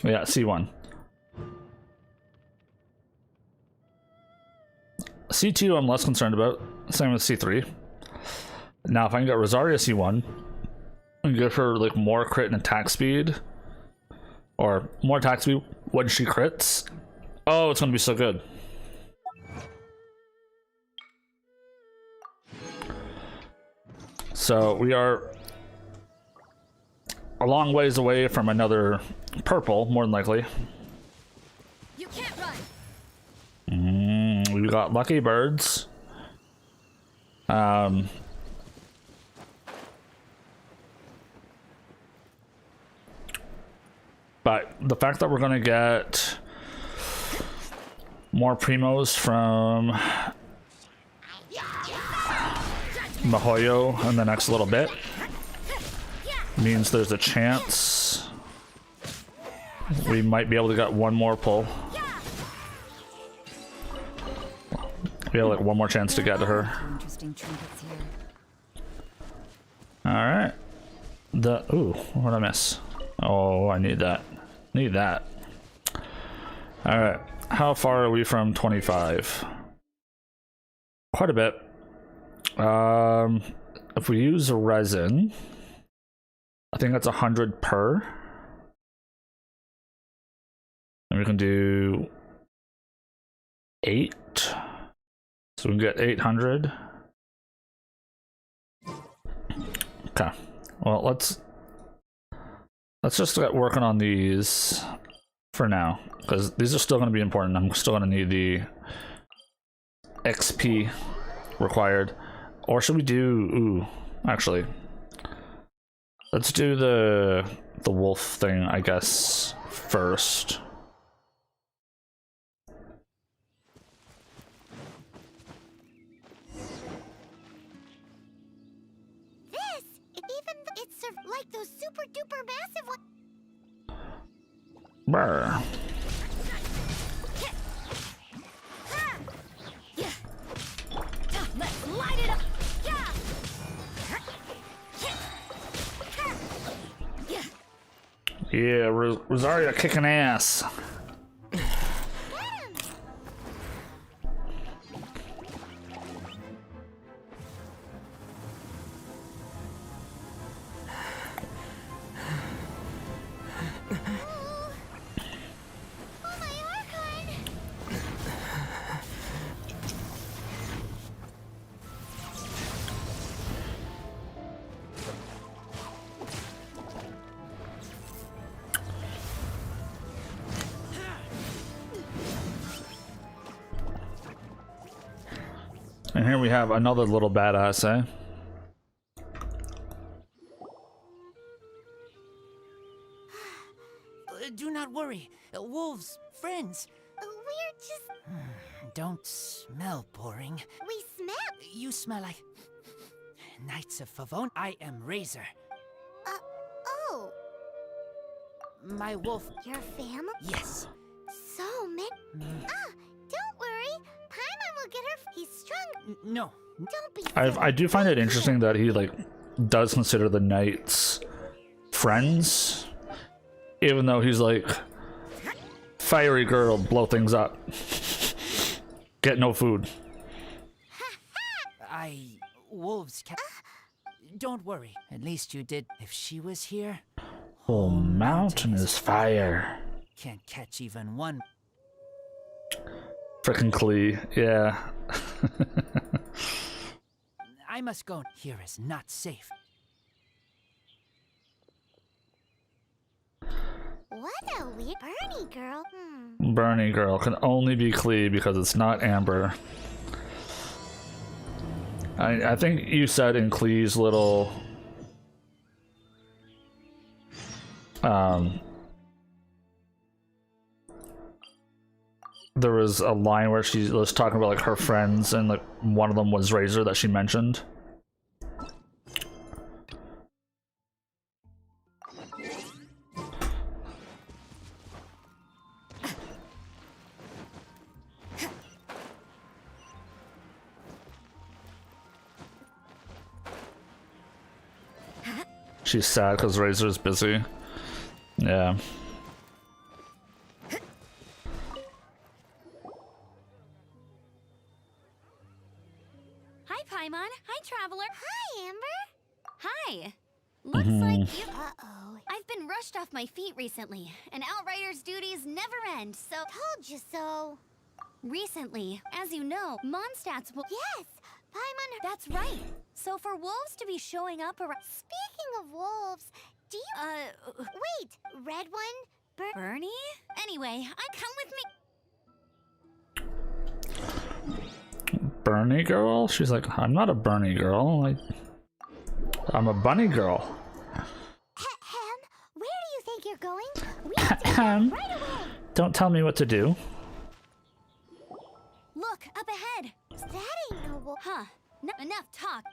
Yeah, C1. C2 I'm less concerned about. Same with C3. Now if I can get Rosaria C1 and give her like more crit and attack speed, or more attack speed when she crits, oh, it's gonna be so good. So we are a long ways away from another purple, more than likely. You can't run. We got lucky birds. But the fact that we're gonna get more primos from Mihoyo in the next little bit means there's a chance we might be able to get one more pull. We have like one more chance to get to her. Alright. the ooh, what did I miss? Oh, I need that. Need that. All right, how far are we from 25? Quite a bit. If we use resin, I think that's 100 per. And we can do 8. So we can get 800. Okay. Well, let's just get working on these for now, because these are still going to be important. I'm still going to need the XP required. Or should we do... Ooh, actually. Let's do the wolf thing, I guess, first. This, even it's like those super duper massive ones. Brr. Let's light it up. Yeah, Rosaria kicking ass. And here we have another little badass, eh? Do not worry. Wolves, friends. We're just... Don't smell boring. We smell... You smell like... Knights of Favon. I am Razor. Oh. My wolf... Your family? Yes. So many... don't worry. Paimon will get her... He's strong. No. Don't be... I do find it interesting that he, like, does consider the knights friends. Even though he's like, fiery girl, blow things up. Get no food. Wolves can... Don't worry. At least you did. If she was here... Whole mountain is fire. Can't catch even one. Frickin' Klee, yeah. I must go. Here is not safe. What a weird Bernie girl. Bernie girl can only be Klee because it's not Amber. I think you said in Klee's little there was a line where she was talking about like her friends, and like one of them was Razor that she mentioned. She's sad because Razor's busy. Yeah. Hi, Paimon. Hi, Traveler. Hi, Amber. Hi. Looks like you... Uh-oh. I've been rushed off my feet recently, and Outrider's duties never end, so... Told you so. Recently, as you know, Mondstadt's will... Yes, Paimon... That's right. So for wolves to be showing up around... Speaking of wolves, do you... Wait, red one? Bernie? Anyway, come with me. Bernie girl? She's like, I'm not a Bernie girl. I'm a bunny girl. Where do you think you're going? We have to go right away. Don't tell me what to do. Look, up ahead. That ain't no wolf. Huh. Enough talk.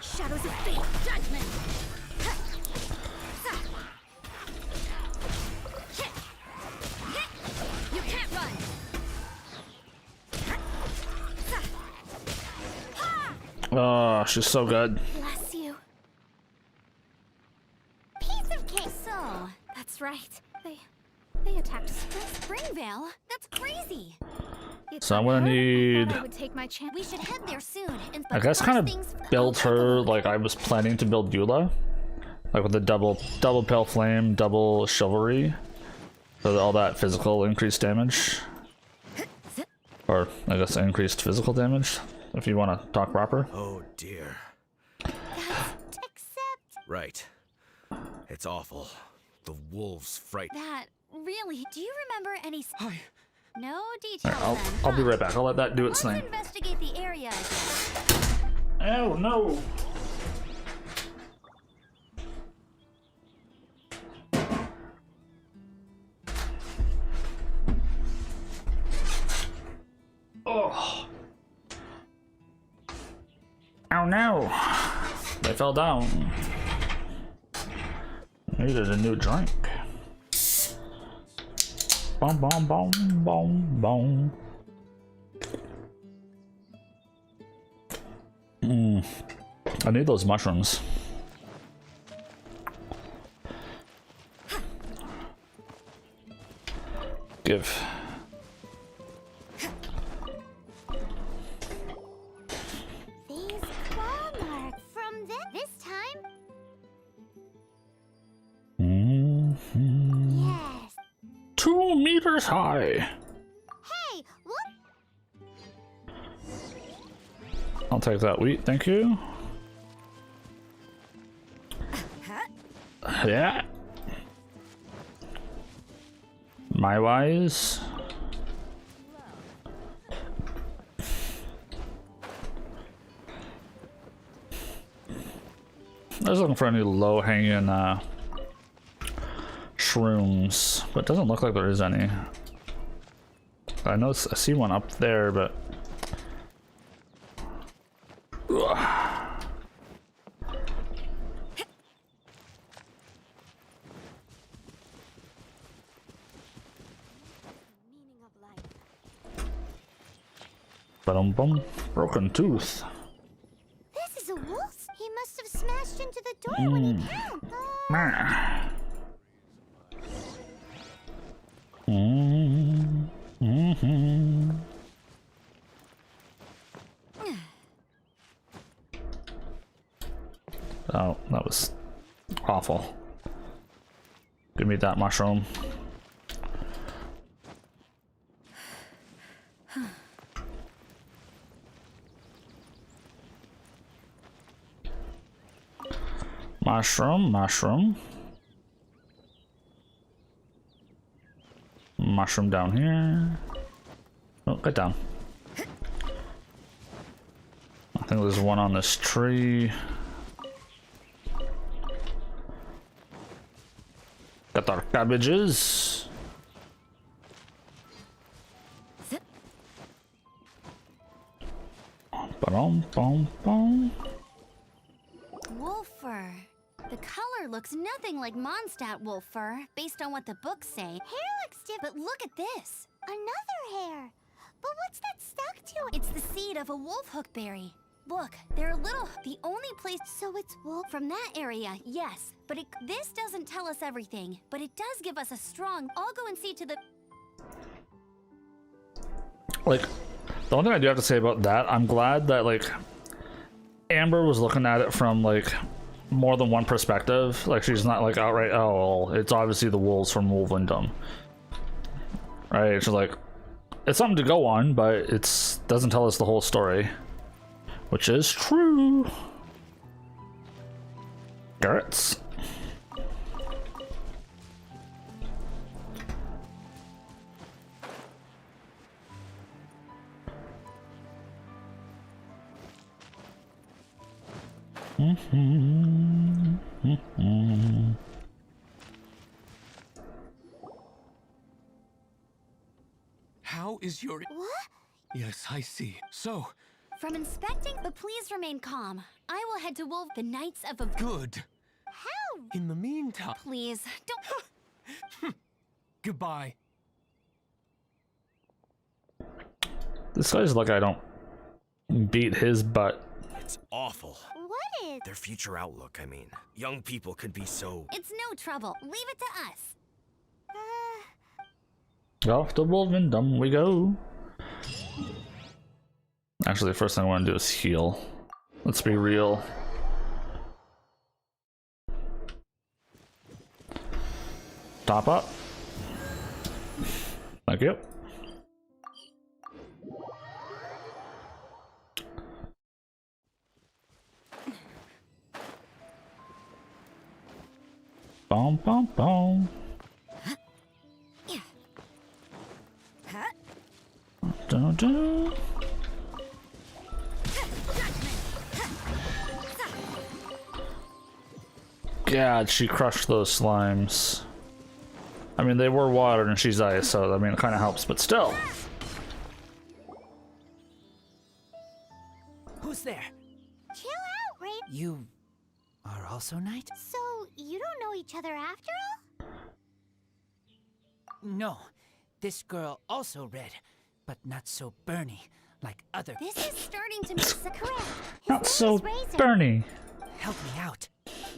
Shadows of fate, judgment. You can't run. Oh, she's so good. Bless you. Piece of cake. So, that's right. They attacked Springvale. That's crazy. So I'm gonna need. I would take my chance. We should head there soon. I guess kind of build her like I was planning to build Eula, like with the double pale flame, double chivalry, so that all that physical increased damage, or I guess increased physical damage, if you want to talk proper. Oh dear. Right. It's awful. The wolves fright. That really? Do you remember any? No details. Right, I'll be right back. I'll let that do its thing. Investigate the area again. Oh no. Oh. Oh no. They fell down. Needed a new drink. Boom, boom, boom, boom, boom. I need those mushrooms. Give. These claw marks from this time. Yes. 2 meters high. Hey, look. I'll take that wheat, thank you. Yeah. My wise. I was looking for any low-hanging shrooms, but it doesn't look like there is any. I know I see one up there, but Ba-dum-bum. Broken tooth. This is a wolf. He must have smashed into the door when he pounced. Oh, that was awful. Give me that mushroom. Mushroom. Mushroom down here. Oh, get down. I think there's one on this tree. Got our cabbages. Ba-dum-bum-bum. Wolf fur. The color looks nothing like Mondstadt wolf fur, based on what the books say. Hair looks different. But look at this. Another hair. But what's that stuck to it? It's the seed of a wolf hookberry. Look, they're little. The only place. So it's wolf from that area, yes. But this doesn't tell us everything. But it does give us a strong. I'll go and see to the. Like, the only thing I do have to say about that, I'm glad that like Amber was looking at it from like more than one perspective. Like she's not like outright, oh, well, it's obviously the wolves from Wolvendom. Right? She's like, it's something to go on, but it's doesn't tell us the whole story. Which is true. Carrots. How is your... What? Yes, I see. So... From inspecting, but please remain calm. I will head to Wolf, the Knights of a... Good. How? In the meantime... Please, don't... Goodbye. This guy's like I don't beat his butt It's awful. What is? Their future outlook, I mean. Young people could be so... It's no trouble. Leave it to us. Off to Wolvendom we go. Actually, the first thing I want to do is heal. Let's be real. Top up. Thank you. Boom, boom, boom. Dun, dun. God, she crushed those slimes. I mean, they were water and she's ice, so I mean, it kind of helps, but still. Who's there? Chill out, Ray. You are also Knight? So, you don't know each other after all? No. This girl also red, but not so burny like other. This is starting to make sense. Correct. Not so burny. Help me out.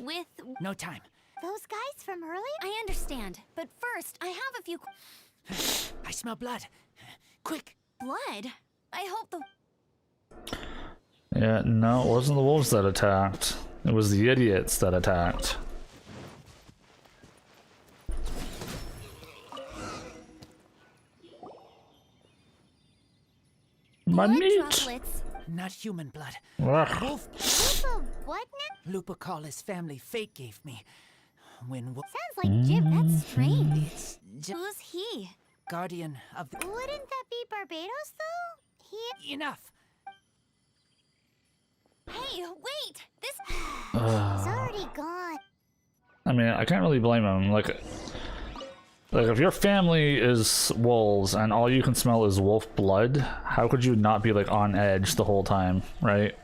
With... No time. Those guys from earlier? I understand, but first, I have a few... I smell blood. Quick. Blood? I hope the... Yeah, no, it wasn't the wolves that attacked. It was the idiots that attacked. My meat! Droplets. Not human blood. Ugh. Wolf. Lupa what now? Lupa call his family fate gave me. When Sounds like Jim. That's strange. It's Who's he? guardian of the... Wouldn't that be Barbados, though? He... Enough. Hey, wait! This... He's already gone. I mean, I can't really blame him. Like if your family is wolves and all you can smell is wolf blood, how could you not be like on edge the whole time, right?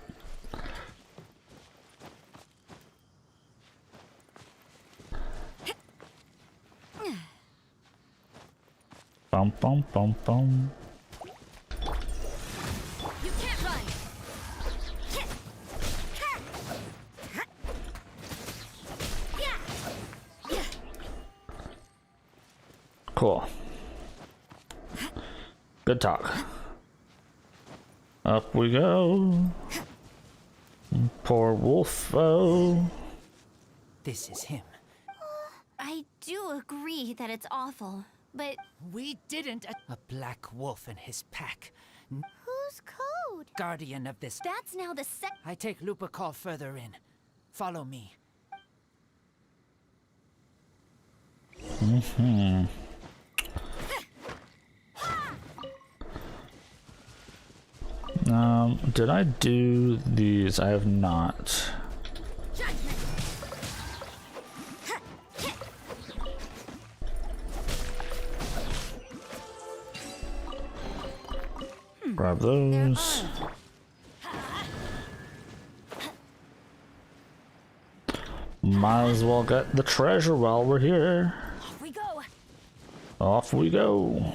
Bum bum bum bum. You can't run! Cool. Good talk. Up we go. Poor wolfo. This is him. I do agree that it's awful, but... We didn't... A black wolf and his pack. Who's code? Guardian of this... That's now the I take Lupa call further in. Follow me. Mm-hmm. Did I do these? I have not. Grab those. Might as well get the treasure while we're here. Off we go. Off we go.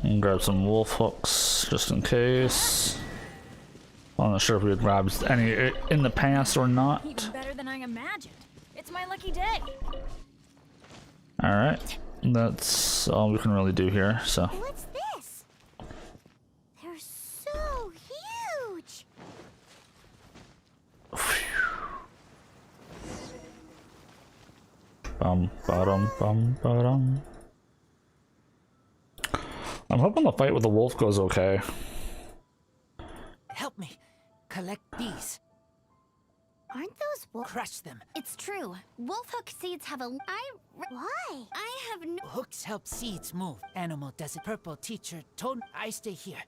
And grab some wolf hooks just in case. I'm not sure if we had grabbed any in the past or not. Even better than I imagined. It's my lucky day. Alright. That's all we can really do here, so. What's this? They're so huge. Bum bottom bum bottom. I'm hoping the fight with the wolf goes okay. Help me. Collect these. Aren't those wolf? Crush them. It's true. Wolf hook seeds have a... Why? I have no... Hooks help seeds move. Animal does it. Purple teacher told me I stay here.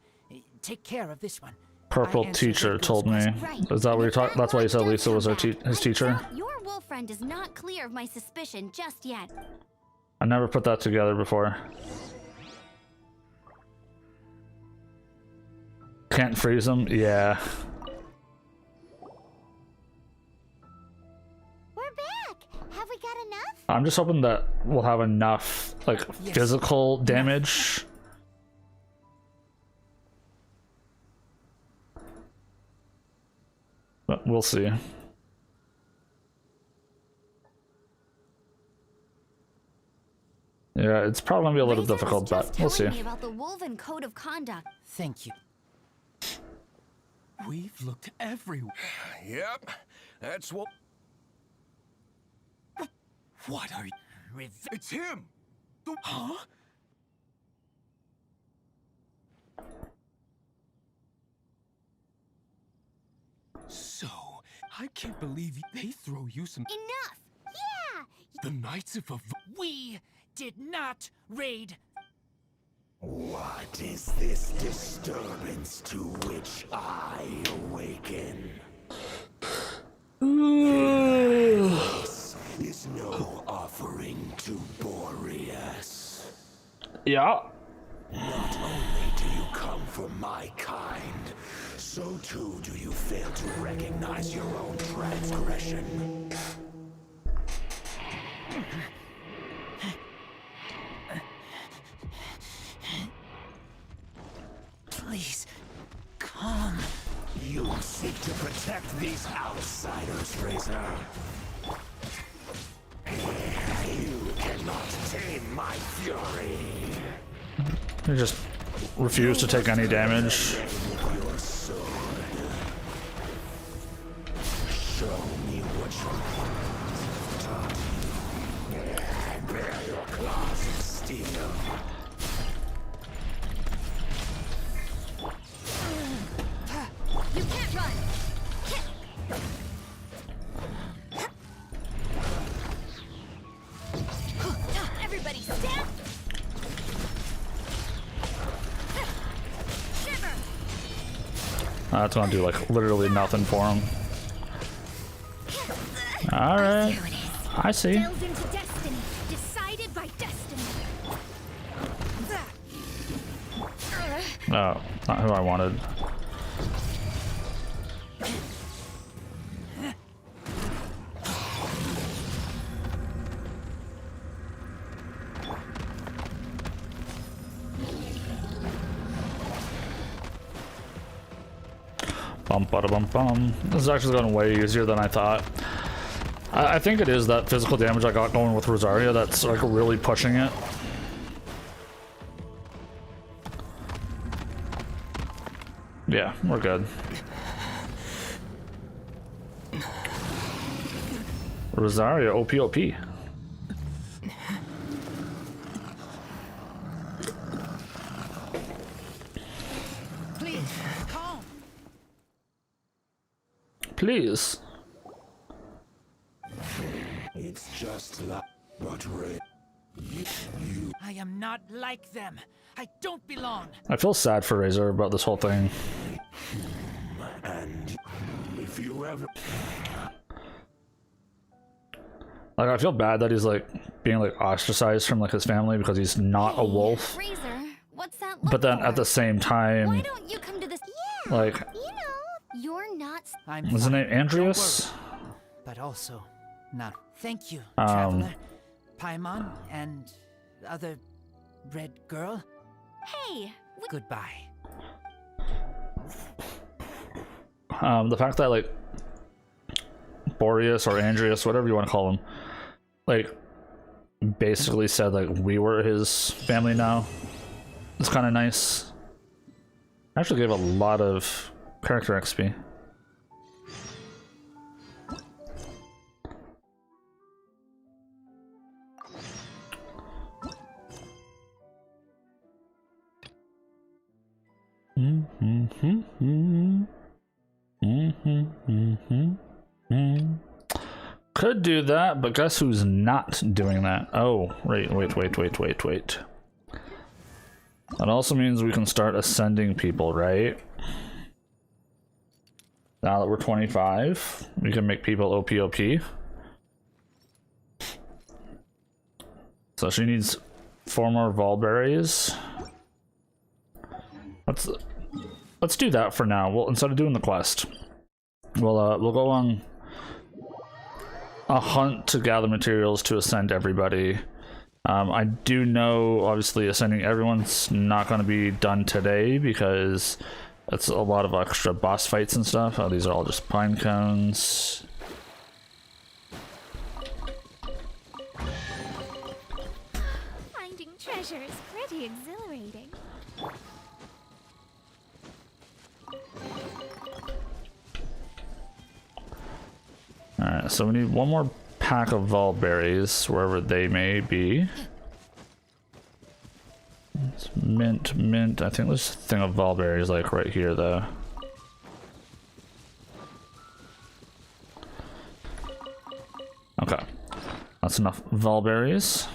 Take care of this one. Purple teacher told me. Is that what you're talking? That's why you said Lisa was his teacher? Your wolf friend is not clear of my suspicion just yet. I never put that together before. Can't freeze them? Yeah. We're back. Have we got enough? I'm just hoping that we'll have enough, like, physical damage. but we'll see. Yeah, it's probably gonna be a little difficult, but we'll see. Me about the Wolven Code of Conduct. Thank you. We've looked everywhere. Yep, that's what. What are you? It's him! Huh? So, I can't believe they throw you some. Enough! Yeah! The Knights of We did not raid. What is this disturbance to which I awaken? This is no offering to Boreas. Yeah. Not only do you come from my kind, so too do you fail to recognize your own transgression. Please, come. You seek to protect these outsiders, Razor. You cannot tame my fury. You just refuse to take any damage. Your sword. Show me what you're taught you. Bear your claws of steel. You can't run. Everybody stand. Shiver. That's gonna do like literally nothing for him. Alright. I see. Delve into destiny, decided by destiny. No, not who I wanted. Bum bada bum bum. This is actually going way easier than I thought. I think it is that physical damage I got going with Rosaria that's like really pushing it. Yeah, we're good. Rosaria OP. Please, come. Please. It's just like but Ray. I am not like them. I don't belong. I feel sad for Razor about this whole thing. And if you ever Like, I feel bad that he's like being like ostracized from like his family because he's not a wolf. Razor, what's that But then at the same time, Why don't you come to this? Yeah, like, you know, you're not. was his name Andreas? But also, not. Thank you, Um, Traveler. Paimon and the other red girl. Hey. Goodbye. The fact that like Boreas or Andreas, whatever you want to call him, like basically said like we were his family now. It's kind of nice. Actually gave a lot of character XP. Could do that, but guess who's not doing that? Oh, wait. That also means we can start ascending people, right? Now that we're 25, we can make people OP. So she needs 4 more Volberries. Let's do that for now. Well, instead of doing the quest, we'll go on a hunt to gather materials to ascend everybody. I do know, obviously, ascending everyone's not going to be done today because It's a lot of extra boss fights and stuff. Oh, these are all just pine cones. Finding treasure is pretty exhilarating. Alright, so we need one more pack of Valberries, wherever they may be. It's mint, mint. I think this thing of Valberries like right here though. Okay. That's enough Valberries.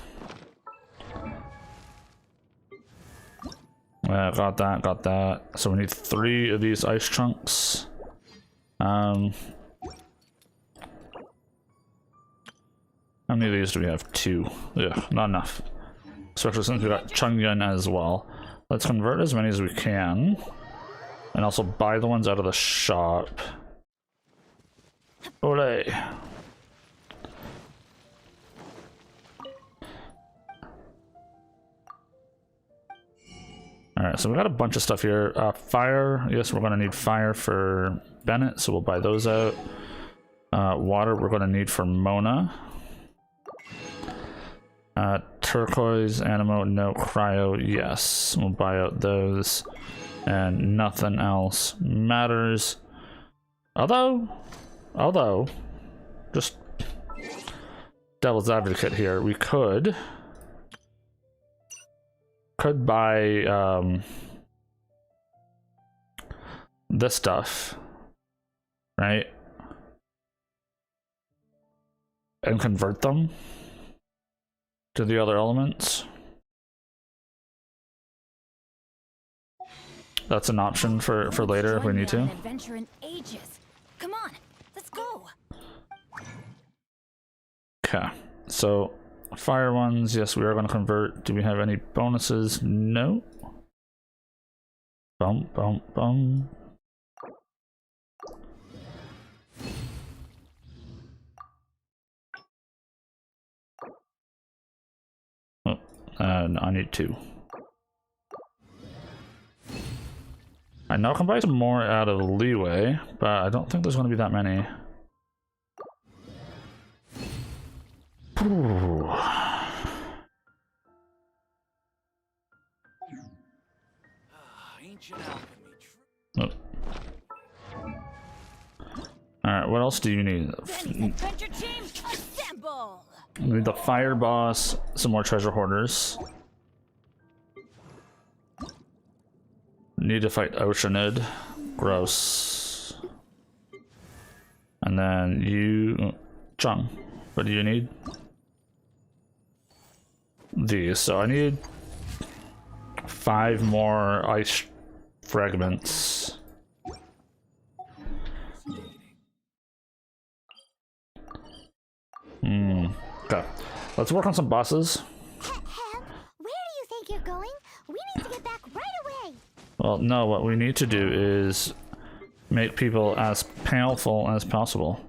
Got that. So we need 3 of these ice chunks. How many of these do we have? 2. Yeah, not enough. Especially since we got Chungyun as well. Let's convert as many as we can. And also buy the ones out of the shop. Olay! Alright, so we got a bunch of stuff here. Fire, yes, we're gonna need fire for Bennett, so we'll buy those out. Water we're gonna need for Mona. Turquoise, Animo, no. Cryo, yes. We'll buy out those. And nothing else matters. Although, just devil's advocate here, we could buy this stuff, right? And convert them to the other elements. That's an option for later if we need to. Adventure in ages. Come on, let's go. Okay, so fire ones, yes, we are going to convert. Do we have any bonuses? No. Bum. Oh, no, I need 2. I know I can buy some more out of leeway, but I don't think there's going to be that many. Ooh. Oh. Alright, what else do you need? Adventure team, assemble! We need the fire boss, some more treasure hoarders. Need to fight Oceanid. Gross. And then you... Chung. What do you need? These. So I need 5 more ice fragments. Okay. Let's work on some bosses. Where do you think you're going? We need to get back right away. Well, no, what we need to do is make people as painful as possible.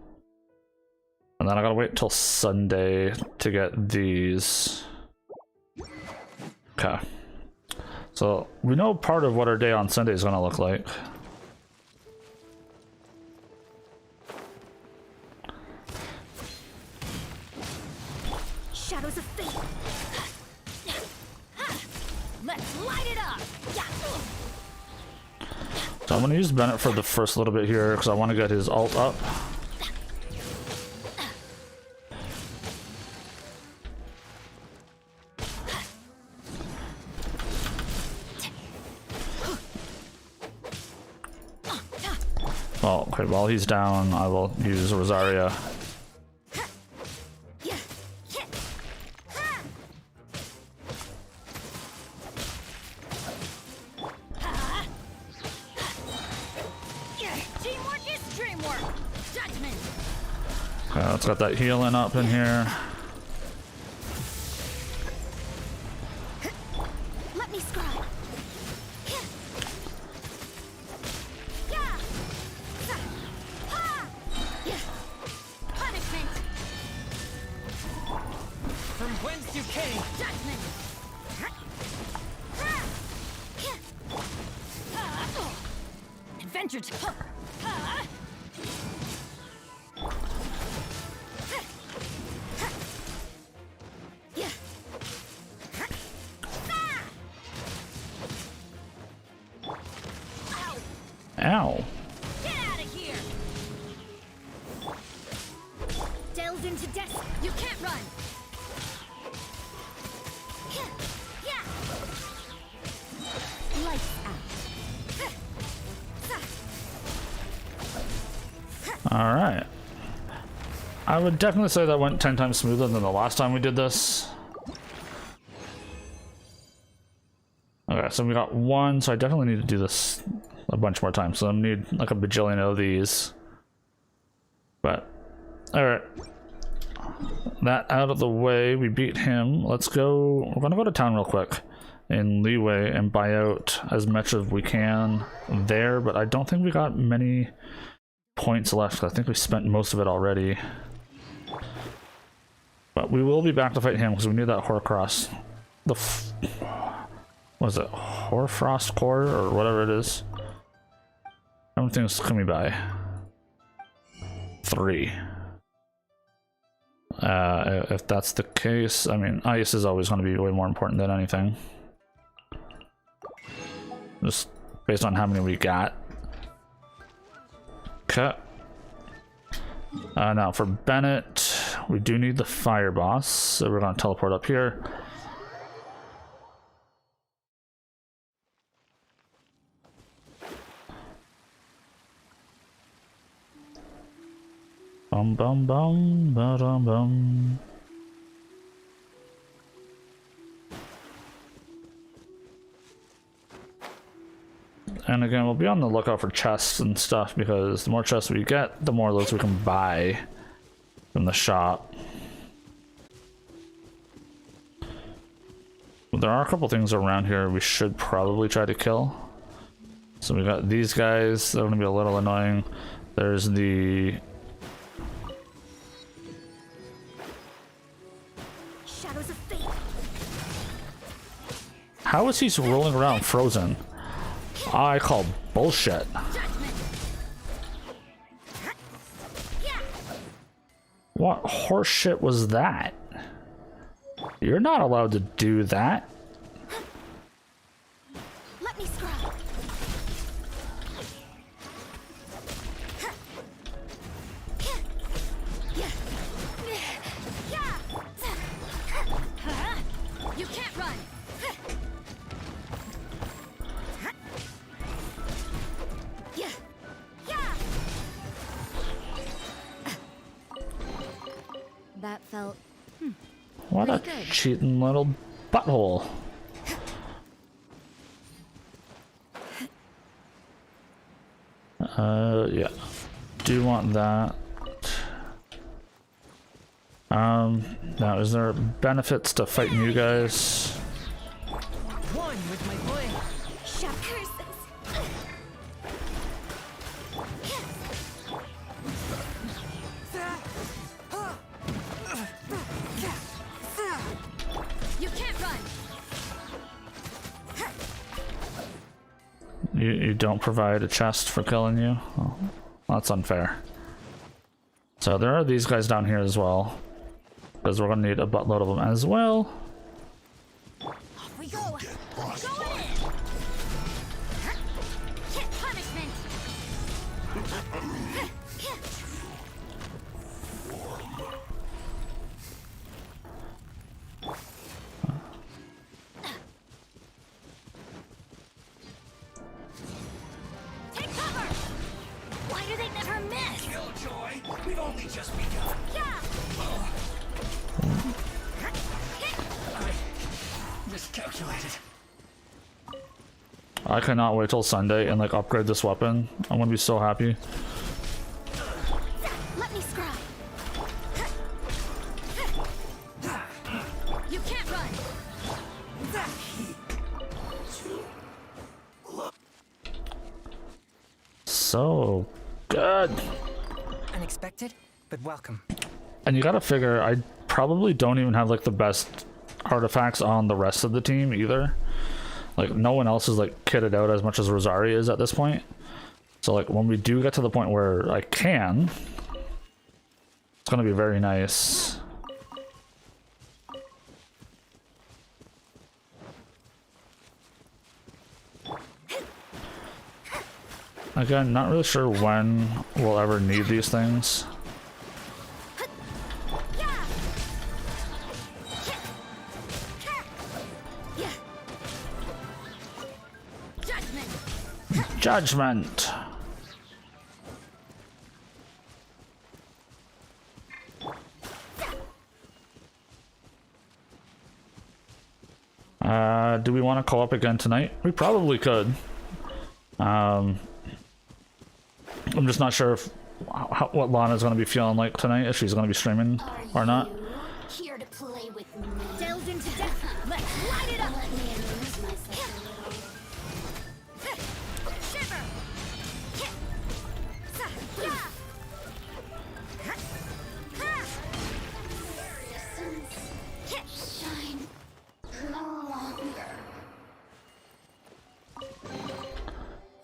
And then I gotta wait till Sunday to get these. Okay. So we know part of what our day on Sunday is gonna look like. Shadows of fate. Let's light it up. So I'm gonna use Bennett for the first little bit here because I want to get his ult up. Well, okay, while he's down, I will use Rosaria. Okay, let's get that healing up in here. Let me scribe. Punishment. From whence you came. Judgment. your Ow. Get out of here! Delves into death. You can't run. Lights out. All right. I would definitely say that went 10 times smoother than the last time we did this. Okay, so we got one, so I definitely need to do this a bunch more times. So I need like a bajillion of these. But, all right. That out of the way, we beat him. Let's go, we're gonna go to town real quick in Leeway and buy out as much as we can there, but I don't think we got many points left. I think we spent most of it already. But we will be back to fight him because we need that Horcrux. What is it? Hoarfrost core or whatever it is. How many things can we buy? 3. If that's the case, I mean, ice is always going to be way more important than anything. Just based on how many we got. Okay. Now for Bennett, we do need the fire boss, so we're going to teleport up here. Bum bum bum ba dum bum. And again, we'll be on the lookout for chests and stuff, because the more chests we get, the more of those we can buy from the shop. There are a couple things around here we should probably try to kill. So we got these guys, they're gonna be a little annoying. There's the Shadows of fate. how is he rolling around frozen? I call bullshit. What horse shit was that? You're not allowed to do that. Let me scrub. You can't run. That felt What a cheating little butthole. Yeah. Do want that. Now is there benefits to fighting you guys? One with my blade. shut curses. You can't run. You don't provide a chest for killing you? Oh, that's unfair. So there are these guys down here as well, because we're gonna need a buttload of them as well. Off we go. Go in. Hit punishment. Take cover. Why do they never miss? Killjoy, we've only just begun. Yeah. I miscalculated. I cannot wait till Sunday and like upgrade this weapon. I'm gonna be so happy. Let me scry. You can't run. So good. Unexpected, but welcome. And you gotta figure, I probably don't even have like the best artifacts on the rest of the team either. Like no one else is like kitted out as much as Rosari is at this point. So like when we do get to the point where I can, it's gonna be very nice. Again, not really sure when we'll ever need these things. Judgment. Do we want to call up again tonight? We probably could. I'm just not sure if what Lana's going to be feeling like tonight, if she's going to be streaming or not. Here to play with me. Delve into death. Let's light it up. Let me amuse myself. Shiver. Shine no longer.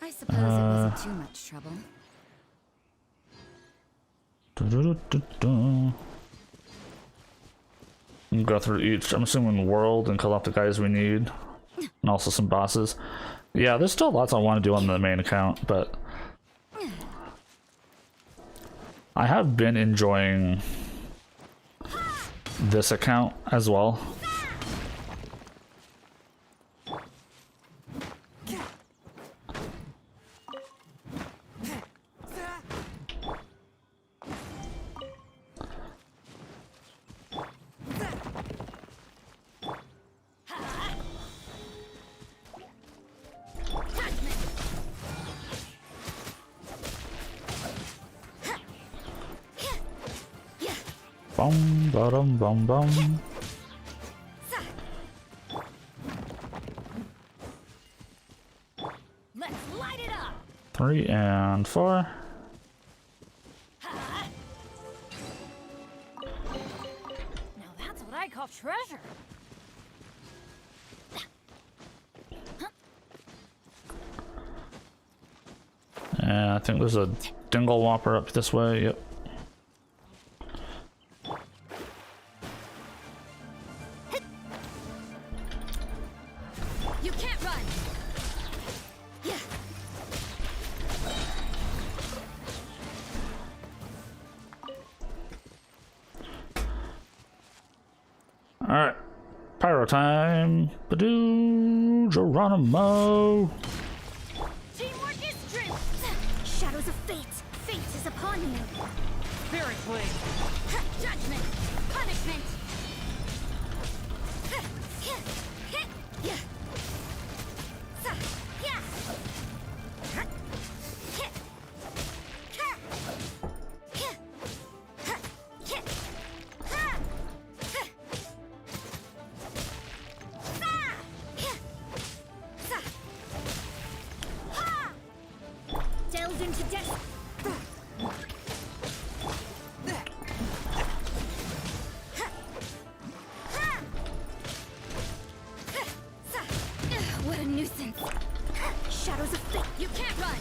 I suppose it wasn't too much trouble. Go through each, I'm assuming, world and kill off the guys we need. And also some bosses. Yeah, there's still lots I want to do on the main account, but I have been enjoying this account as well. Bum, ba-dum, bum, bum. Let's light it up. 3 and 4. Now that's what I call treasure. And I think there's a dingle whopper up this way. Yep. You can't run. Yeah. All right, pyro time. Badoo, Geronimo. Teamwork is strength. Shadows of fate. Fate is upon you. Spirit blade. Judgment. Punishment. Yeah. Delved into death. What a nuisance. Shadows of fate. You can't run.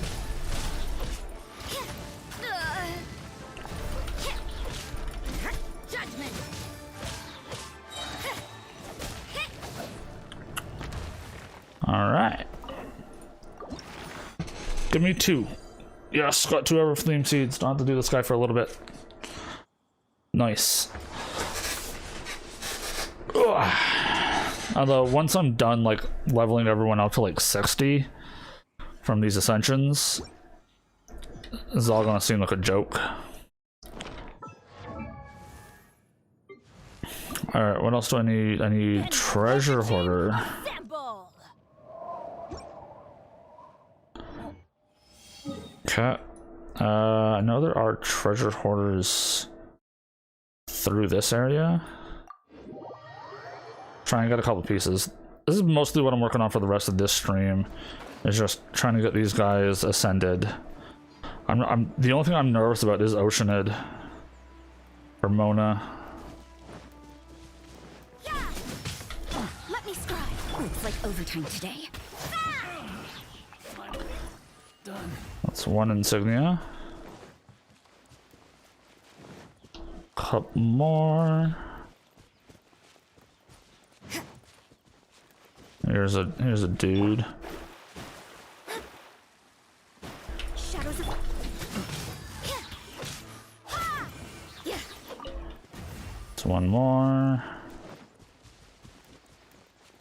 Judgment. All right. Give me 2. Yes, got 2 Everflame seeds. Don't have to do this guy for a little bit. Nice. Ugh. Although once I'm done like leveling everyone up to like 60 from these ascensions, this is all gonna seem like a joke. All right, what else do I need? I need treasure hoarder. Okay. I know there are treasure hoarders through this area. Try and get a couple pieces. This is mostly what I'm working on for the rest of this stream. Is just trying to get these guys ascended. I'm the only thing I'm nervous about is Oceanid or Mona. Let me scribe. Looks like overtime today. done. That's one insignia. Couple more. Here's a dude. Shadows of... It's one more.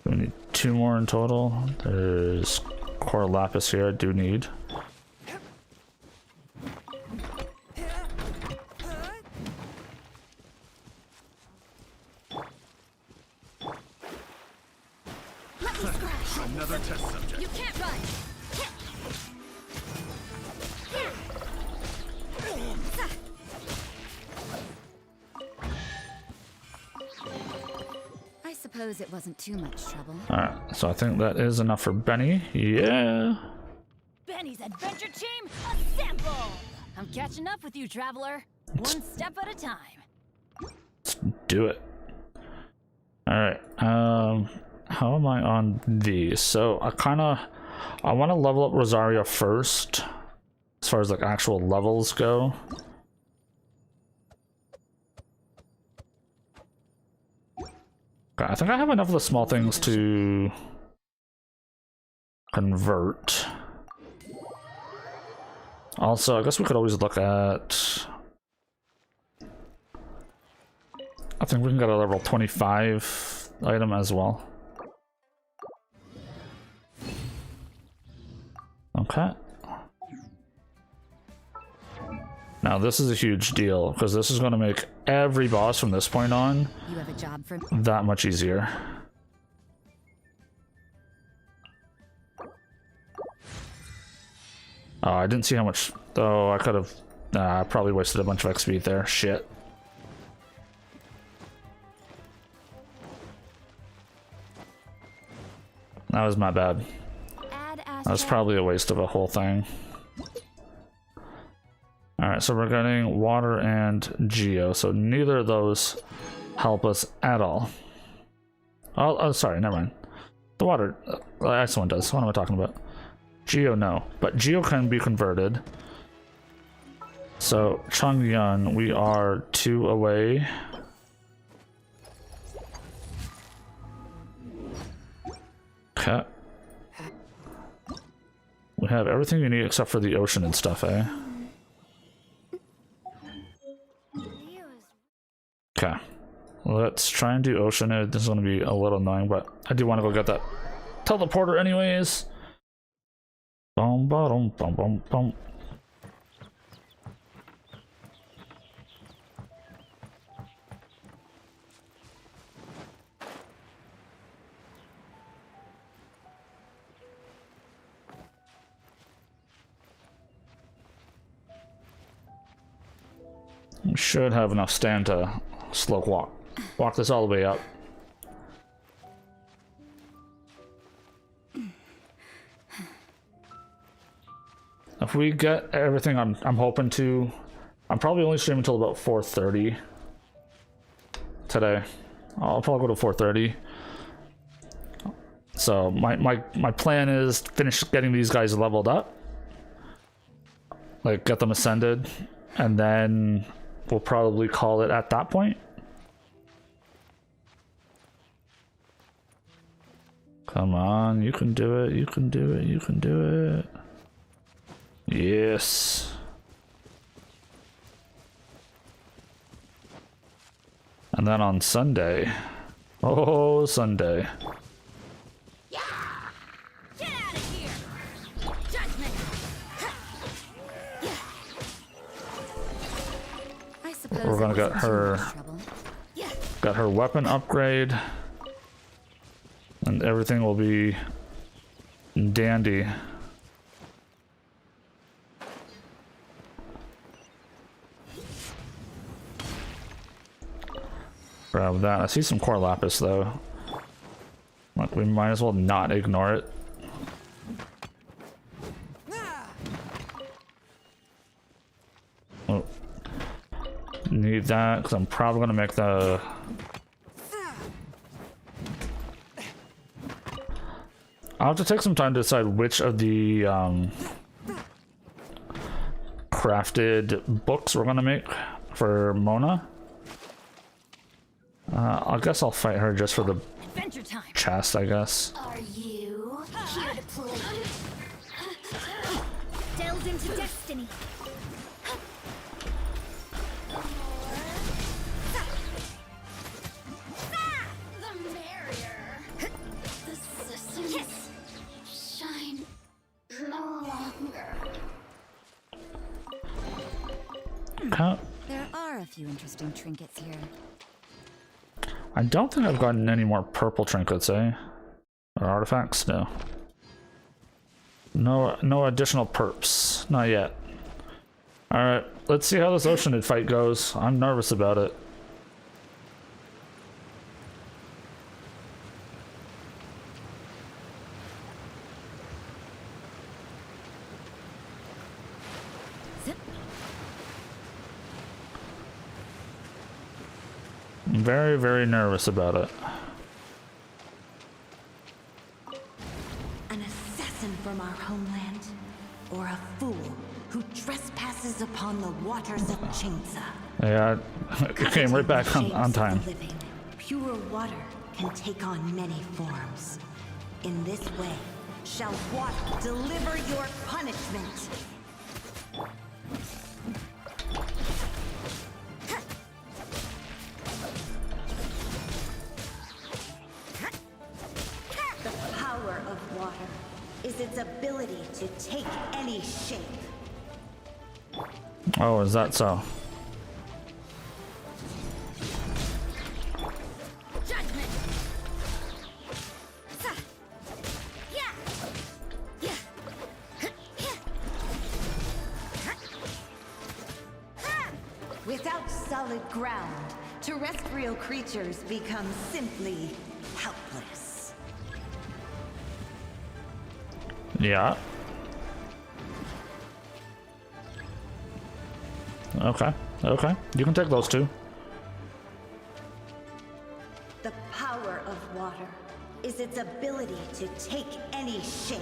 We need two more in total. There's core lapis here I do need. Another test subject. You can't run. I suppose it wasn't too much trouble. Alright, so I think that is enough for Benny. Yeah. Benny's adventure team assembled! I'm catching up with you, traveler. One step at a time. Let's do it. Alright, how am I on these? So I want to level up Rosaria first, as far as like actual levels go. Okay, I think I have enough of the small things to convert. Also, I guess we could always look at... I think we can get a level 25 item as well. Okay. Now this is a huge deal, because this is going to make every boss from this point on You have a job for... that much easier. Oh, I didn't see how much... Oh, I could have... I probably wasted a bunch of XP there. Shit. That was my bad. That was probably a waste of a whole thing. Alright, so we're getting water and geo, so neither of those help us at all. Oh, sorry, never mind. The water, this one does. What am I talking about? Geo, no. But geo can be converted. So, Chongyun, we are 2 away. Okay. We have everything you need except for the ocean and stuff, eh? Okay. Let's try and do ocean. This is going to be a little annoying, but I do want to go get that teleporter anyways. Boom, boom, boom, boom, boom. We should have enough stand to slow walk this all the way up. If we get everything I'm hoping to, I'm probably only streaming until about 4:30 today. I'll probably go to 4:30. So my plan is to finish getting these guys leveled up, like get them ascended, and then we'll probably call it at that point. Come on, you can do it, you can do it, you can do it. Yes. And then on Sunday. Oh, Sunday. Get out of here! Judgment! I suppose We're gonna get her weapon upgrade, and everything will be dandy. Grab that. I see some core lapis though. Like, we might as well not ignore it. Oh. Need that, because I'm probably going to make the... I'll have to take some time to decide which of the crafted books we're gonna make for Mona. I guess I'll fight her just for the Adventure time. chest, I guess. Are you here to play? Delve into destiny. The merrier. The systems shine no longer. There are a few interesting trinkets here. I don't think I've gotten any more purple trinkets, eh? Or artifacts? No. No additional perps. Not yet. Alright, let's see how this Oceanid fight goes. I'm nervous about it. I'm very, very nervous about it. An assassin from our homeland, or a fool who trespasses upon the waters of Chingsa. Yeah, it came right back on time. Pure water can take on many forms. In this way, shall water deliver your punishment. The power of water is its ability to take any shape. Oh, is that so? Judgment. Without solid ground, terrestrial creatures become simply helpless. Yeah. Okay. Okay. You can take those two. The power of water is its ability to take any shape.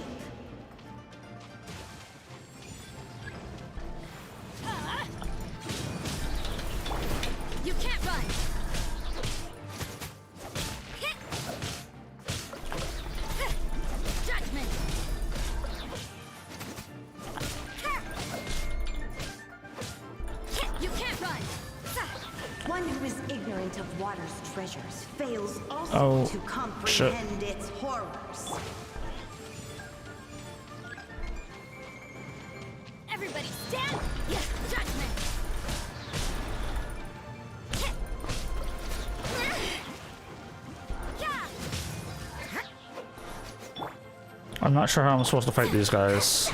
You can't run. Judgment. You can't run. One who is ignorant of water's treasures fails also to comprehend its horrors. Everybody stand. Yes, judgment. I'm not sure how I'm supposed to fight these guys.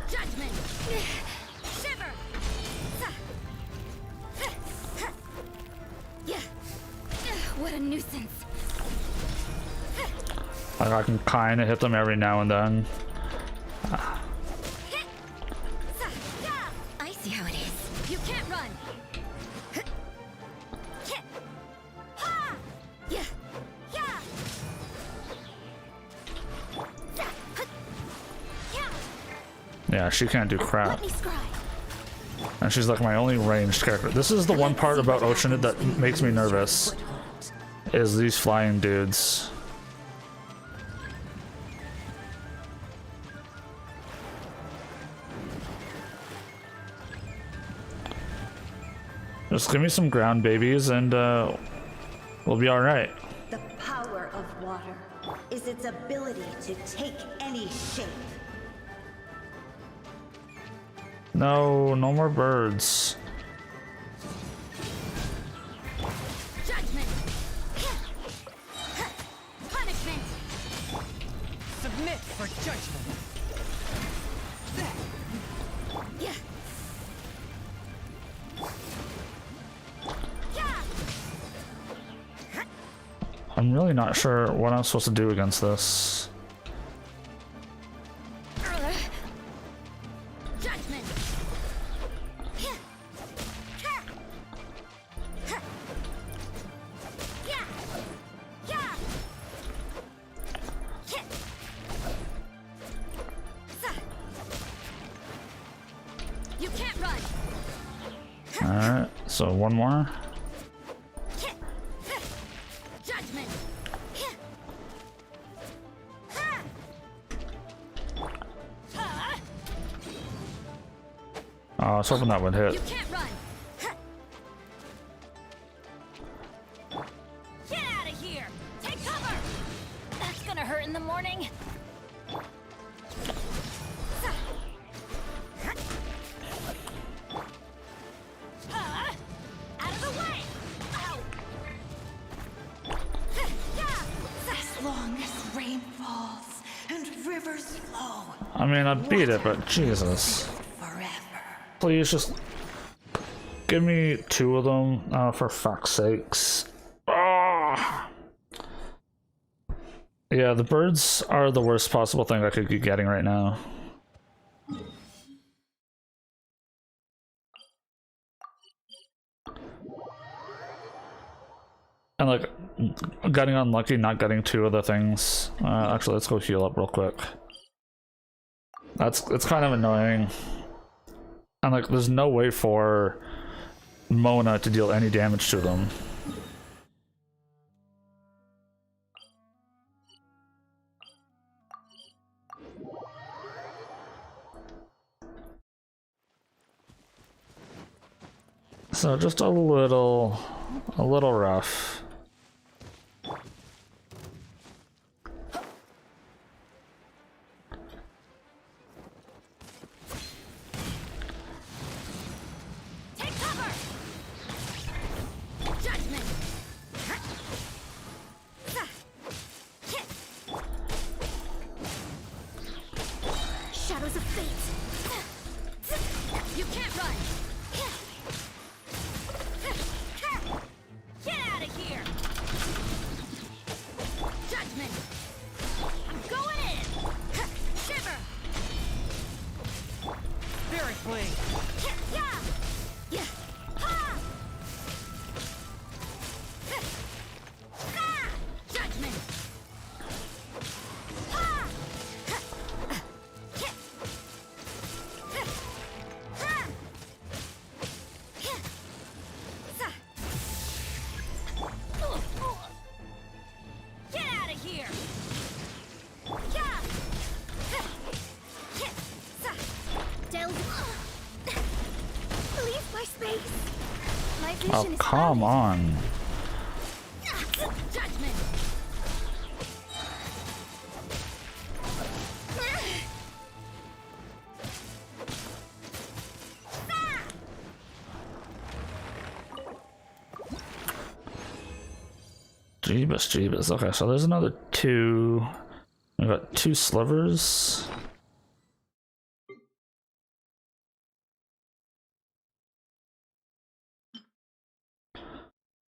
Judgment. Shiver. What a nuisance. Like I can kind of hit them every now and then. I see how it is. You can't run. Yeah, she can't do crap. Let me scry. And she's like my only ranged character. This is the one part about Oceanid that makes me nervous. Is these flying dudes. Just give me some ground babies and we'll be alright. The power of water is its ability to take any shape. No, no more birds. Judgment. Punishment. Submit for judgment. Yeah. I'm really not sure what I'm supposed to do against this. Judgment. So one more. Judgment. I was hoping that would hit. You can't run. Get out of here. Take cover. That's gonna hurt in the morning. Out of the way. As long as rain falls and rivers flow. I mean, I beat it, but Jesus. Please just give me 2 of them. Oh, for fuck's sakes. Ah. Yeah, the birds are the worst possible thing I could be getting right now. And like, getting unlucky, not getting 2 of the things. Actually, let's go heal up real quick. It's kind of annoying. And like, there's no way for Mona to deal any damage to them. So just a little rough. Shadows of fate. You can't run. Get out of here. Judgment. I'm going in. Shiver. Spirit Blade. Yeah. Yeah. Ha. Ah. Judgment. Oh, come on. Judgment. Jeebus. Okay, so there's another 2. We got 2 slivers.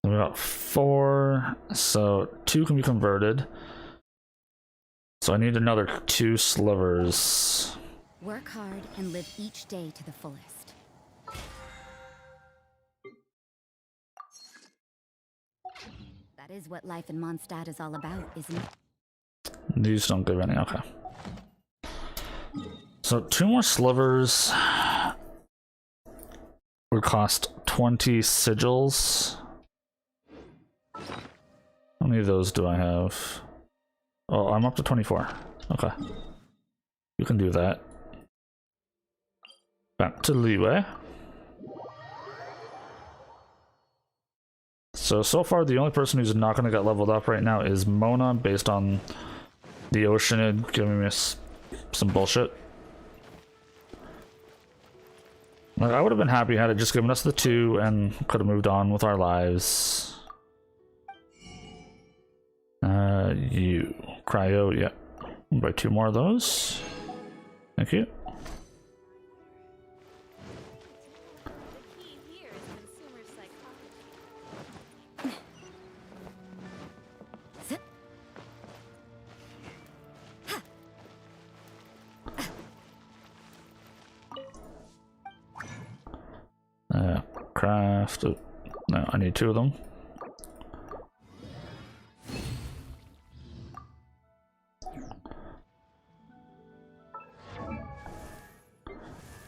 We got 4, so 2 can be converted. So I need another 2 slivers. Work hard and live each day to the fullest. That is what life in Mondstadt is all about, isn't it? These don't give any, okay. So 2 more slivers would cost 20 sigils. How many of those do I have? Oh, I'm up to 24. Okay. You can do that. Back to Leeway. So far the only person who's not going to get leveled up right now is Mona, based on the Oceanid giving me some bullshit. Like, I would have been happy had it just given us the 2 and could have moved on with our lives. You. Cryo, yeah. I'll buy 2 more of those. Thank you. Craft. No, I need 2 of them.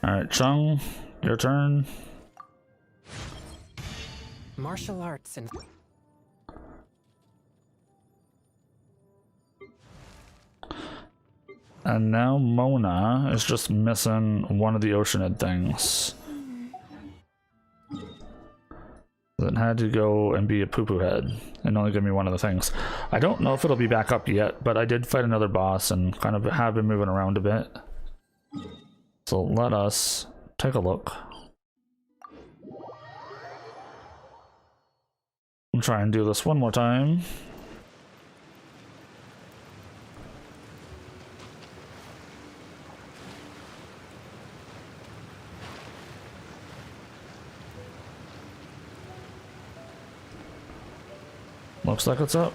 Alright, Chung, your turn. martial arts and... And now Mona is just missing one of the Oceanid things. It had to go and be a poo-poo head and only give me one of the things. I don't know if it'll be back up yet, but I did fight another boss and kind of have been moving around a bit. So let us take a look. I'll try and do this one more time. Looks like it's up.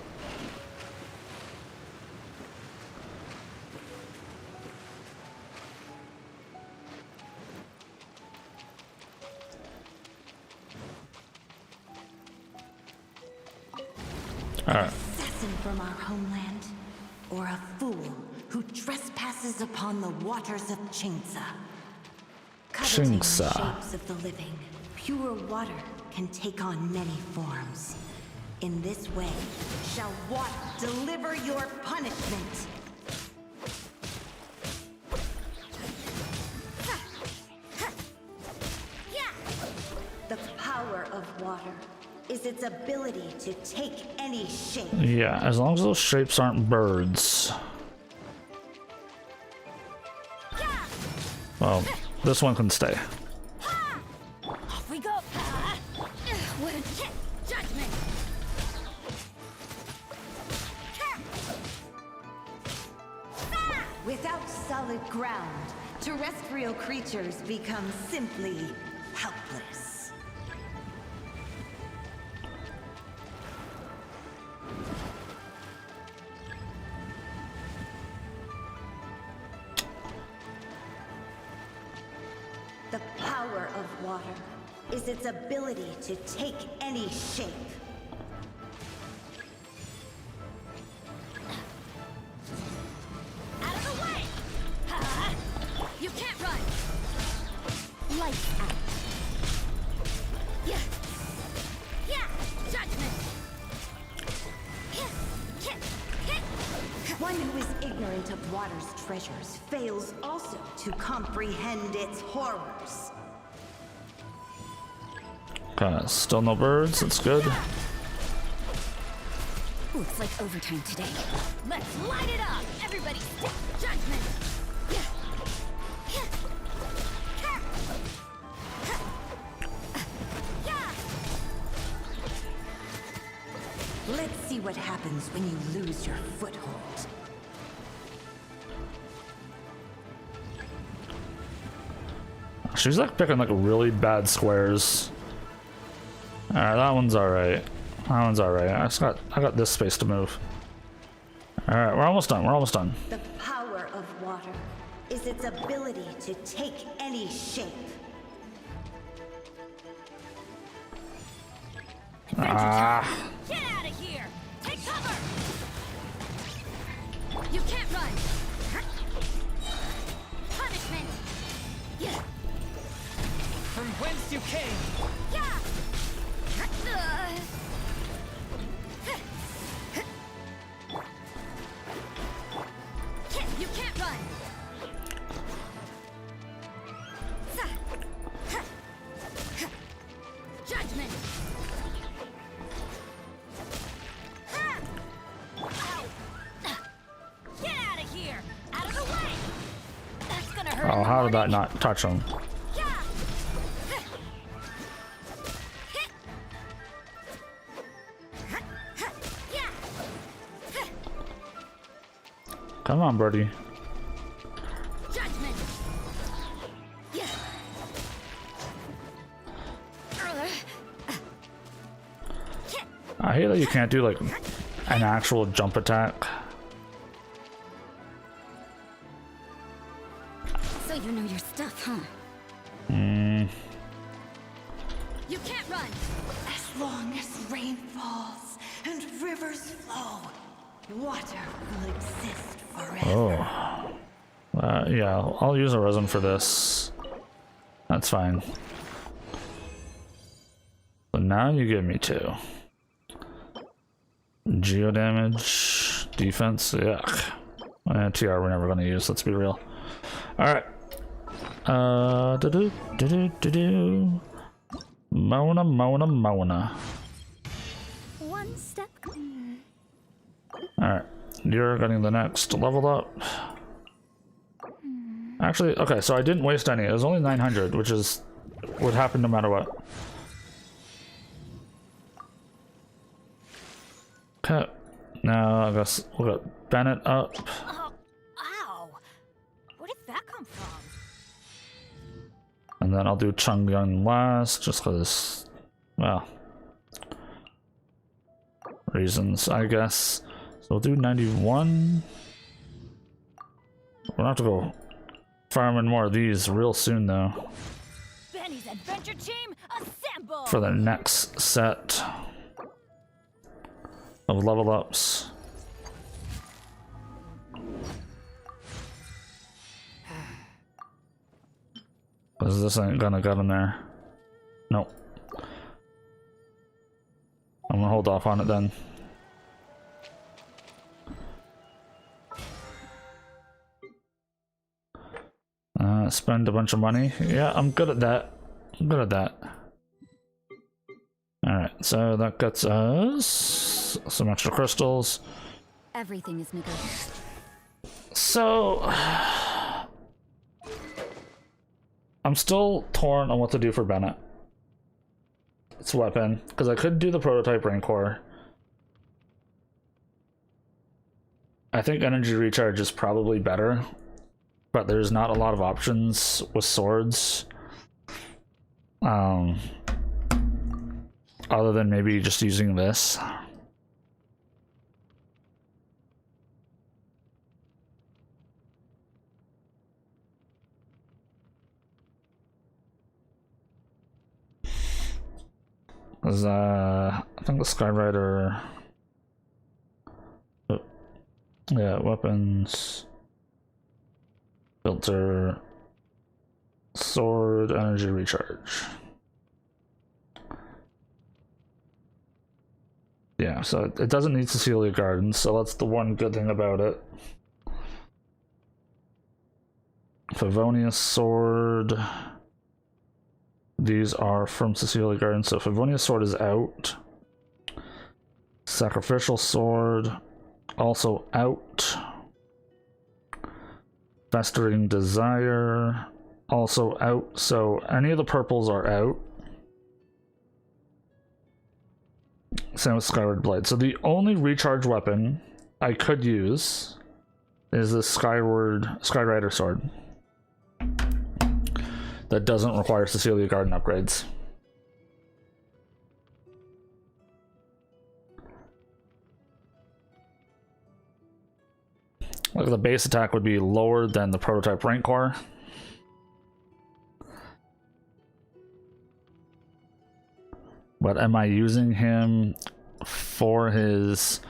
Alright. Assassin from our homeland, or a fool who trespasses upon the waters of Chingsa. Coveting the shapes of the living, pure water can take on many forms. In this way, shall water deliver your punishment. The power of water is its ability to take any shape. Yeah, as long as those shapes aren't birds. Well, this one can stay. Off we go. Judgment. Without solid ground, terrestrial creatures become simply helpless. The power of water is its ability to take any shape. You can't run! Lights out. Yeah. Yeah. Judgment. One who is ignorant of water's treasures fails also to comprehend its horrors. Okay, still no birds, that's good. Looks like overtime today. Let's light it up! Everybody, judgment! Let's see what happens when you lose your foothold. She's like picking like really bad squares. Alright, that one's alright. That one's alright. I got this space to move. Alright, we're almost done. We're almost done. The power of water is its ability to take any shape. Ah. Get out of here! Take cover! You can't run! Punishment! Yeah. From whence you came! Yeah! You can't run! Judgment! Get out of here! Out of the way! That's gonna hurt. Oh, how did that not touch him? Come on, birdie. Judgment. Yeah. I hate that you can't do like an actual jump attack. So you know your stuff, huh? Hmm. You can't run. As long as rain falls and rivers flow, water will exist forever. Oh. Yeah, I'll use a resin for this. That's fine. So now you give me 2. Geo damage, defense, yuck. TR we're never gonna use, let's be real. Alright. Mona. One step. Alright. You're getting the next level up. Actually, okay, so I didn't waste any. It was only 900, which is would happen no matter what. Okay. Now I guess we'll get Bennett up. Oh, ow! Where did that come from? And then I'll do Chung Yun last, just because, well, reasons, I guess. So we'll do 91. We're gonna have to go farming more of these real soon, though. Benny's adventure team, assemble! For the next set of level ups. Because this ain't gonna get in there. Nope. I'm gonna hold off on it then. Spend a bunch of money. Yeah, I'm good at that. Alright, so that gets us some extra crystals. Everything is negotiable. So I'm still torn on what to do for Bennett. It's weapon, because I could do the prototype Rancor. I think energy recharge is probably better, but there's not a lot of options with swords. Other than maybe just using this. I think the Skyrider. Oh, yeah, weapons, filter, sword, energy recharge. Yeah, so it doesn't need Cecilia Gardens, so that's the one good thing about it. Favonius sword. These are from Cecilia Gardens, so Favonius sword is out. Sacrificial sword, also out. Festering Desire, also out. So any of the purples are out. Same with Skyward Blade. So the only recharge weapon I could use is the Skyrider sword. That doesn't require Cecilia Garden upgrades. Like the base attack would be lower than the prototype Rancor. But am I using him for his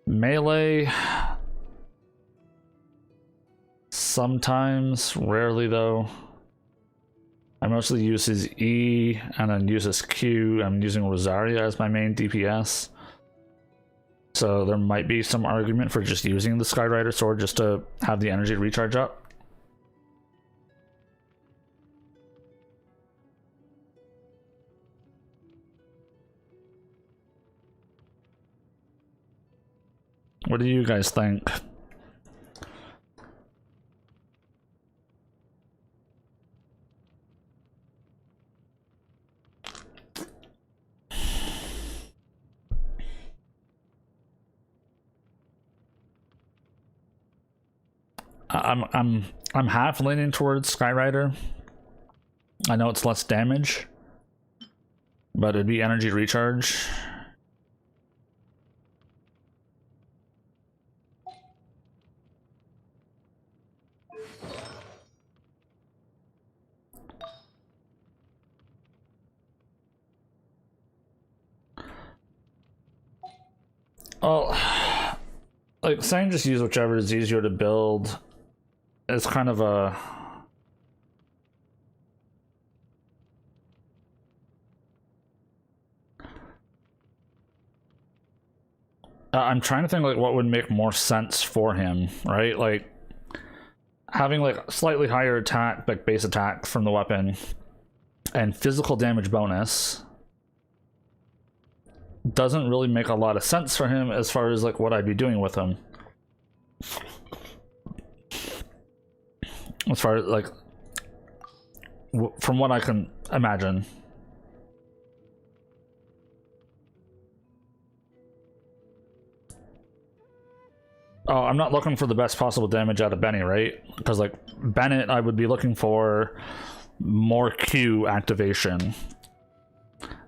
melee? Sometimes, rarely though. I mostly use his E and then use his Q. I'm using Rosaria as my main DPS. So there might be some argument for just using the Skyrider sword just to have the energy recharge up. What do you guys think? I'm half leaning towards Skyrider. I know it's less damage, but it'd be energy recharge. Well, like saying just use whichever is easier to build. It's kind of a I'm trying to think like what would make more sense for him, right? Like having like slightly higher attack, like base attack from the weapon, and physical damage bonus doesn't really make a lot of sense for him as far as like what I'd be doing with him. As far as like from what I can imagine. Oh, I'm not looking for the best possible damage out of Benny, right? Because like Bennett, I would be looking for more Q activation.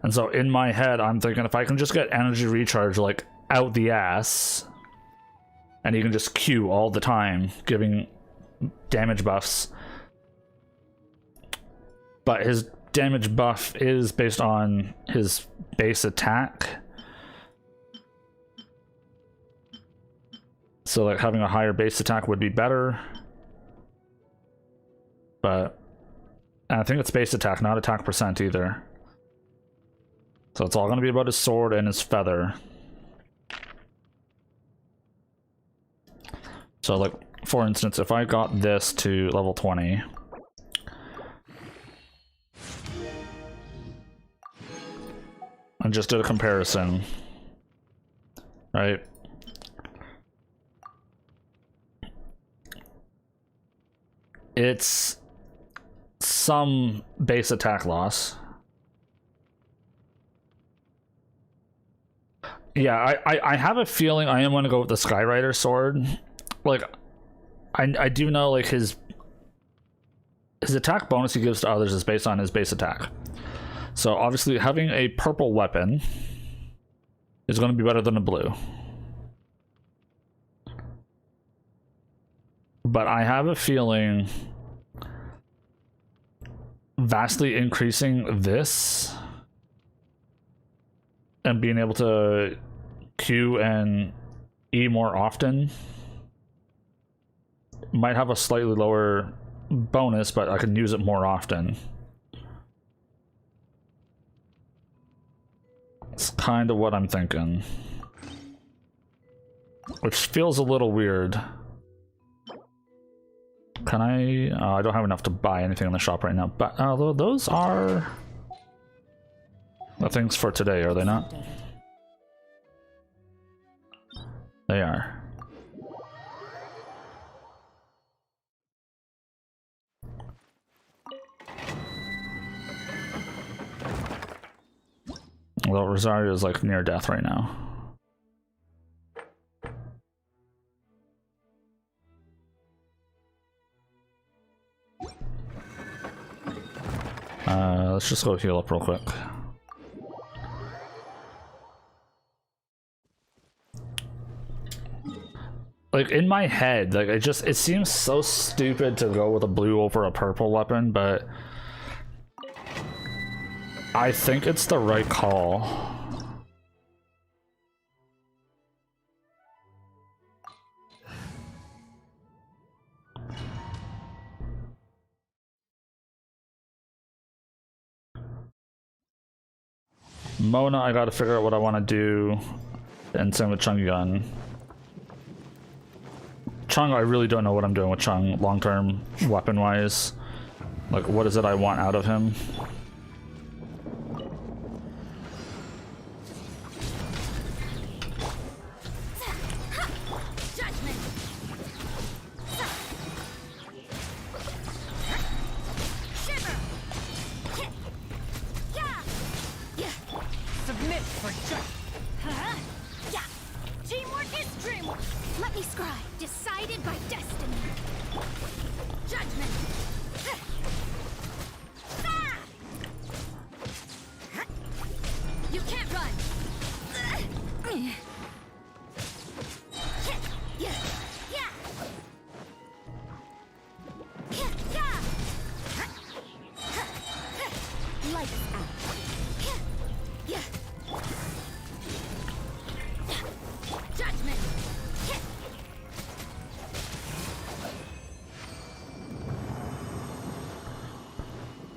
And so in my head, I'm thinking if I can just get energy recharge like out the ass, and he can just Q all the time, giving damage buffs. But his damage buff is based on his base attack. So like having a higher base attack would be better. But I think it's base attack, not attack percent either. So it's all going to be about his sword and his feather. So like, for instance, if I got this to level 20, and just did a comparison, right? It's some base attack loss. Yeah, I have a feeling I am going to go with the Skyrider sword. Like, I do know like his attack bonus he gives to others is based on his base attack. So obviously having a purple weapon is going to be better than a blue. But I have a feeling vastly increasing this and being able to Q and E more often might have a slightly lower bonus, but I can use it more often. It's kind of what I'm thinking. Which feels a little weird. Can I? I don't have enough to buy anything in the shop right now, but those are the things for today, are they not? They are. Well, Rosario is like near death right now. Let's just go heal up real quick. Like in my head, like it seems so stupid to go with a blue over a purple weapon, but I think it's the right call. Mona, I gotta figure out what I want to do, and same with Chung Yun. Chung, I really don't know what I'm doing with Chung long-term, weapon-wise. Like, what is it I want out of him?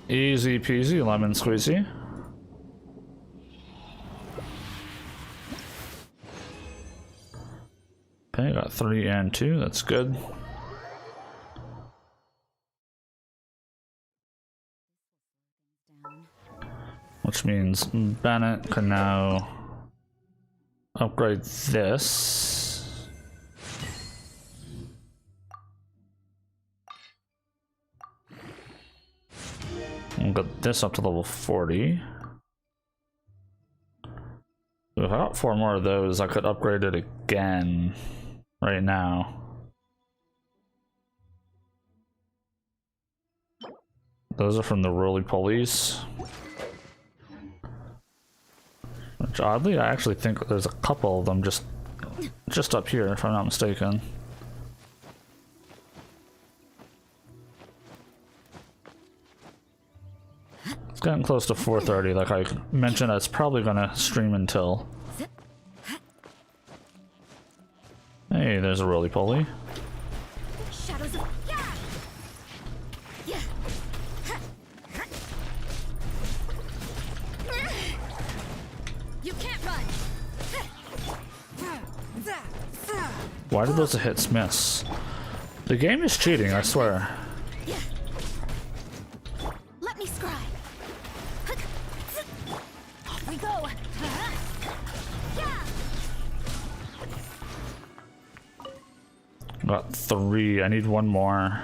Easy peasy lemon squeezy. Okay, got 3 and 2, that's good. Which means Bennett can now upgrade this. And got this up to level 40. If I got 4 more of those, I could upgrade it again right now. Those are from the roly-polies. Which oddly, I actually think there's a couple of them just up here, if I'm not mistaken. It's getting close to 4:30, like I mentioned. It's probably gonna stream until. Hey, there's a roly-poly. Shadows of you can't run. Why did those hits miss? The game is cheating, I swear. Let me scry. Off we go. Got 3. I need 1 more.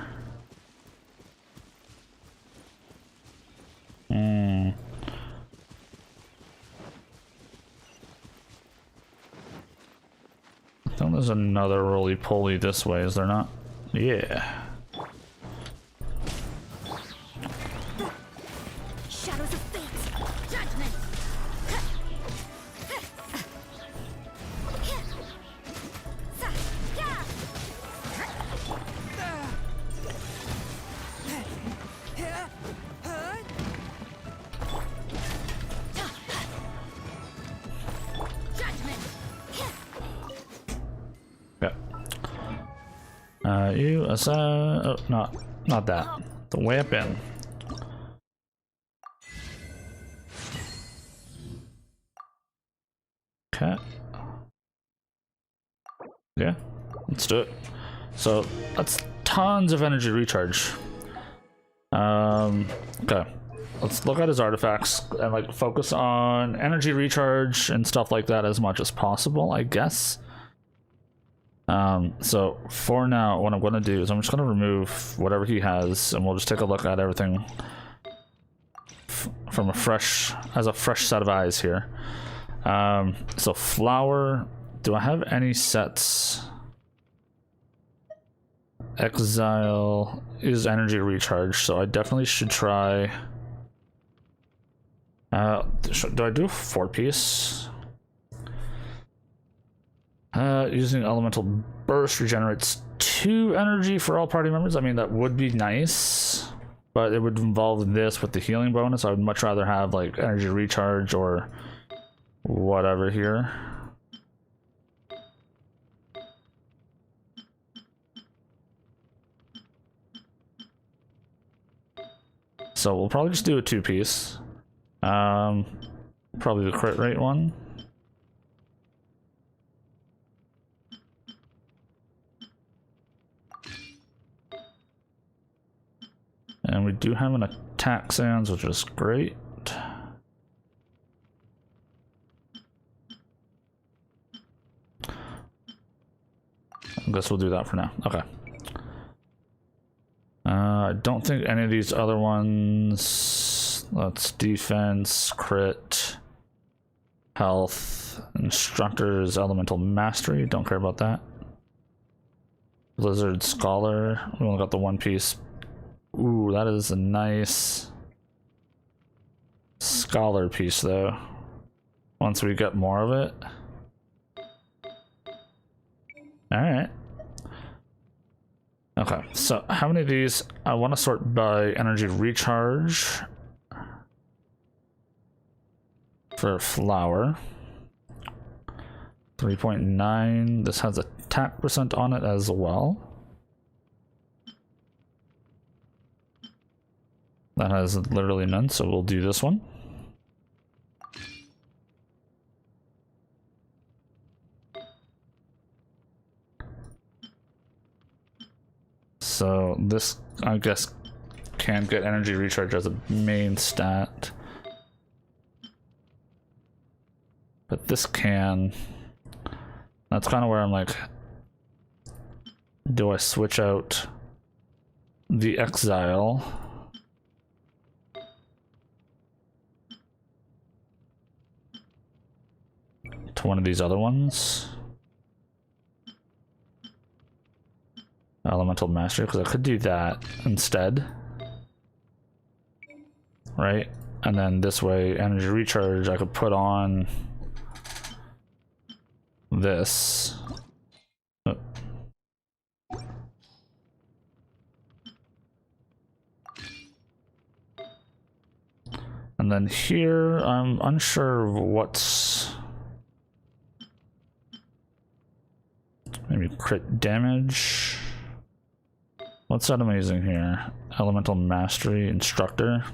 I think there's another roly-poly this way, is there not? Yeah. Shadows of fate. Judgment. You oh, not that. The weapon. Okay. Yeah, let's do it. So that's tons of energy recharge. Okay. Let's look at his artifacts and like focus on energy recharge and stuff like that as much as possible, I guess. So for now, what I'm going to do is I'm just going to remove whatever he has, and we'll just take a look at everything from a fresh set of eyes here. So flower, do I have any sets? Exile is energy recharge, so I definitely should try. Do I do a 4-piece? Using elemental burst regenerates 2 energy for all party members. I mean, that would be nice, but it would involve this with the healing bonus. I would much rather have like energy recharge or whatever here. So we'll probably just do a 2-piece. Probably the crit rate one. And we do have an attack sands, which is great. I guess we'll do that for now. Okay. I don't think any of these other ones. That's defense, crit, health, instructors, elemental mastery. Don't care about that. Blizzard scholar. We only got the 1-piece. Ooh, that is a nice scholar piece though. Once we get more of it. Alright. Okay, so how many of these? I want to sort by energy recharge for flower. 3.9. This has attack percent on it as well. That has literally none, so we'll do this one. So this, I guess, can't get energy recharge as a main stat. But this can. That's kind of where I'm like, do I switch out the exile? To one of these other ones? Elemental Mastery, because I could do that instead. Right? And then this way, energy recharge, I could put on this. Oh. And then here, I'm unsure of what's... Maybe crit damage. What's that amazing here? Elemental Mastery Instructor.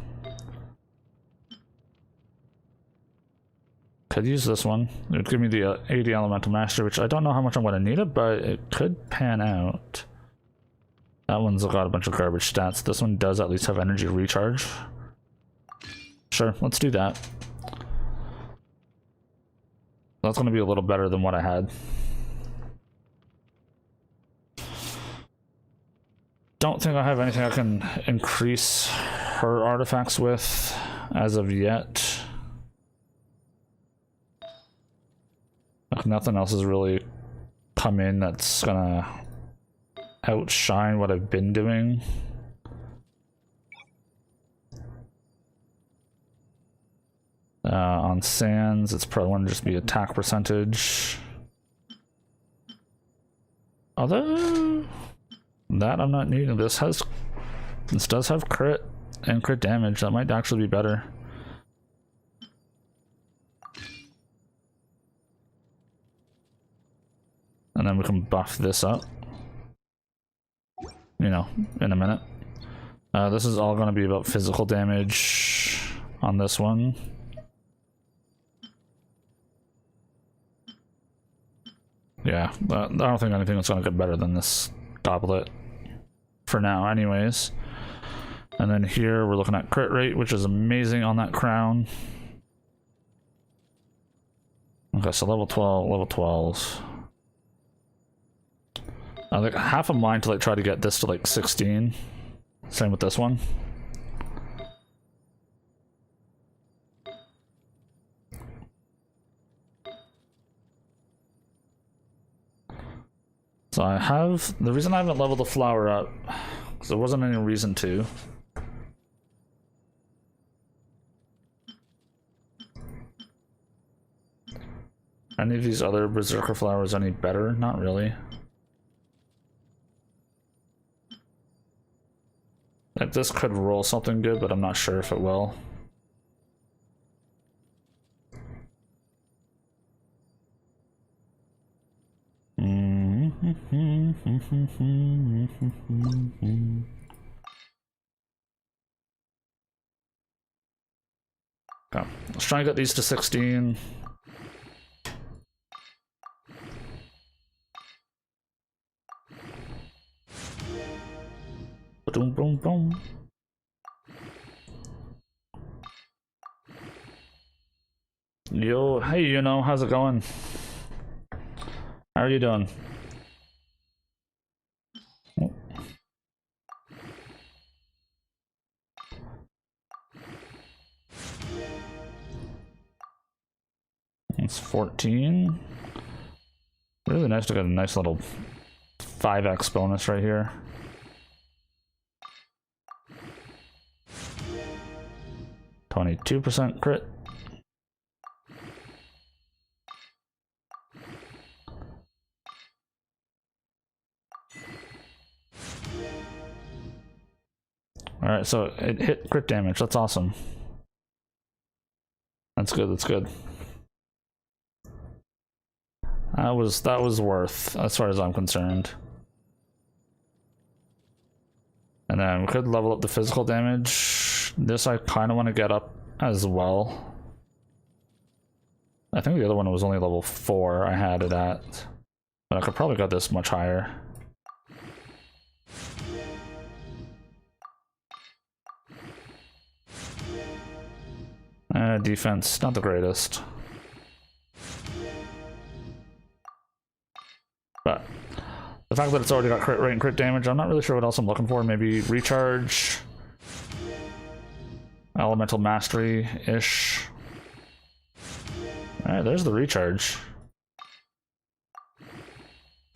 Could use this one. It would give me the 80 Elemental Mastery, which I don't know how much I'm going to need it, but it could pan out. That one's got a bunch of garbage stats. This one does at least have energy recharge. Sure, let's do that. That's going to be a little better than what I had. Don't think I have anything I can increase her artifacts with as of yet. Like nothing else has really come in that's gonna outshine what I've been doing. On Sands, it's probably going to just be attack percentage. Although that I'm not needing. This does have crit and crit damage. That might actually be better. And then we can buff this up. You know, in a minute. This is all going to be about physical damage on this one. Yeah, I don't think anything is going to get better than this goblet for now anyways. And then here we're looking at crit rate, which is amazing on that crown. Okay, so level 12. I like half a mind to like try to get this to like 16. Same with this one. So I have, the reason I haven't leveled the flower up, because there wasn't any reason to. Any of these other berserker flowers any better? Not really. Like this could roll something good, but I'm not sure if it will. Okay, let's try and get these to 16. Boom, boom, boom. Yo, hey, you know, how's it going? How are you doing? It's 14. Really nice to get a nice little 5x bonus right here. %crit. Alright, so it hit crit damage. That's awesome. That's good, that's good. That was worth, as far as I'm concerned. And then we could level up the physical damage. This I kind of want to get up as well. I think the other one was only level 4 I had it at. But I could probably get this much higher. Defense, not the greatest. But the fact that it's already got crit rate and crit damage, I'm not really sure what else I'm looking for. Maybe recharge. Elemental mastery-ish. Alright, there's the recharge.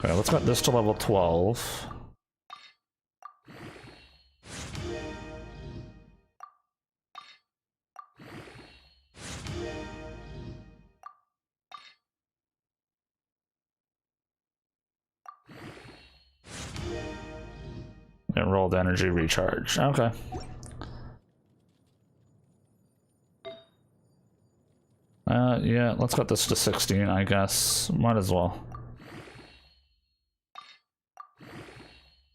Okay, let's get this to level 12. Enrolled energy recharge. Okay. Yeah, let's get this to 16, I guess. Might as well.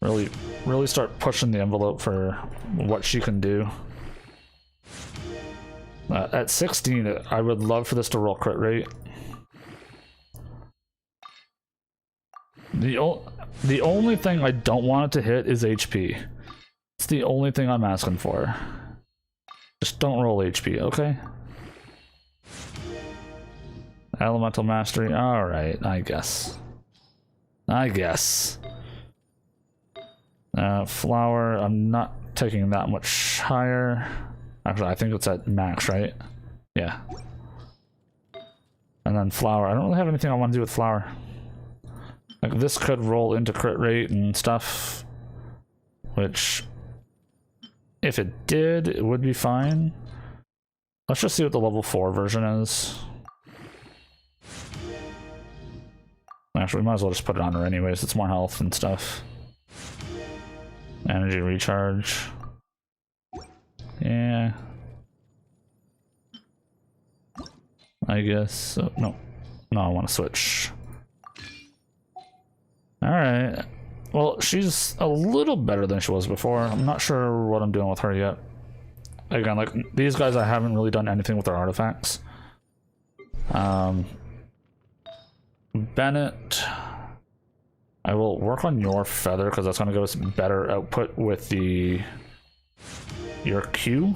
Really start pushing the envelope for what she can do. At 16, I would love for this to roll crit rate. The only thing I don't want it to hit is HP. It's the only thing I'm asking for. Just don't roll HP, okay? Elemental mastery. Alright, I guess. Flower, I'm not taking that much higher. Actually, I think it's at max, right? Yeah. And then flower. I don't really have anything I want to do with flower. Like, this could roll into crit rate and stuff. Which, if it did, it would be fine. Let's just see what the level 4 version is. Actually, we might as well just put it on her anyways. It's more health and stuff. Energy recharge. Yeah. I guess. So, no, I want to switch. Alright. Well, she's a little better than she was before. I'm not sure what I'm doing with her yet. Again, like, these guys, I haven't really done anything with their artifacts. Bennett, I will work on your feather because that's going to give us better output with your Q.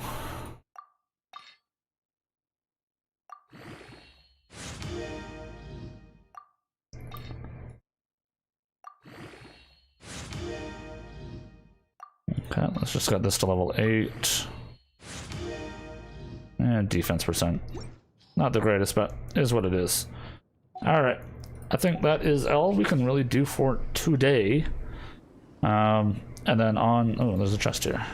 Okay, let's just get this to level 8. And defense percent. Not the greatest, but is what it is. Alright. I think that is all we can really do for today. And then on... Oh, there's a chest here.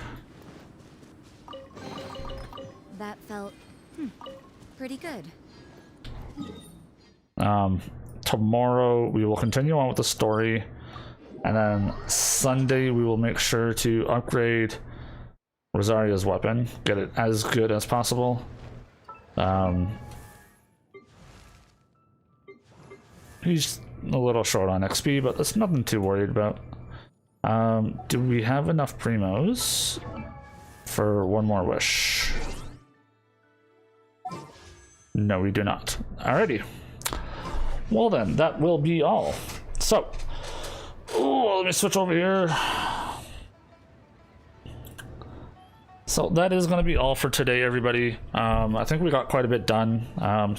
That felt pretty good. Tomorrow we will continue on with the story. And then Sunday we will make sure to upgrade Rosaria's weapon. Get it as good as possible. He's a little short on XP, but that's nothing too worried about. Do we have enough primos for one more wish? No, we do not. Alrighty. Well then, that will be all. So, let me switch over here. So that is going to be all for today, everybody. I think we got quite a bit done.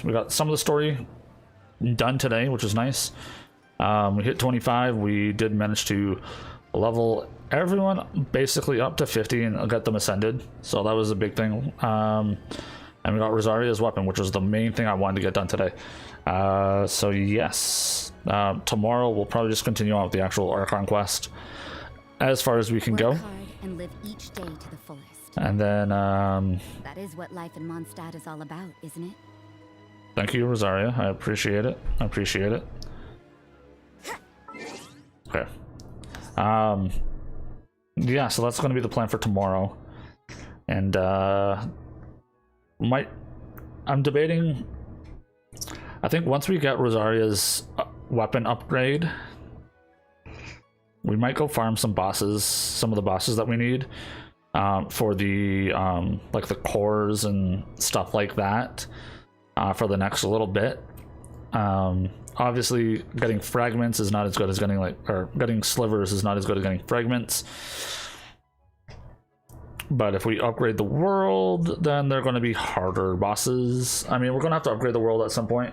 We got some of the story done today, which is nice. We hit 25. We did manage to level everyone basically up to 50 and get them ascended, so that was a big thing. And we got Rosaria's weapon, which was the main thing I wanted to get done today. So yes, tomorrow we'll probably just continue on with the actual Archon quest as far as we can go. Work hard and live each day to the fullest. And then that is what life in Mondstadt is all about, isn't it? Thank you, Rosaria. I appreciate it. Okay. Yeah, so that's going to be the plan for tomorrow. And I'm debating. I think once we get Rosaria's weapon upgrade, we might go farm some bosses, some of the bosses that we need for the like the cores and stuff like that. For the next little bit. Obviously getting fragments is not as good as getting getting slivers is not as good as getting fragments. But if we upgrade the world, then they're going to be harder bosses. I mean, we're going to have to upgrade the world at some point.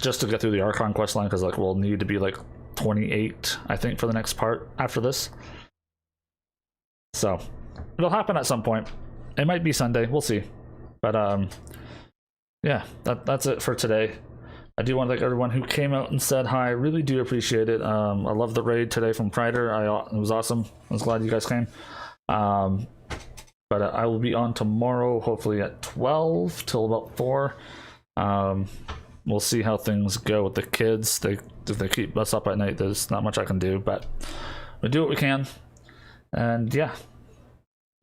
Just to get through the Archon questline, because like we'll need to be like 28, I think, for the next part after this. So it'll happen at some point. It might be Sunday, we'll see. But yeah, that's it for today. I do want to thank everyone who came out and said hi. I really do appreciate it. I love the raid today from Prider. It was awesome. I was glad you guys came. But I will be on tomorrow, hopefully at 12 till about 4. We'll see how things go with the kids. If they keep us up at night, there's not much I can do, but we do what we can. And yeah,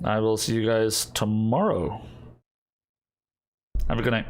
I will see you guys tomorrow. Have a good night.